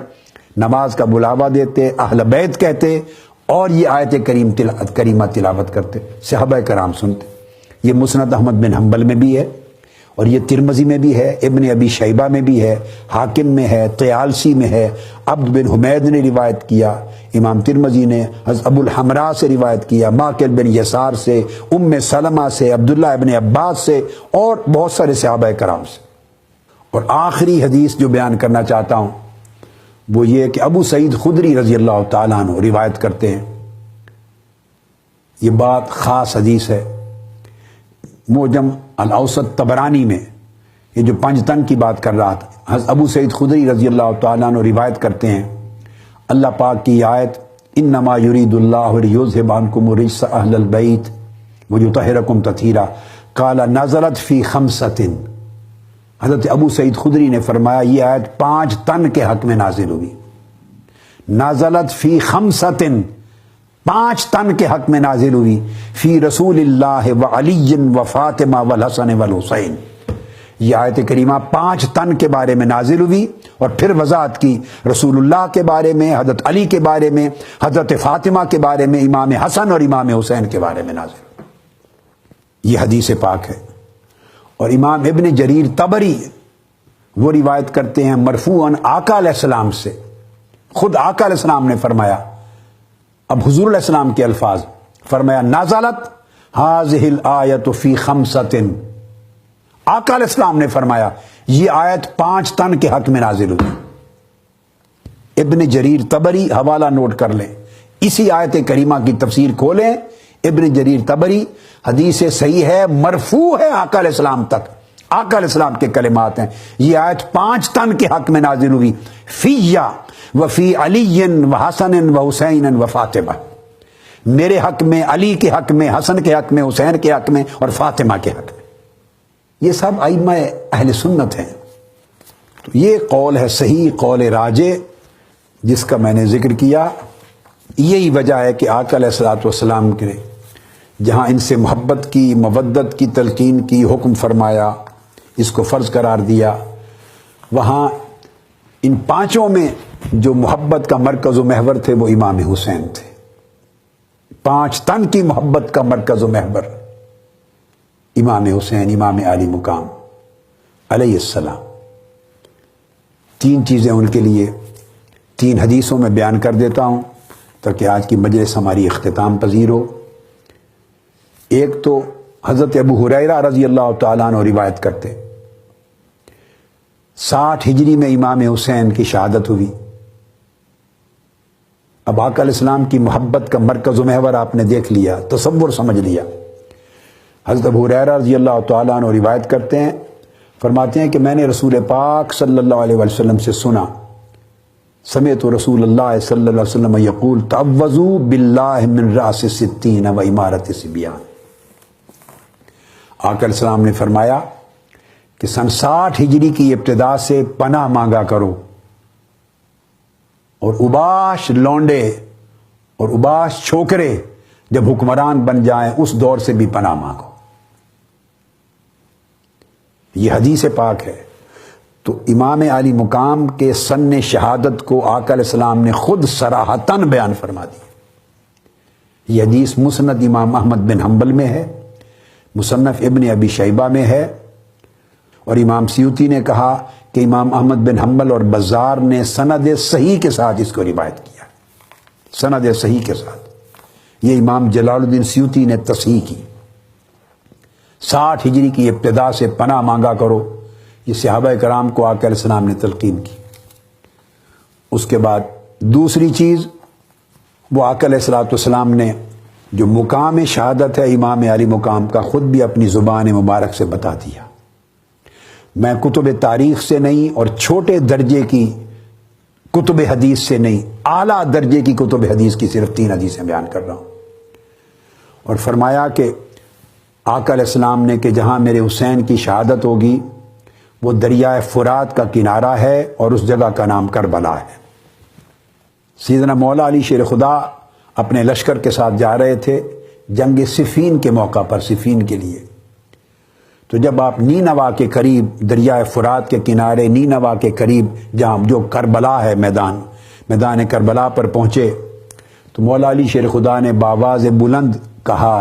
نماز کا بلاوا دیتے، اہل بیت کہتے، اور یہ آیت کریمہ تلاوت کرتے، صحابہ کرام سنتے۔ یہ مسند احمد بن حنبل میں بھی ہے، اور یہ ترمذی میں بھی ہے، ابن ابی شیبہ میں بھی ہے، حاکم میں ہے، طیالسی میں ہے، عبد بن حمید نے روایت کیا، امام ترمذی نے حضرت ابو الحمراء سے روایت کیا، ماکل بن یسار سے، ام سلمہ سے، عبداللہ ابن عباس سے، اور بہت سارے صحابہ کرام سے۔ اور آخری حدیث جو بیان کرنا چاہتا ہوں وہ یہ کہ ابو سعید خدری رضی اللہ تعالیٰ عنہ روایت کرتے ہیں، یہ بات خاص حدیث ہے، معجم الاوسط طبرانی میں یہ جو 5 تن کی بات کر رہا تھا، حضرت ابو سعید خدری رضی اللہ تعالیٰ عنہ روایت کرتے ہیں، اللہ پاک کی آیت انما یرید اللہ لیذھب عنکم الرجس اہل البیت ویطہرکم تطہیرا قال نزلت فی 5۔ حضرت ابو سعید خدری نے فرمایا یہ آیت 5 تن کے حق میں نازل ہوئی، نازلت فی 5، 5 تن کے حق میں نازل ہوئی، فی رسول اللہ وعلی وفاطمہ والحسن والحسین۔ یہ آیت کریمہ 5 تن کے بارے میں نازل ہوئی، اور پھر وضاحت کی رسول اللہ کے بارے میں، حضرت علی کے بارے میں، حضرت فاطمہ کے بارے میں، امام حسن اور امام حسین کے بارے میں نازل ہوئی۔ یہ حدیث پاک ہے۔ اور امام ابن جریر طبری وہ روایت کرتے ہیں مرفوعاً آقا علیہ السلام سے، خود آقا علیہ السلام نے فرمایا، اب حضور علیہ السلام کے الفاظ، فرمایا نازلت هذه الآیت فی 5۔ آقا علیہ السلام نے فرمایا یہ آیت 5 تن کے حق میں نازل ہوئی۔ ابن جریر طبری حوالہ نوٹ کر لیں، اسی آیت کریمہ کی تفسیر کھولیں، ابن جریر طبری، حدیث صحیح ہے، مرفوع ہے آقا علیہ السلام تک، آقا علیہ السلام کے کلمات ہیں، یہ آیت 5 تن کے حق میں نازل ہوئی، فیہ وفی علی وحسن وحسین وفاطمہ، میرے حق میں، علی کے حق میں، حسن کے حق میں، حسین کے حق میں اور فاطمہ کے حق میں۔ یہ سب ائمہ اہل سنت ہیں۔ تو یہ قول ہے صحیح، قول راجح جس کا میں نے ذکر کیا۔ یہی وجہ ہے کہ آقا علیہ الصلوۃ والسلام نے جہاں ان سے محبت کی، مودت کی تلقین کی، حکم فرمایا، اس کو فرض قرار دیا، وہاں ان 5 میں جو محبت کا مرکز و محور تھے وہ امام حسین تھے۔ 5 تن کی محبت کا مرکز و محور امام حسین، امام عالی مقام علیہ السلام۔ 3 چیزیں ان کے لیے 3 حدیثوں میں بیان کر دیتا ہوں تاکہ آج کی مجلس ہماری اختتام پذیر ہو۔ ایک تو حضرت ابو ہریرہ رضی اللہ تعالیٰ عنہ روایت کرتے، 60 ہجری میں امام حسین کی شہادت ہوئی۔ اب آقا علیہ السلام کی محبت کا مرکز و محور آپ نے دیکھ لیا، تصور سمجھ لیا۔ حضرت ابو ہریرہ رضی اللہ تعالیٰ عنہ روایت کرتے ہیں، فرماتے ہیں کہ میں نے رسول پاک صلی اللہ علیہ وسلم سے سنا، سمعت رسول اللہ صلی اللہ علیہ وسلم یقول تعوذوا باللہ من رأس 60 و امارت صبیان۔ آقا علیہ السلام نے فرمایا کہ سن 60 ہجری کی ابتدا سے پناہ مانگا کرو، اور اباش لونڈے اور اباش چھوکرے جب حکمران بن جائیں اس دور سے بھی پناہ مانگو۔ یہ حدیث پاک ہے۔ تو امام عالی مقام کے سن شہادت کو آقا علیہ السلام نے خود صراحتاً بیان فرما دی۔ یہ حدیث مسند امام احمد بن حنبل میں ہے، مصنف ابن ابی شیبہ میں ہے، اور امام سیوطی نے کہا کہ امام احمد بن حنبل اور بزار نے سند صحیح کے ساتھ اس کو روایت کیا، سند صحیح کے ساتھ۔ یہ امام جلال الدین سیوطی نے تصحیح کی۔ 60 ہجری کی ابتدا سے پناہ مانگا کرو، یہ صحابہ کرام کو آقا علیہ السلام نے تلقین کی۔ اس کے بعد دوسری چیز، وہ آقا علیہ السلام نے جو مقام شہادت ہے امام علی مقام کا، خود بھی اپنی زبان مبارک سے بتا دیا۔ میں کتب تاریخ سے نہیں اور چھوٹے درجے کی کتب حدیث سے نہیں، اعلیٰ درجے کی کتب حدیث کی صرف 3 حدیثیں بیان کر رہا ہوں۔ اور فرمایا کہ آقا علیہ السلام نے کہ جہاں میرے حسین کی شہادت ہوگی وہ دریائے فرات کا کنارہ ہے، اور اس جگہ کا نام کربلا ہے۔ سیدنا مولا علی شیر خدا اپنے لشکر کے ساتھ جا رہے تھے جنگ صفین کے موقع پر، صفین کے لیے۔ تو جب آپ نینوا کے قریب، دریائے فرات کے کنارے نینوا کے قریب جہاں جو کربلا ہے، میدان کربلا پر پہنچے، تو مولا علی شیر خدا نے بآواز بلند کہا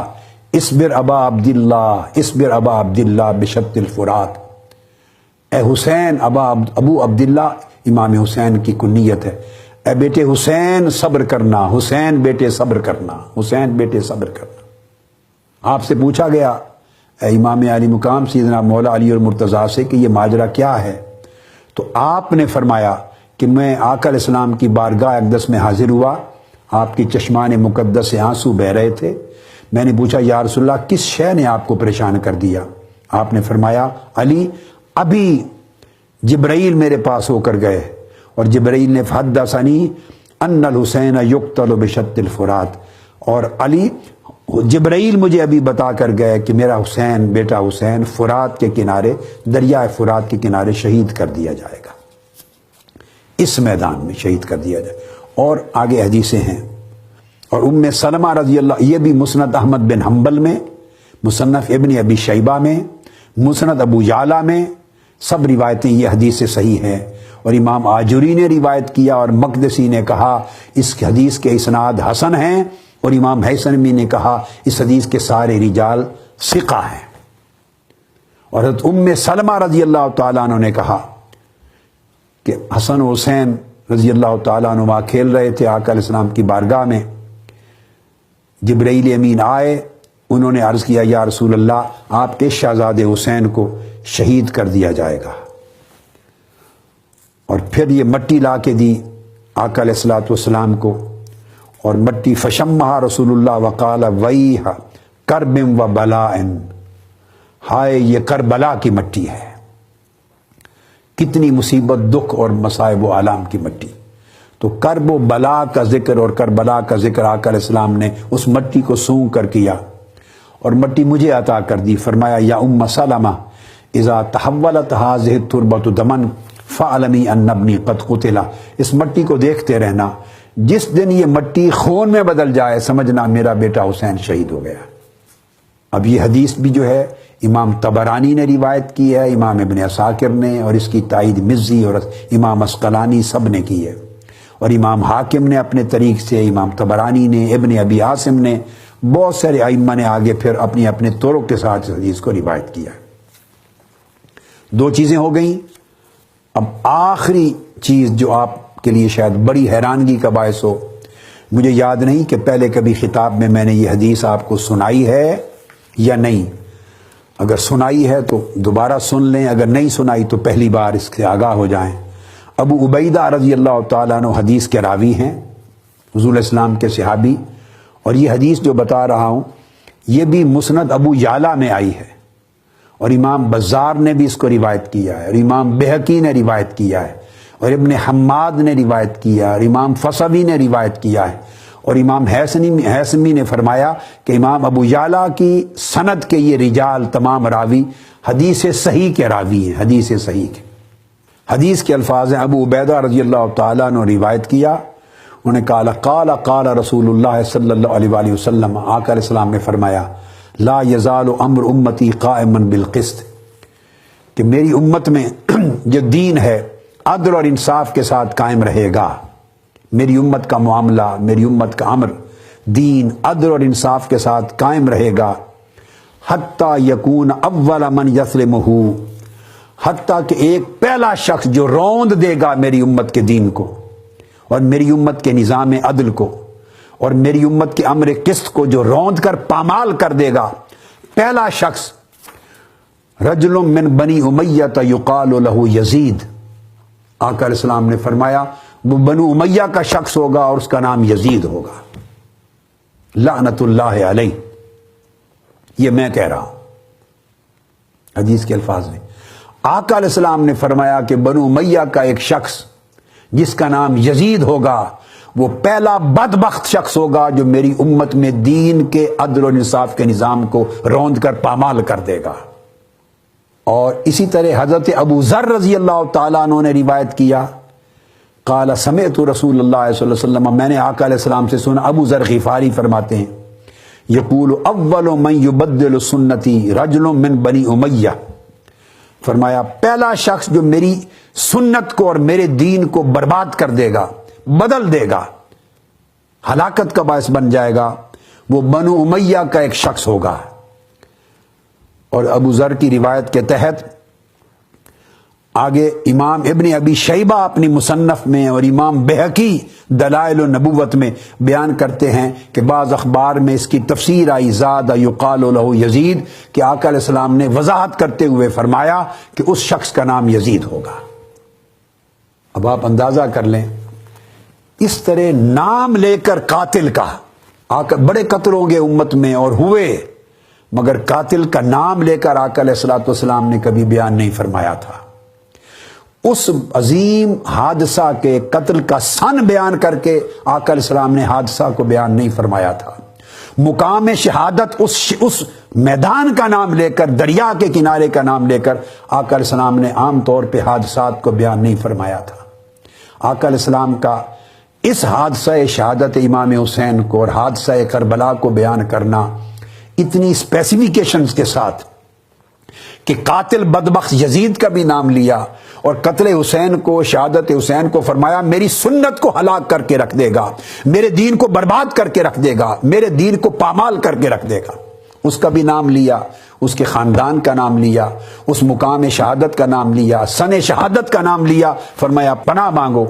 اصبر ابا عبداللہ، اصبر ابا عبداللہ بشط الفرات۔ اے حسین، ابو عبداللہ امام حسین کی کنیت ہے، اے بیٹے حسین صبر کرنا، حسین بیٹے صبر کرنا، حسین بیٹے صبر کرنا۔ آپ سے پوچھا گیا اے امام علی مقام سیدنا مولا علی اور مرتضیٰ سے کہ یہ ماجرا کیا ہے؟ تو آپ نے فرمایا کہ میں آقا علیہ السلام کی بارگاہ اقدس میں حاضر ہوا، آپ کی چشمان مقدس سے آنسو بہ رہے تھے۔ میں نے پوچھا یا رسول اللہ کس شے نے آپ کو پریشان کر دیا؟ آپ نے فرمایا علی، ابھی جبرائیل میرے پاس ہو کر گئے اور جبرائیل نے حدثنی ان الحسین یقتل بشط الفرات، اور علی جبرائیل مجھے ابھی بتا کر گئے کہ میرا حسین، بیٹا حسین فرات کے کنارے، دریائے فرات کے کنارے شہید کر دیا جائے گا، اس میدان میں شہید کر دیا جائے۔ اور آگے حدیثیں ہیں۔ اور ام سلمہ رضی اللہ، یہ بھی مسند احمد بن حنبل میں، مصنف ابن ابی شیبہ میں، مسند ابو یعلا میں، سب روایتیں یہ حدیث سے صحیح ہیں۔ اور امام آجری نے روایت کیا اور مقدسی نے کہا اس حدیث کے اسناد حسن ہیں، اور امام حیثمی نے کہا اس حدیث کے سارے رجال ثقہ ہیں۔ اور حضرت ام سلمہ رضی اللہ تعالیٰ عنہ نے کہا کہ حسن و حسین رضی اللہ تعالیٰ عنہ وہاں کھیل رہے تھے آقا علیہ السلام کی بارگاہ میں، جبرائیل امین آئے، انہوں نے عرض کیا یا رسول اللہ آپ کے شہزادے حسین کو شہید کر دیا جائے گا، اور پھر یہ مٹی لا کے دی آقا علیہ الصلوۃ والسلام کو، اور مٹی فشمہا رسول اللہ وقال ویح کرب و بلاء، ہائے یہ کربلا کی مٹی ہے، کتنی مصیبت، دکھ اور مصائب و آلام کی مٹی۔ تو کرب و بلا کا ذکر اور کربلا کا ذکر آقا علیہ السلام نے اس مٹی کو سونگ کر کیا، اور مٹی مجھے عطا کر دی۔ فرمایا یا ام سلمہ اذا تحولت هذه التربۃ دما فاعلمی ان ابنی قد قتل، اس مٹی کو دیکھتے رہنا، جس دن یہ مٹی خون میں بدل جائے سمجھنا میرا بیٹا حسین شہید ہو گیا۔ اب یہ حدیث بھی جو ہے امام طبرانی نے روایت کی ہے، امام ابن عساکر نے، اور اس کی تائید مزی اور امام عسقلانی سب نے کی ہے، اور امام حاکم نے اپنے طریق سے، امام طبرانی نے، ابن ابی عاصم نے، بہت سارے ائمہ نے آگے پھر اپنے اپنے طرق کے ساتھ اس حدیث کو روایت کیا۔ دو چیزیں ہو گئیں۔ اب آخری چیز جو آپ کے لیے شاید بڑی حیرانگی کا باعث ہو، مجھے یاد نہیں کہ پہلے کبھی خطاب میں میں نے یہ حدیث آپ کو سنائی ہے یا نہیں، اگر سنائی ہے تو دوبارہ سن لیں، اگر نہیں سنائی تو پہلی بار اس سے آگاہ ہو جائیں۔ ابو عبیدہ رضی اللہ تعالیٰ عنہ حدیث کے راوی ہیں، حضور علیہ السلام کے صحابی، اور یہ حدیث جو بتا رہا ہوں یہ بھی مسند ابو یعلا میں آئی ہے، اور امام بزار نے بھی اس کو روایت کیا ہے، اور امام بہقی نے روایت کیا ہے، اور ابن حماد نے روایت کیا ہے، اور امام فصوی نے روایت کیا ہے، اور امام حیثمی نے فرمایا کہ امام ابو یعلا کی سند کے یہ رجال تمام راوی حدیث صحیح کے راوی ہیں، حدیث صحیح کے۔ حدیث کے الفاظ ہیں، ابو عبیدہ رضی اللہ تعالیٰ نے روایت کیا، انہوں نے کہا قال رسول اللہ صلی اللہ علیہ وآلہ وسلم، آقا علیہ السلام نے فرمایا لا یزال امر امتی قائما بالقسط، کہ میری امت میں جو دین ہے عدل اور انصاف کے ساتھ قائم رہے گا، میری امت کا معاملہ، میری امت کا امر، دین عدل اور انصاف کے ساتھ قائم رہے گا، حتیٰ یکون اول من یسلمہ، حتیٰ کہ ایک پہلا شخص جو روند دے گا میری امت کے دین کو اور میری امت کے نظام عدل کو اور میری امت کے امر قسط کو جو روند کر پامال کر دے گا، پہلا شخص رجل من بنی امیہ یقال لہ یزید، آقا علیہ السلام نے فرمایا وہ بنو امیہ کا شخص ہوگا اور اس کا نام یزید ہوگا، لعنت اللہ علیہ، یہ میں کہہ رہا ہوں حدیث کے الفاظ میں۔ آقا علیہ السلام نے فرمایا کہ بنو امیہ کا ایک شخص جس کا نام یزید ہوگا وہ پہلا بدبخت شخص ہوگا جو میری امت میں دین کے عدل و انصاف کے نظام کو روند کر پامال کر دے گا۔ اور اسی طرح حضرت ابو ذر رضی اللہ تعالیٰ عنہ نے روایت کیا، قال سمعت رسول اللہ صلی اللہ علیہ وسلم، میں نے آقا علیہ السلام سے سنا، ابو ذر غفاری فرماتے ہیں یقول اول من یبدل سنتی رجل من بنی امیہ، فرمایا پہلا شخص جو میری سنت کو اور میرے دین کو برباد کر دے گا، بدل دے گا، ہلاکت کا باعث بن جائے گا، وہ بنو امیہ کا ایک شخص ہوگا۔ اور ابو ذر کی روایت کے تحت آگے امام ابن ابی شیبہ اپنی مصنف میں اور امام بہقی دلائل النبوت میں بیان کرتے ہیں کہ بعض اخبار میں اس کی تفسیر آئی زاد یقال لہ یزید، کہ آقا علیہ السلام نے وضاحت کرتے ہوئے فرمایا کہ اس شخص کا نام یزید ہوگا۔ اب آپ اندازہ کر لیں، اس طرح نام لے کر قاتل کا، بڑے قتل ہوں گے امت میں اور ہوئے، مگر قاتل کا نام لے کر آقا علیہ الصلوۃ والسلام نے کبھی بیان نہیں فرمایا تھا۔ اس عظیم حادثہ کے قتل کا سن بیان کر کے آقا علیہ السلام نے حادثہ کو بیان نہیں فرمایا تھا۔ مقام شہادت اس میدان کا نام لے کر، دریا کے کنارے کا نام لے کر آقا علیہ السلام نے عام طور پہ حادثات کو بیان نہیں فرمایا تھا۔ آقا علیہ السلام کا اس حادثہ شہادت امام حسین کو اور حادثہ کربلا کو بیان کرنا اتنی اسپیسیفیکیشنز کے ساتھ کہ قاتل بدبخت یزید کا بھی نام لیا اور قتل حسین کو، شہادت حسین کو فرمایا میری سنت کو ہلاک کر کے رکھ دے گا، میرے دین کو برباد کر کے رکھ دے گا، میرے دین کو پامال کر کے رکھ دے گا، اس کا بھی نام لیا، اس کے خاندان کا نام لیا، اس مقام شہادت کا نام لیا، سن شہادت کا نام لیا، فرمایا پناہ مانگو۔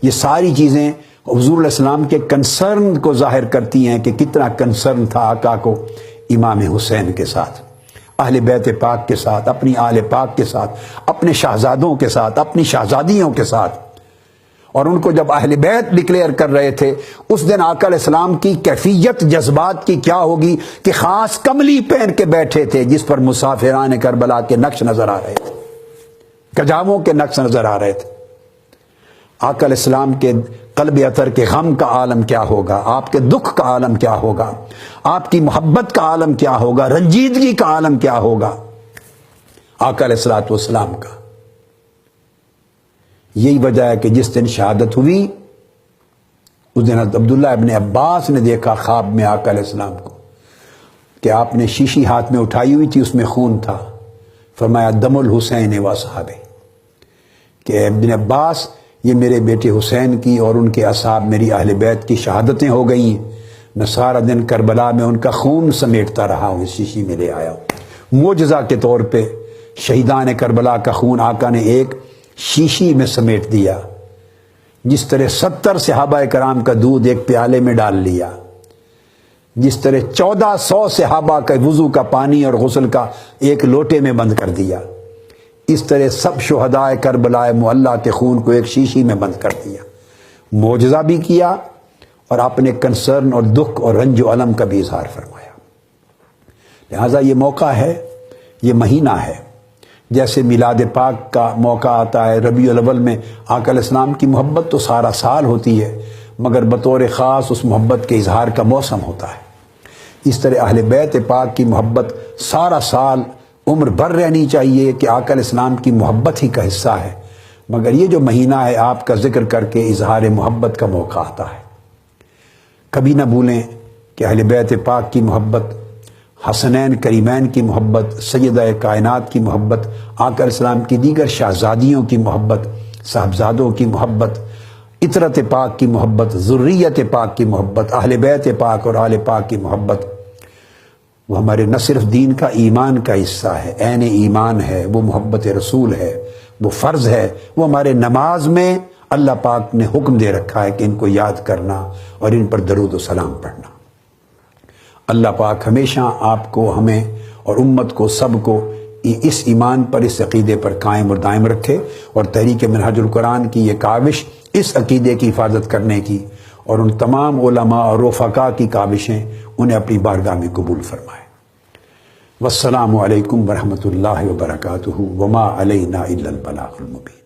یہ ساری چیزیں حضور علیہ السلام کے کنسرن کو ظاہر کرتی ہیں کہ کتنا کنسرن تھا آقا کو امام حسین کے ساتھ، اہل بیت پاک کے ساتھ، اپنی آل پاک کے ساتھ، اپنے شہزادوں کے ساتھ، اپنی شہزادیوں کے ساتھ۔ اور ان کو جب اہل بیت ڈکلیئر کر رہے تھے، اس دن آقا علیہ السلام کی کیفیت جذبات کی کیا ہوگی کہ خاص کملی پہن کے بیٹھے تھے جس پر مسافران کربلا کے نقش نظر آ رہے تھے، کجاووں کے نقش نظر آ رہے تھے۔ آقا علیہ السلام کے قلب اطہر کے غم کا عالم کیا ہوگا، آپ کے دکھ کا عالم کیا ہوگا، آپ کی محبت کا عالم کیا ہوگا، رنجیدگی کا عالم کیا ہوگا آقا علیہ الصلوۃ والسلام کا۔ یہی وجہ ہے کہ جس دن شہادت ہوئی اس دن عبداللہ ابن عباس نے دیکھا خواب میں آقا علیہ السلام کو کہ آپ نے شیشی ہاتھ میں اٹھائی ہوئی تھی، اس میں خون تھا، فرمایا دم الحسین و صحابہ، کہ ابن عباس یہ میرے بیٹے حسین کی اور ان کے اصحاب میری اہل بیت کی شہادتیں ہو گئی ہیں، میں سارا دن کربلا میں ان کا خون سمیٹتا رہا ہوں، اس شیشی میں لے آیا ہوں۔ معجزہ کے طور پہ شہیدان کربلا کا خون آقا نے ایک شیشی میں سمیٹ دیا، جس طرح 70 صحابہ کرام کا دودھ ایک پیالے میں ڈال لیا، جس طرح 1400 صحابہ کا وضو کا پانی اور غسل کا ایک لوٹے میں بند کر دیا، اس طرح سب شہداء کربلا معلیٰ کے خون کو ایک شیشی میں بند کر دیا، معجزہ بھی کیا اور اپنے کنسرن اور دکھ اور رنج و الم کا بھی اظہار فرمایا۔ لہٰذا یہ موقع ہے، یہ مہینہ ہے، جیسے میلاد پاک کا موقع آتا ہے ربیع الاول میں، آقا علیہ السلام کی محبت تو سارا سال ہوتی ہے، مگر بطور خاص اس محبت کے اظہار کا موسم ہوتا ہے۔ اس طرح اہل بیت پاک کی محبت سارا سال عمر بھر رہنی چاہیے کہ آقا علیہ السلام کی محبت ہی کا حصہ ہے، مگر یہ جو مہینہ ہے آپ کا ذکر کر کے اظہار محبت کا موقع آتا ہے۔ کبھی نہ بھولیں کہ اہل بیت پاک کی محبت، حسنین کریمین کی محبت، سیدہ کائنات کی محبت، آقا علیہ السلام کی دیگر شہزادیوں کی محبت، صاحبزادوں کی محبت، عطرت پاک کی محبت، ذریت پاک کی محبت، اہل بیت پاک اور آل پاک کی محبت، وہ ہمارے نہ صرف دین کا، ایمان کا حصہ ہے، عین ایمان ہے، وہ محبت رسول ہے، وہ فرض ہے، وہ ہمارے نماز میں اللہ پاک نے حکم دے رکھا ہے کہ ان کو یاد کرنا اور ان پر درود و سلام پڑھنا۔ اللہ پاک ہمیشہ آپ کو، ہمیں اور امت کو، سب کو اس ایمان پر، اس عقیدے پر قائم اور دائم رکھے، اور تحریک منہج القرآن کی یہ کاوش اس عقیدے کی حفاظت کرنے کی اور ان تمام علماء اور رفقاء کی کاوشیں انہیں اپنی بارگاہ میں قبول فرمائے۔ والسلام علیکم ورحمۃ اللہ وبرکاتہ، وما علینا الا البلاغ المبین۔